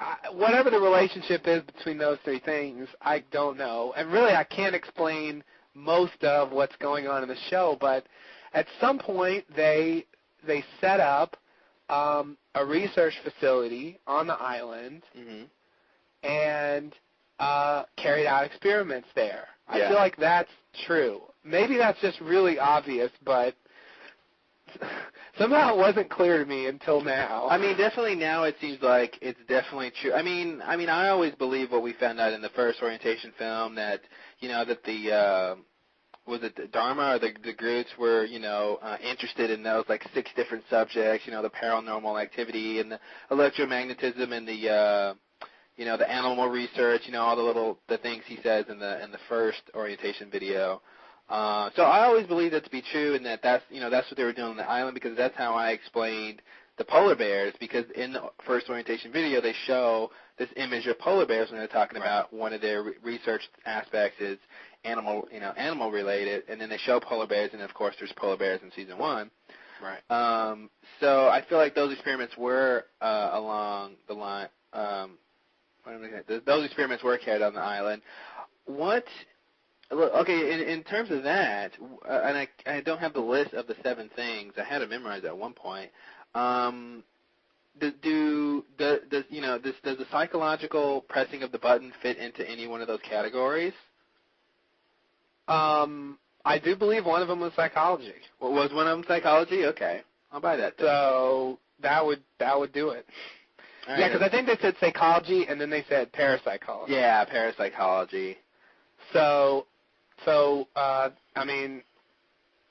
the relationship is between those three things, I don't know. And really, I can't explain most of what's going on in the show, but at some point they set up a research facility on the island and carried out experiments there. I feel like that's true. Maybe that's just really obvious, but somehow it wasn't clear to me until now. I mean, definitely now it seems like it's definitely true. I mean, I always believe what we found out in the first orientation film, that that the was it the Dharma or the Groots were interested in those like 6 different subjects, the paranormal activity and the electromagnetism and the the animal research, all the things he says in the first orientation video. So I always believe that to be true, and that's what they were doing on the island, because that's how I explained the polar bears, because in the first orientation video they show this image of polar bears when they're talking about one of their research aspects is animal related, and then they show polar bears, and of course there's polar bears in season 1. Right. So I feel like those experiments were along the line. Those experiments were carried on the island. Okay, in terms of that, and I don't have the list of the 7 things. I had it memorized at one point. Does the psychological pressing of the button fit into any one of those categories? I do believe one of them was psychology. What was one of them psychology? Okay, I'll buy that. So that would do it. Right. Yeah, because I think they said psychology, and then they said parapsychology. Yeah, parapsychology. So I mean,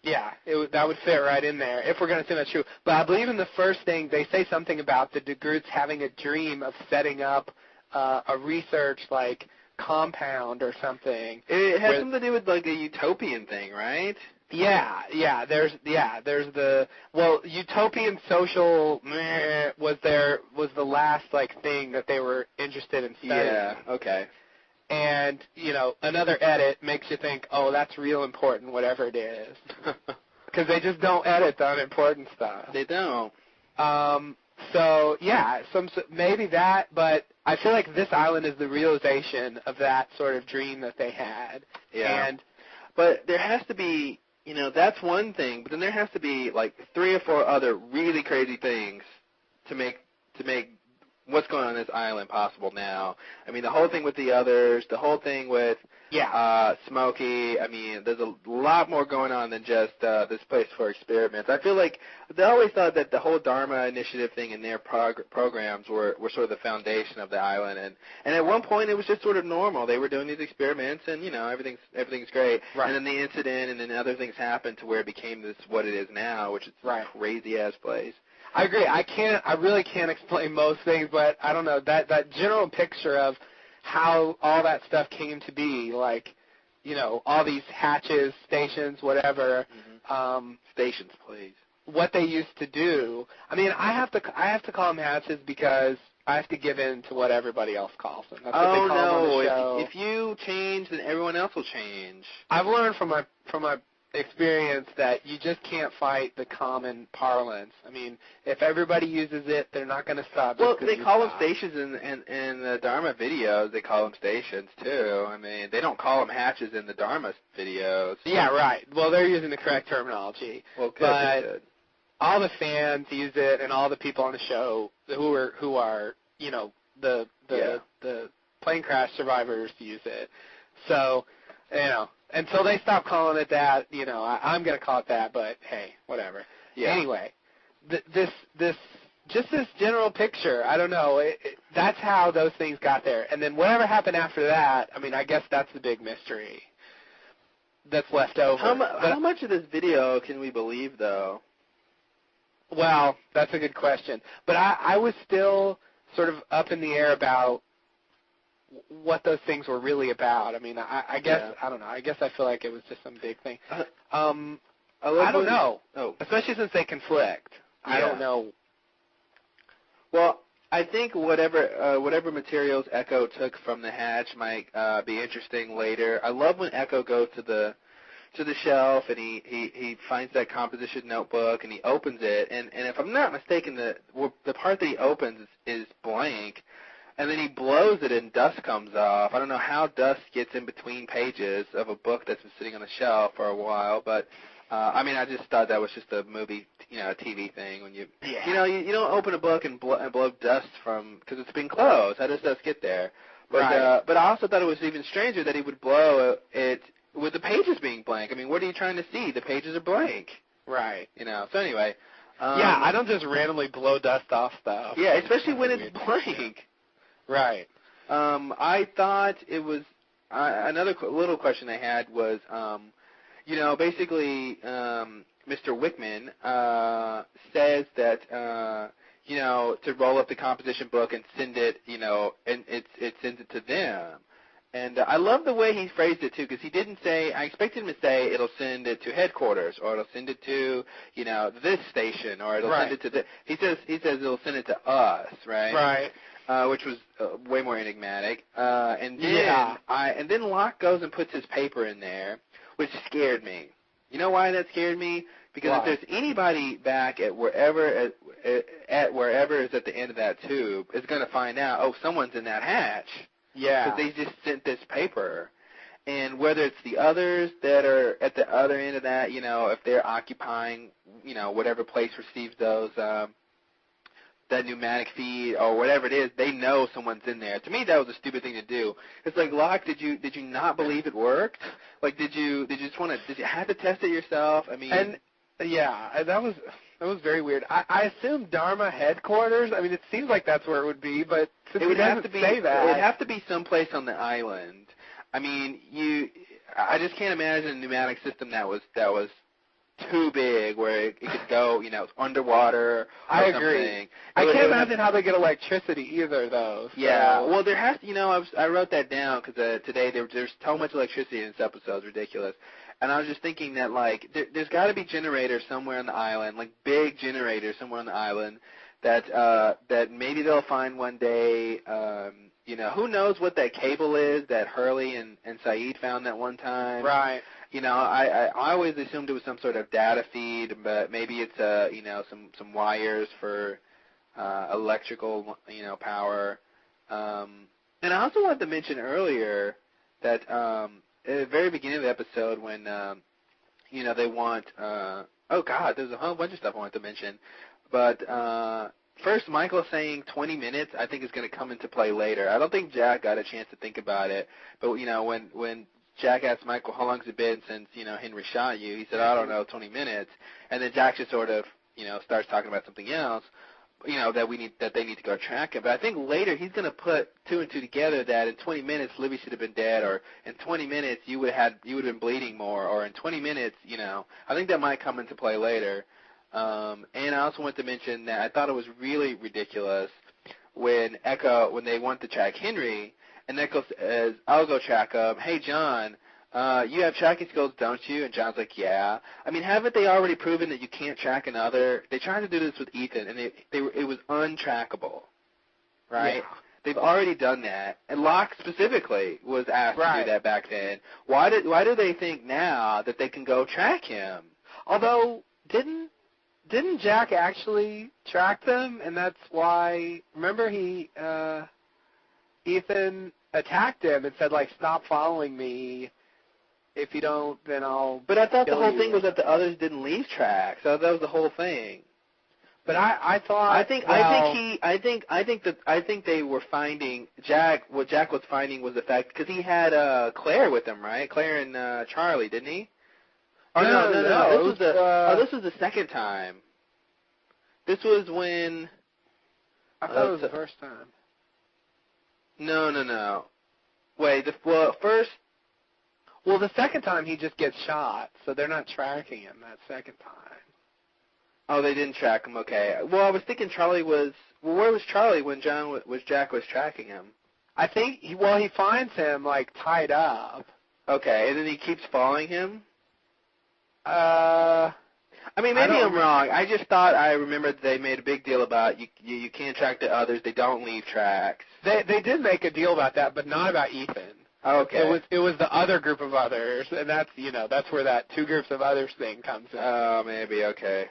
yeah, that would fit right in there if we're going to assume that's true. But I believe in the first thing they say something about the de Groots having a dream of setting up a research like compound or something. It has something to do with like a utopian thing, right? There's the utopian social was the last like thing that they were interested in studying. Yeah. Okay. And another edit makes you think, oh, that's real important, whatever it is, because they just don't edit the unimportant stuff. They don't. So maybe that, but I feel like this island is the realization of that sort of dream that they had. Yeah. But there has to be. That's one thing, but then there has to be like 3 or 4 other really crazy things to make what's going on this island possible now. I mean, the whole thing with the others, the whole thing with Smokey. I mean, there's a lot more going on than just this place for experiments. I feel like they always thought that the whole Dharma Initiative thing and their programs were sort of the foundation of the island, and at one point it was just sort of normal. They were doing these experiments, and everything's great. Right. And then the incident, and then other things happened to where it became this what it is now, which is a crazy ass place. I agree. I really can't explain most things, but I don't know that general picture of how all that stuff came to be, like, all these hatches, stations, whatever. Mm-hmm. Stations, please. What they used to do. I mean, I have to call them hatches because I have to give in to what everybody else calls them. That's what they call them on the show. If you change, then everyone else will change. I've learned from my experience that you just can't fight the common parlance. I mean, if everybody uses it, they're not going to stop. Well, they call them stations in the Dharma videos. They call them stations too. I mean, they don't call them hatches in the Dharma videos. Yeah, right. Well, they're using the correct terminology. Well, good. But all the fans use it, and all the people on the show who are the plane crash survivors use it. So, until they stop calling it that, I'm going to call it that, but hey, whatever. Yeah. Anyway, this general picture, I don't know, that's how those things got there. And then whatever happened after that, I mean, I guess that's the big mystery that's left over. How much of this video can we believe, though? Well, that's a good question. But I was still sort of up in the air about what those things were really about. I mean, I guess I don't know. I guess I feel like it was just some big thing. I don't know. Oh. Especially since they conflict. Yeah. I don't know. Well, I think whatever materials Echo took from the hatch might be interesting later. I love when Echo goes to the shelf and he finds that composition notebook and he opens it, and if I'm not mistaken, the part that he opens is blank. And then he blows it and dust comes off. I don't know how dust gets in between pages of a book that's been sitting on the shelf for a while, but I mean, I just thought that was just a movie, a TV thing when you don't open a book and blow dust from because it's been closed. How does dust get there? But but I also thought it was even stranger that he would blow it with the pages being blank. I mean, what are you trying to see? The pages are blank. Right. So anyway. I don't just randomly blow dust off stuff. Yeah, especially when it's blank. Right. I thought it was another little question I had was, basically, Mr. Wickman says that, to roll up the composition book and send it, and it sends it to them. And I love the way he phrased it, too, because he didn't say, I expected him to say it'll send it to headquarters, or it'll send it to, this station, or it'll send it to this. He says it'll send it to us, right? Right. Which was way more enigmatic. And then Locke goes and puts his paper in there, which scared me. You know why that scared me? Because if there's anybody back at wherever is at the end of that tube, is going to find out, oh, someone's in that hatch. Yeah. Because they just sent this paper. And whether it's the others that are at the other end of that, if they're occupying, whatever place receives those that pneumatic feed or whatever it is, they know someone's in there. To me, that was a stupid thing to do. It's like, Locke, did you not believe it worked? Like, did you have to test it yourself? I mean, and that was very weird. I assume Dharma headquarters. I mean, it seems like that's where it would be, but since it would have to be say that, it would have to be someplace on the island. I mean, I just can't imagine a pneumatic system that was too big where it could go, underwater or I something. agree. I can't imagine how they get electricity either, though. So. Yeah, well, there has to, I wrote that down because today there's so much electricity in this episode, it's ridiculous. And I was just thinking that, like, there's got to be generators somewhere on the island, like big generators somewhere on the island that maybe they'll find one day. You know, who knows what that cable is that Hurley and Saeed found that one time. Right. You know, I always assumed it was some sort of data feed, but maybe it's, you know, some wires for electrical, you know, power. And I also wanted to mention earlier that at the very beginning of the episode when, you know, they want, oh, God, there's a whole bunch of stuff I wanted to mention. But first, Michael saying 20 minutes I think is going to come into play later. I don't think Jack got a chance to think about it. But, you know, when Jack asked Michael, how long has it been since, you know, Henry shot you? He said, I don't know, 20 minutes. And then Jack just sort of, you know, starts talking about something else, you know, that they need to go track him. But I think later he's going to put two and two together that in 20 minutes Libby should have been dead, or in 20 minutes you would have been bleeding more, or in 20 minutes, you know. I think that might come into play later. And I also want to mention that I thought it was really ridiculous when they want to track Henry, and Echo says, I'll go track him. Hey, John, you have tracking skills, don't you? And John's like, yeah. I mean, haven't they already proven that you can't track another? They tried to do this with Ethan, and it was untrackable, right? Yeah. They've already done that. And Locke specifically was asked to do that back then. Why do they think now that they can go track him? Although, didn't Jack actually track them? And that's why, remember Ethan attacked him and said, like, stop following me. If you don't, then I'll But I thought the whole you. thing was that the others didn't leave tracks. So that was the whole thing. But I thought I think they were finding Jack. What Jack was finding was the fact because he had Claire with him, right? Claire and Charlie, didn't he? Or no. This was the second time. This was when. I thought it was the first time. No. Wait. First. Well, the second time he just gets shot, so they're not tracking him that second time. Oh, they didn't track him. Okay. Well, I was thinking Charlie was. Well, where was Charlie when Jack was tracking him? I think he finds him like tied up. Okay, and then he keeps following him. I mean, maybe I'm wrong. I just thought I remembered they made a big deal about you can't track the others. They don't leave tracks. They did make a deal about that, but not about Ethan. Okay. It was the other group of others, and that's where that two groups of others thing comes in. Oh, maybe, okay.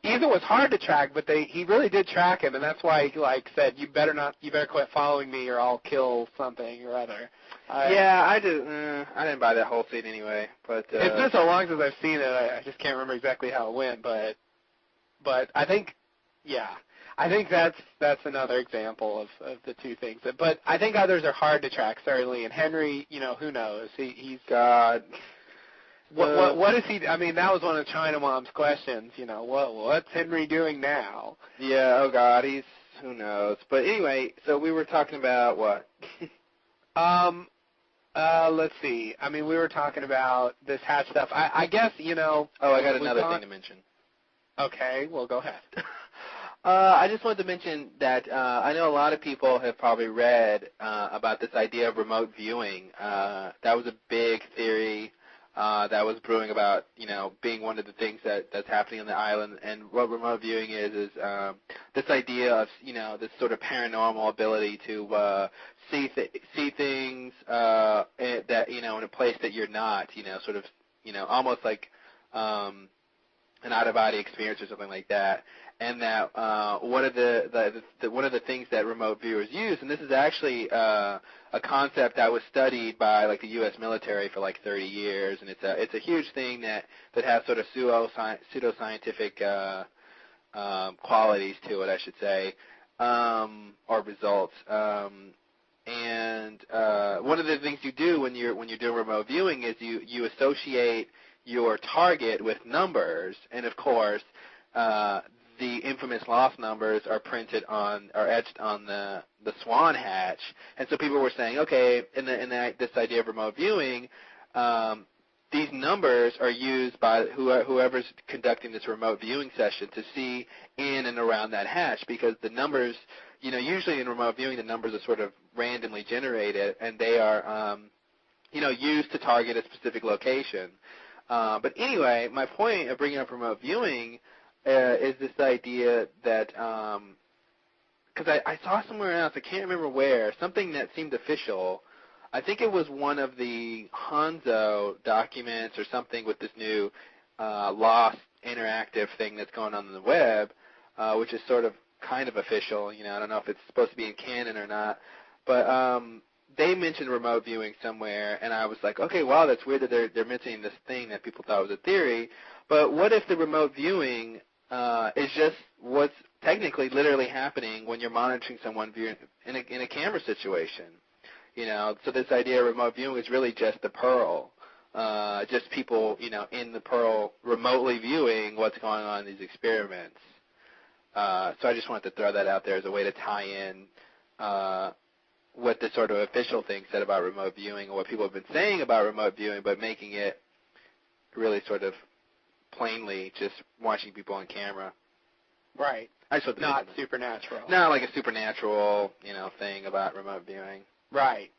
Ethan was hard to track, but he really did track him, and that's why he said, you better quit following me or I'll kill something or other. I didn't buy that whole scene anyway, but it's been so long since I've seen it, I just can't remember exactly how it went, but I think that's another example of the two things. But I think others are hard to track, certainly, and Henry, who knows? He's God. What is he? I mean, that was one of China Mom's questions. What's Henry doing now? Yeah. Oh God, who knows? But anyway, so we were talking about what? Let's see. I mean, we were talking about this hatch stuff. I guess Oh, I got another thing to mention. Okay. Well, go ahead. I just wanted to mention that I know a lot of people have probably read about this idea of remote viewing. That was a big theory that was brewing about, being one of the things that's happening on the island. And what remote viewing is this idea of, this sort of paranormal ability to see things that, in a place that you're not, sort of, almost like an out-of-body experience or something like that. And that one of the things that remote viewers use, and this is actually a concept that was studied by the U.S. military for 30 years, and it's a huge thing that has sort of pseudoscientific qualities to it, I should say, or results. And one of the things you do when you're doing remote viewing is you associate your target with numbers, and of course. The infamous lost numbers are etched on the Swan hatch, and so people were saying, okay, in this idea of remote viewing, these numbers are used by whoever's conducting this remote viewing session to see in and around that hatch, because the numbers, usually in remote viewing the numbers are sort of randomly generated, and they are used to target a specific location. But anyway, my point of bringing up remote viewing is this idea that, because I saw somewhere else, I can't remember where, something that seemed official. I think it was one of the Hanzo documents or something with this new Lost interactive thing that's going on the web, which is sort of kind of official. I don't know if it's supposed to be in canon or not, but they mentioned remote viewing somewhere, and I was like, okay, wow, that's weird that they're mentioning this thing that people thought was a theory. But what if the remote viewing is just what's technically literally happening when you're monitoring someone in a camera situation? So this idea of remote viewing is really just the Pearl, just people, in the Pearl remotely viewing what's going on in these experiments. So I just wanted to throw that out there as a way to tie in what the sort of official thing said about remote viewing and what people have been saying about remote viewing, but making it really sort of plainly just watching people on camera. Right. Not supernatural. Not like a supernatural, thing about remote viewing. Right.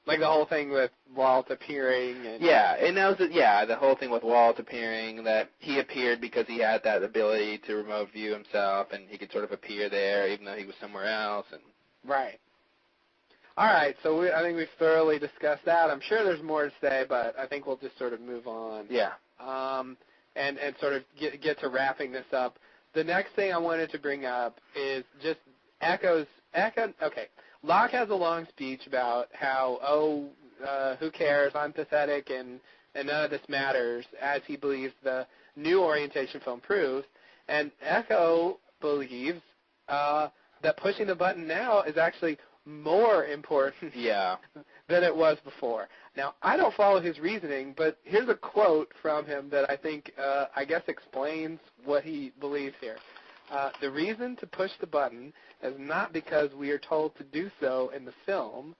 Like the whole thing with Walt appearing. And yeah, and that was the whole thing with Walt appearing, that he appeared because he had that ability to remote view himself, and he could sort of appear there even though he was somewhere else. And right. All right, so I think we've thoroughly discussed that. I'm sure there's more to say, but I think we'll just sort of move on. Yeah. And sort of get to wrapping this up. The next thing I wanted to bring up is just okay. Locke has a long speech about how, who cares, I'm pathetic, and none of this matters, as he believes the new orientation film proves. And Echo believes that pushing the button now is actually more important than it was before. Now, I don't follow his reasoning, but here's a quote from him that I think, I guess, explains what he believes here. The reason to push the button is not because we are told to do so in the film.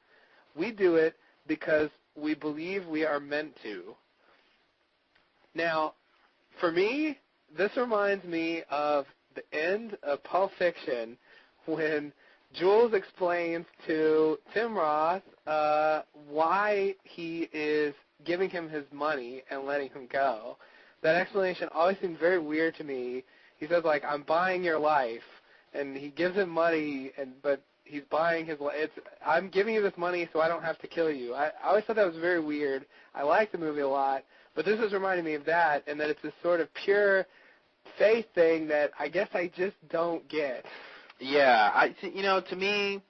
We do it because we believe we are meant to. Now, for me, this reminds me of the end of Pulp Fiction when Jules explains to Tim Roth why he is giving him his money and letting him go. That explanation always seemed very weird to me. He says, like, I'm buying your life, and he gives him money, but he's buying his life. I'm giving you this money so I don't have to kill you. I always thought that was very weird. I like the movie a lot, but this is reminding me of that, and that it's this sort of pure faith thing that I guess I just don't get. Yeah, to me,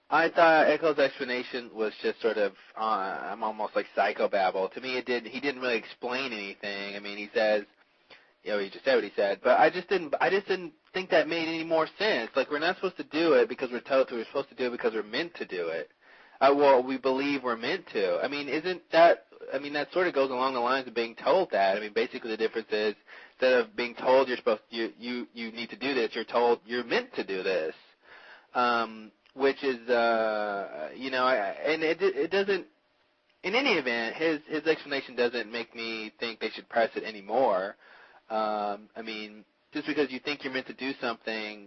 I thought Echo's explanation was just sort of, I'm almost like psychobabble. To me, he didn't really explain anything. I mean, he says, he just said what he said, but I just didn't think that made any more sense. Like, we're not supposed to do it because we're told to. We're supposed to do it because we're meant to do it. Well, we believe we're meant to. I mean, that sort of goes along the lines of being told that. I mean, basically the difference is instead of being told you need to do this, you're told you're meant to do this, which is, and it doesn't, in any event, his explanation doesn't make me think they should press it anymore. I mean, just because you think you're meant to do something,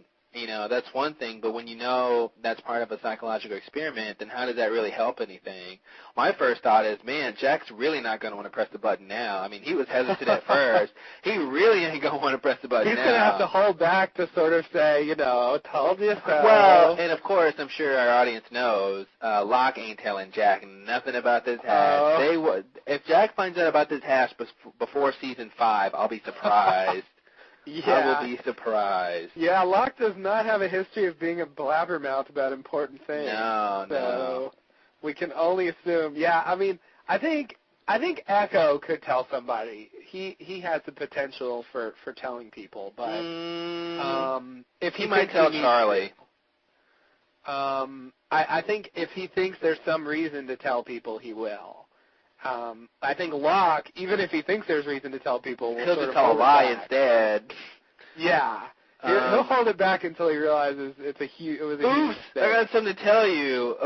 that's one thing, but when you know that's part of a psychological experiment, then how does that really help anything? My first thought is, man, Jack's really not going to want to press the button now. I mean, he was hesitant at first. He really ain't going to want to press the button now. He's going to have to hold back to sort of say, told you so. Well, and of course, I'm sure our audience knows, Locke ain't telling Jack nothing about this hash. If Jack finds out about this hash before season 5, I'll be surprised. Yeah. I will be surprised. Yeah, Locke does not have a history of being a blabbermouth about important things. No. We can only assume. Yeah, I mean, I think Echo could tell somebody. He has the potential for telling people, but if he might tell Charlie. I think if he thinks there's some reason to tell people, he will. I think Locke, even if he thinks there's reason to tell people, will he'll sort just of tell a lie back. instead. Yeah. He'll hold it back until he realizes it was a huge mistake. I got something to tell you.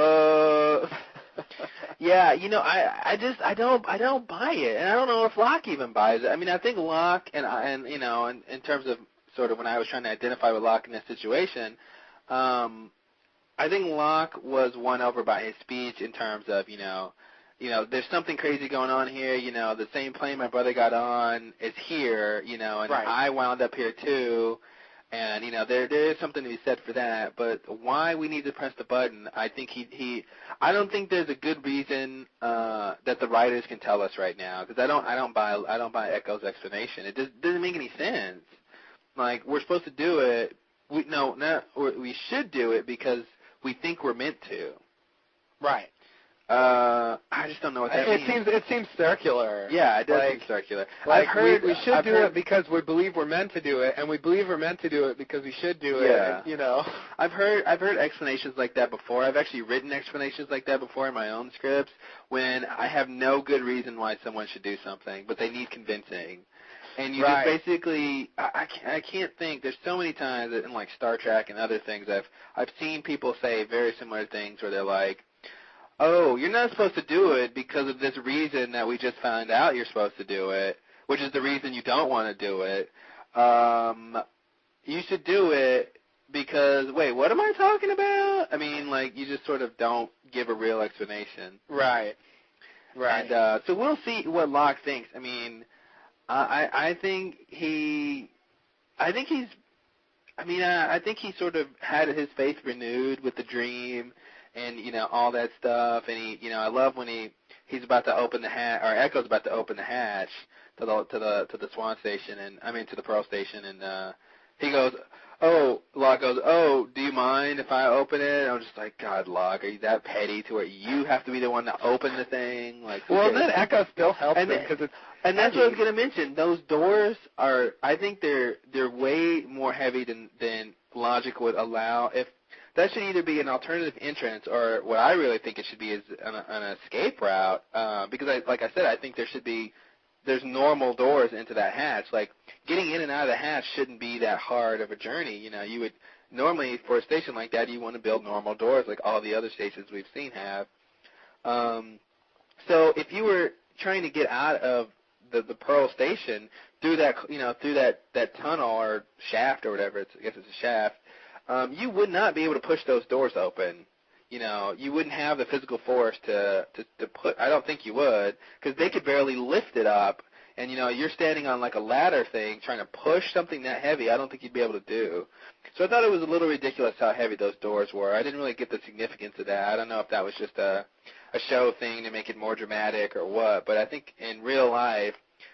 Yeah, I don't buy it, and I don't know if Locke even buys it. I mean, I think Locke and in terms of sort of when I was trying to identify with Locke in this situation, I think Locke was won over by his speech in terms of there's something crazy going on here. The same plane my brother got on is here, and Right. I wound up here too. And, there is something to be said for that. But why we need to press the button, I think I don't think there's a good reason that the writers can tell us right now, because I don't buy Echo's explanation. It just doesn't make any sense. Like, we're supposed to do it. We should do it because we think we're meant to. Right. I just don't know what that means. It seems circular. Yeah, it does seem circular. Like, we should do it because we believe we're meant to do it, and we believe we're meant to do it because we should do it. I've heard explanations like that before. I've actually written explanations like that before in my own scripts when I have no good reason why someone should do something, but they need convincing. And you just basically, I can't think. There's so many times in like Star Trek and other things I've seen people say very similar things where they're like, oh, you're not supposed to do it because of this reason that we just found out you're supposed to do it, which is the reason you don't want to do it. You should do it because, wait, what am I talking about? I mean, like, you just sort of don't give a real explanation. Right. And so we'll see what Locke thinks. I mean, I think he sort of had his faith renewed with the dream and, all that stuff. And I love when he's about to open the hatch, or Echo's about to open the hatch to the Swan Station, to the Pearl Station, and he goes, Locke goes, oh, do you mind if I open it? I'm just like, God, Locke, are you that petty to where you have to be the one to open the thing? Like, then Echo still helps him because it's and that's what I was going to mention. Those doors are, I think they're way more heavy than logic would allow. If that should either be an alternative entrance, or what I really think it should be is an escape route. Because, like I said, I think there's normal doors into that hatch. Like, getting in and out of the hatch shouldn't be that hard of a journey. You would normally, for a station like that, you want to build normal doors like all the other stations we've seen have. So if you were trying to get out of the Pearl Station through that tunnel or shaft or whatever, I guess it's a shaft, you would not be able to push those doors open. You wouldn't have the physical force to put. I don't think you would, because they could barely lift it up. And you're standing on like a ladder thing trying to push something that heavy. I don't think you'd be able to do. So I thought it was a little ridiculous how heavy those doors were. I didn't really get the significance of that. I don't know if that was just a show thing to make it more dramatic or what. But I think in real life,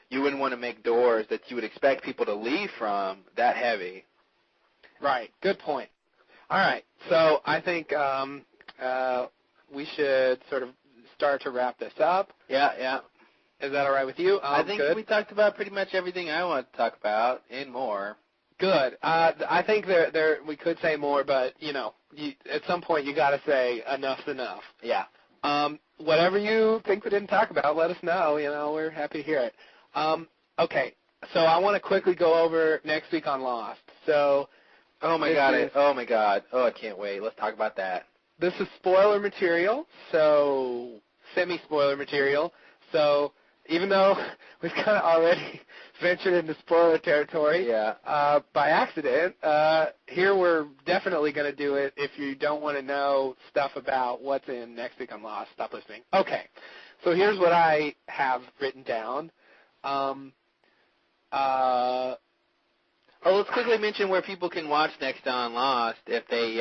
you wouldn't want to make doors that you would expect people to leave from that heavy. Right. Good point. All right. So I think we should sort of start to wrap this up. Yeah. Is that all right with you? I think good. we talked about pretty much everything I want to talk about and more. Good. I think there we could say more, but at some point you got to say enough's enough. Yeah. Whatever you think we didn't talk about, let us know. We're happy to hear it. Okay. So I want to quickly go over next week on Lost. So. Oh my God. Oh, I can't wait. Let's talk about that. This is spoiler material, so semi-spoiler material. So even though we've kind of already ventured into spoiler territory by accident, here we're definitely going to do it. If you don't want to know stuff about what's in next week on Lost, stop listening. Okay, so here's what I have written down. Let's quickly mention where people can watch Next on Lost if they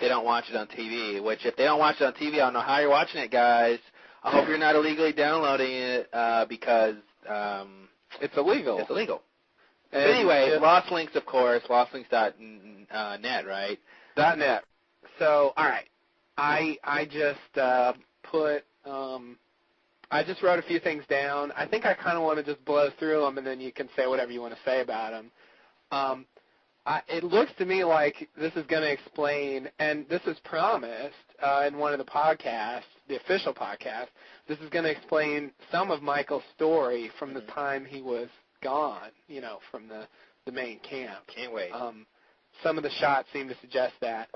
don't watch it on TV. Which, if they don't watch it on TV, I don't know how you're watching it, guys. I hope you're not illegally downloading it because it's illegal. It's illegal. But anyway, Lost Links, of course, lostlinks.net, right? .net. So, all right, I just put. I just wrote a few things down. I think I kind of want to just blow through them, and then you can say whatever you want to say about them. It looks to me like this is going to explain, and this is promised in one of the podcasts, the official podcast, this is going to explain some of Michael's story from the time he was gone, from the main camp. Can't wait. Some of the shots seem to suggest that.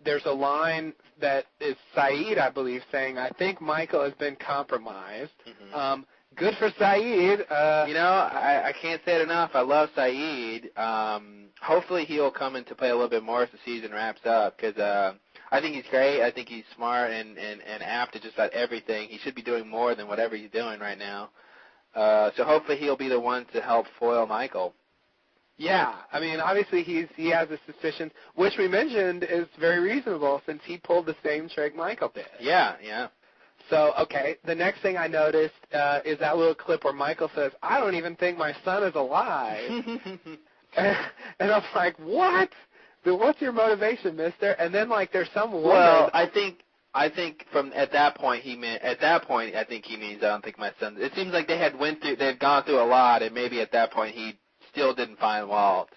There's a line that is Saeed, I believe, saying, I think Michael has been compromised. Mm-hmm. Good for Saeed. I can't say it enough. I love Saeed. Hopefully he'll come into play a little bit more as the season wraps up, because I think he's great. I think he's smart and apt to just about everything. He should be doing more than whatever he's doing right now. So hopefully he'll be the one to help foil Michael. Yeah, I mean, obviously he has a suspicion, which we mentioned is very reasonable since he pulled the same trick Michael did. Yeah. So, okay, the next thing I noticed is that little clip where Michael says, "I don't even think my son is alive." and I'm like, what? Then what's your motivation, mister? And then, like, there's some woman. Well, I think from at that point he means I think he means I don't think my son. It seems like they've gone through a lot, and maybe at that point he still didn't find Walt.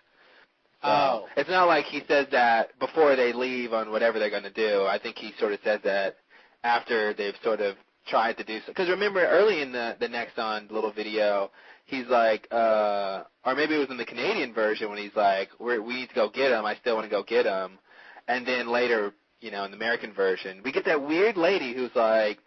So it's not like he says that before they leave on whatever they're going to do. I think he sort of says that after they've sort of tried to do so. Because remember, early in the Nexon little video, he's like, or maybe it was in the Canadian version when he's like, we need to go get him. I still want to go get him. And then later, in the American version, we get that weird lady who's like,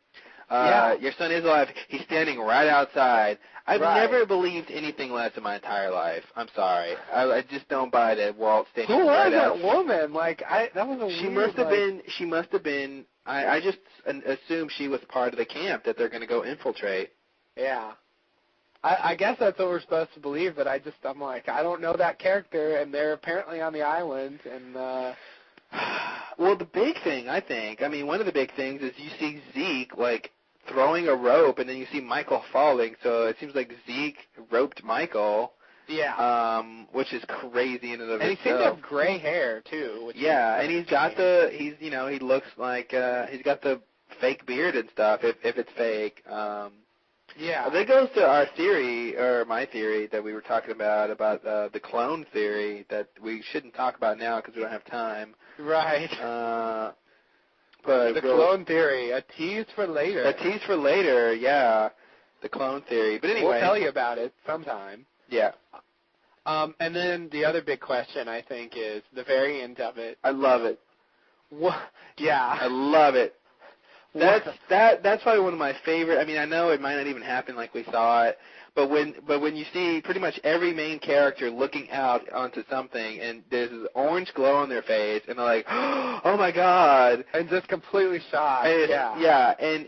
your son is alive. He's standing right outside. I've never believed anything less in my entire life. I'm sorry. I just don't buy that Walt standing right outside. Who was that woman? Like, that was a weird. She must have been. I just assume she was part of the camp that they're going to go infiltrate. Yeah. I guess that's what we're supposed to believe, but I'm like, I don't know that character, and they're apparently on the island, and. Well, the big thing, I think, one of the big things is you see Zeke, like, throwing a rope, and then you see Michael falling, so it seems like Zeke roped Michael. Yeah. Which is crazy in and of itself. And he seems to have gray hair, too. And he's got he looks like, he's got the fake beard and stuff, if it's fake. Yeah. That goes to our theory, or my theory that we were talking about the clone theory that we shouldn't talk about now because we don't have time. Right. But the clone theory, a tease for later. Yeah. The clone theory. But anyway. We'll tell you about it sometime. Yeah. And then the other big question, I think, is the very end of it. I love it. What? Yeah. I love it. That's probably one of my favorite. I know it might not even happen like we saw it, but when you see pretty much every main character looking out onto something and there's this orange glow on their face and they're like, oh my god, and just completely shocked. Yeah, and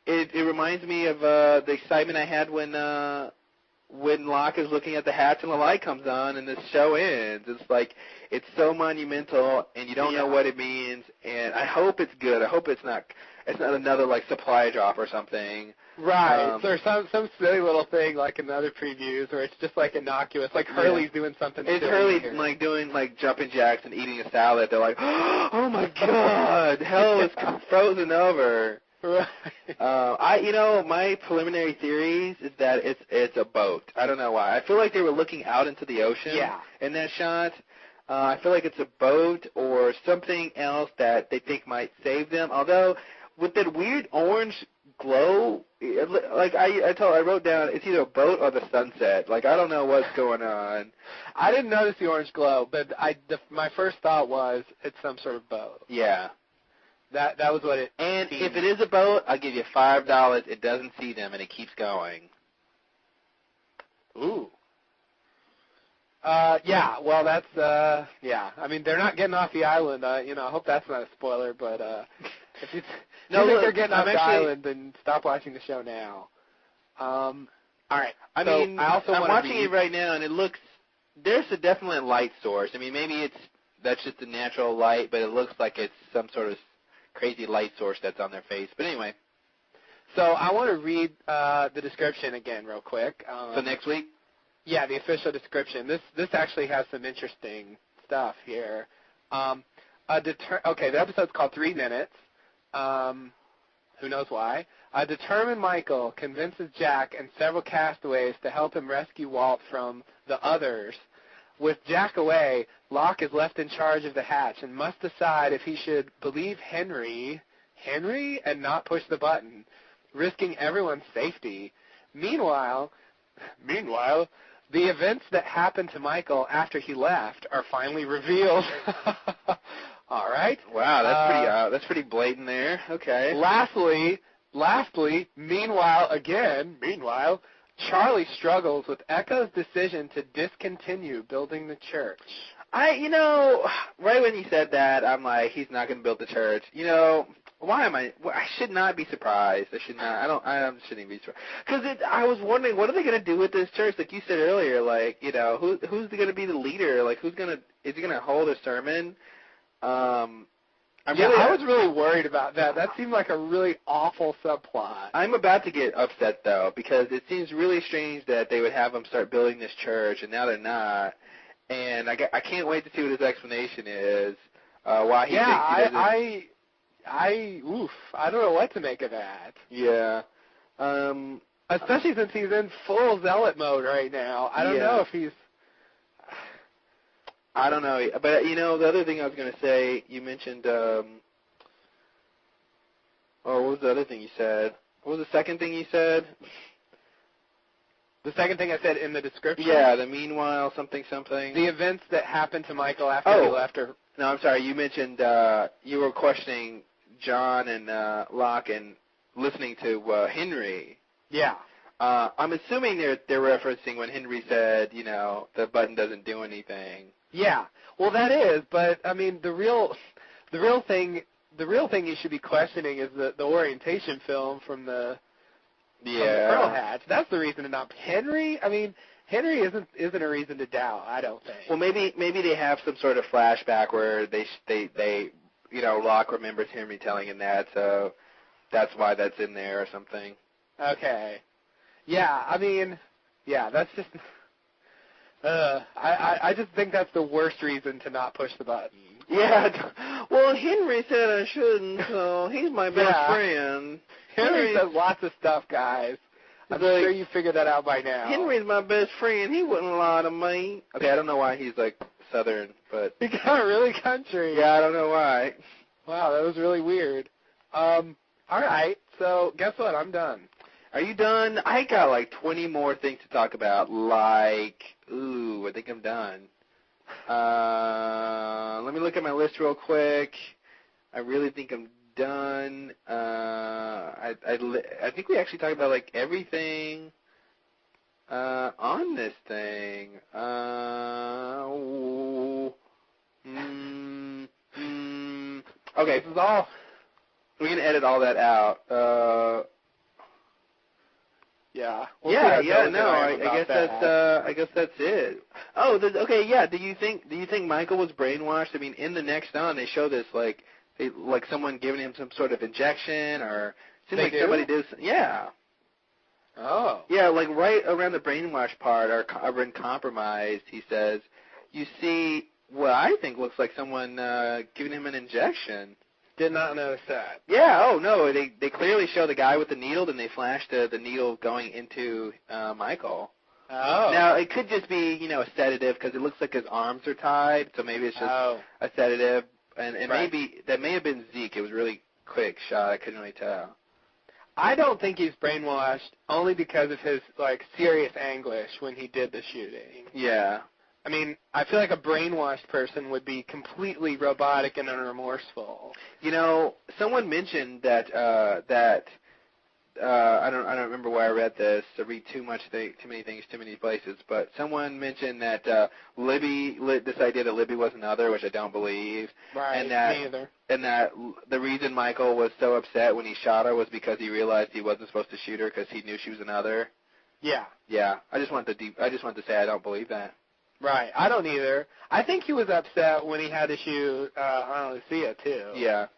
it reminds me of the excitement I had when Locke is looking at the hatch and the light comes on and the show ends. It's like, it's so monumental and you don't know what it means, and I hope it's good. I hope it's not another like supply drop or something. Right. There's some silly little thing like in other previews where it's just like innocuous, like Hurley's doing something. It's Hurley like doing like jumping jacks and eating a salad. They're like, oh my god, hell is frozen over. Right. My preliminary theories is that it's a boat. I don't know why. I feel like they were looking out into the ocean in that shot. I feel like it's a boat or something else that they think might save them. Although, with that weird orange glow, like I wrote down, it's either a boat or the sunset. Like, I don't know what's going on. I didn't notice the orange glow, but my first thought was it's some sort of boat. Yeah. That was what it. And if it is a boat, I'll give you $5. It doesn't see them and it keeps going. Ooh. Yeah. Well, that's yeah. They're not getting off the island. I hope that's not a spoiler. But if you think they're getting off the island, then stop watching the show now. All right. I'm watching it right now, and it looks. There's definitely a light source. Maybe that's just a natural light, but it looks like it's some sort of crazy light source that's on their face. But anyway. So I want to read the description again real quick. So next week? Yeah, the official description. This actually has some interesting stuff here. The episode's called 3 Minutes. Who knows why? A determined Michael convinces Jack and several castaways to help him rescue Walt from the others. With Jack away, Locke is left in charge of the hatch and must decide if he should believe Henry, and not push the button, risking everyone's safety. Meanwhile, the events that happened to Michael after he left are finally revealed. All right. Wow, that's pretty blatant there. Okay. Lastly, meanwhile, Charlie struggles with Echo's decision to discontinue building the church. Right when you said that, I'm like, he's not going to build the church. Why am I? Well, I should not be surprised. I should not. I shouldn't be surprised. Because I was wondering, what are they going to do with this church? Like you said earlier, like, who's going to be the leader? Like, is he going to hold a sermon? I was really worried about that. That seemed like a really awful subplot. I'm about to get upset, though, because it seems really strange that they would have him start building this church, and now they're not. And I can't wait to see what his explanation is, why he thinks he doesn't. I don't know what to make of that. Yeah. Especially since he's in full zealot mode right now. I don't know if he's... I don't know. But, the other thing I was going to say, you mentioned, what was the other thing you said? What was the second thing you said? The second thing I said in the description? Yeah, the meanwhile, something. The events that happened to Michael after he left her. No, I'm sorry. You mentioned you were questioning John and Locke and listening to Henry. Yeah. I'm assuming they're referencing when Henry said, the button doesn't do anything. Yeah. Well, that is, but I mean, the real thing you should be questioning is the orientation film from the Pearl Hatch. That's the reason to not Henry. I mean, Henry isn't a reason to doubt. I don't think. Well, maybe they have some sort of flashback where they Locke remembers Henry telling him that, so that's why that's in there or something. Okay. Yeah. I mean, that's just. I just think that's the worst reason to not push the button. Yeah. Well, Henry said I shouldn't, so he's my best friend. Henry does lots of stuff, guys. I'm sure you figured that out by now. Henry's my best friend. He wouldn't lie to me. Okay, I don't know why he's, like, Southern, but... He got really country. Yeah, I don't know why. Wow, that was really weird. All right, so guess what? I'm done. Are you done? I got like 20 more things to talk about. I think I'm done. Let me look at my list real quick. I really think I'm done. I think we actually talked about like everything on this thing. Okay, this is all. We're gonna edit all that out. Yeah. I guess that's it. Oh, okay. Yeah. Do you think Michael was brainwashed? I mean, in the next on, they show this like someone giving him some sort of injection, or it seems like somebody did. Yeah. Oh. Yeah, like right around the brainwash part, or been compromised. He says, you see what I think looks like someone giving him an injection. Did not notice that. Yeah, oh no, they clearly show the guy with the needle, and they flash the needle going into Michael. Oh. Now, it could just be, a sedative, because it looks like his arms are tied, so maybe it's just a sedative, and maybe, that may have been Zeke. It was a really quick shot, I couldn't really tell. I don't think he's brainwashed, only because of his, serious anguish when he did the shooting. Yeah. I mean, I feel like a brainwashed person would be completely robotic and unremorseful. Someone mentioned that I don't remember where I read this. I read too many things, too many places. But someone mentioned that this idea that Libby was another, which I don't believe. Right. Me either. And that the reason Michael was so upset when he shot her was because he realized he wasn't supposed to shoot her because he knew she was another. Yeah. Yeah. I just wanted to say I don't believe that. Right. I don't either. I think he was upset when he had to shoot Lucia, too. Yeah.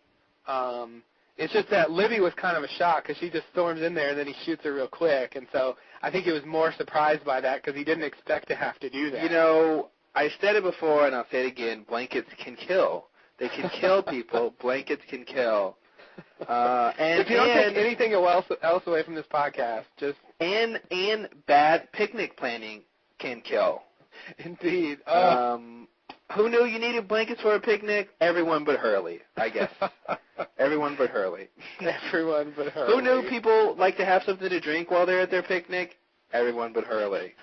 It's just that Libby was kind of a shock because she just storms in there and then he shoots her real quick. And so I think he was more surprised by that because he didn't expect to have to do that. I said it before and I'll say it again. Blankets can kill. They can kill people. Blankets can kill. And if you don't take anything else away from this podcast, just... And bad picnic planning can kill. Indeed. Who knew you needed blankets for a picnic? Everyone but Hurley, I guess. Everyone but Hurley. Everyone but Hurley. Who knew people like to have something to drink while they're at their picnic? Everyone but Hurley.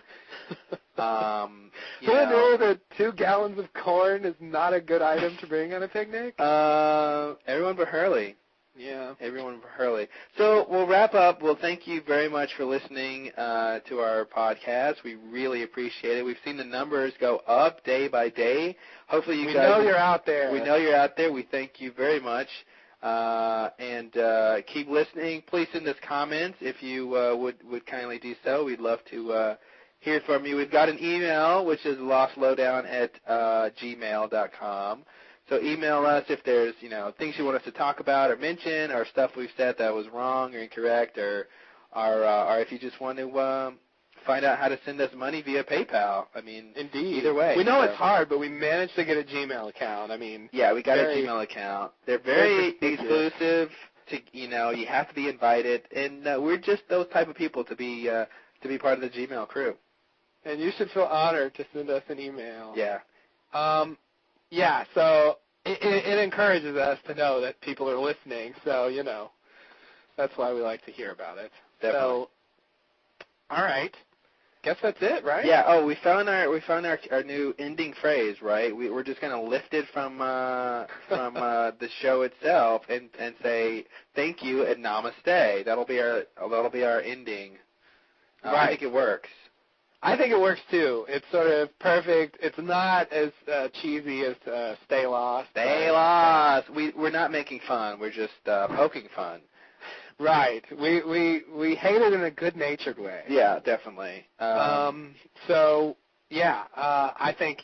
Who knew that 2 gallons of corn is not a good item to bring on a picnic? Everyone but Hurley. Yeah. Everyone for Hurley. So we'll wrap up. Well, thank you very much for listening to our podcast. We really appreciate it. We've seen the numbers go up day by day. Hopefully you We guys... know you're out there. We know you're out there. We thank you very much. And keep listening. Please send us comments if you would kindly do so. We'd love to hear from you. We've got an email, which is lostlowdown@gmail.com. So email us if there's, things you want us to talk about or mention, or stuff we've said that was wrong or incorrect, or if you just want to find out how to send us money via PayPal. I mean, Indeed. Either way. We know it's hard, but we managed to get a Gmail account. I mean, yeah, we got a very- Gmail account. They're very exclusive. You have to be invited, and we're just those type of people to be part of the Gmail crew. And you should feel honored to send us an email. Yeah. Yeah, so it encourages us to know that people are listening. So, that's why we like to hear about it. Definitely. So, all right. Guess that's it, right? Yeah. Oh, we found our new ending phrase, right? We're just gonna lift it from the show itself and say thank you and namaste. That'll be our ending. Right. I think it works. I think it works too. It's sort of perfect. It's not as cheesy as Stay Lost. Stay lost. We're not making fun. We're just poking fun. Right. We hate it in a good-natured way. Yeah, definitely. So yeah, I think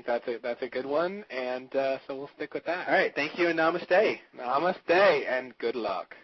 that's a good one, and so we'll stick with that. All right. Thank you and namaste. Namaste and good luck.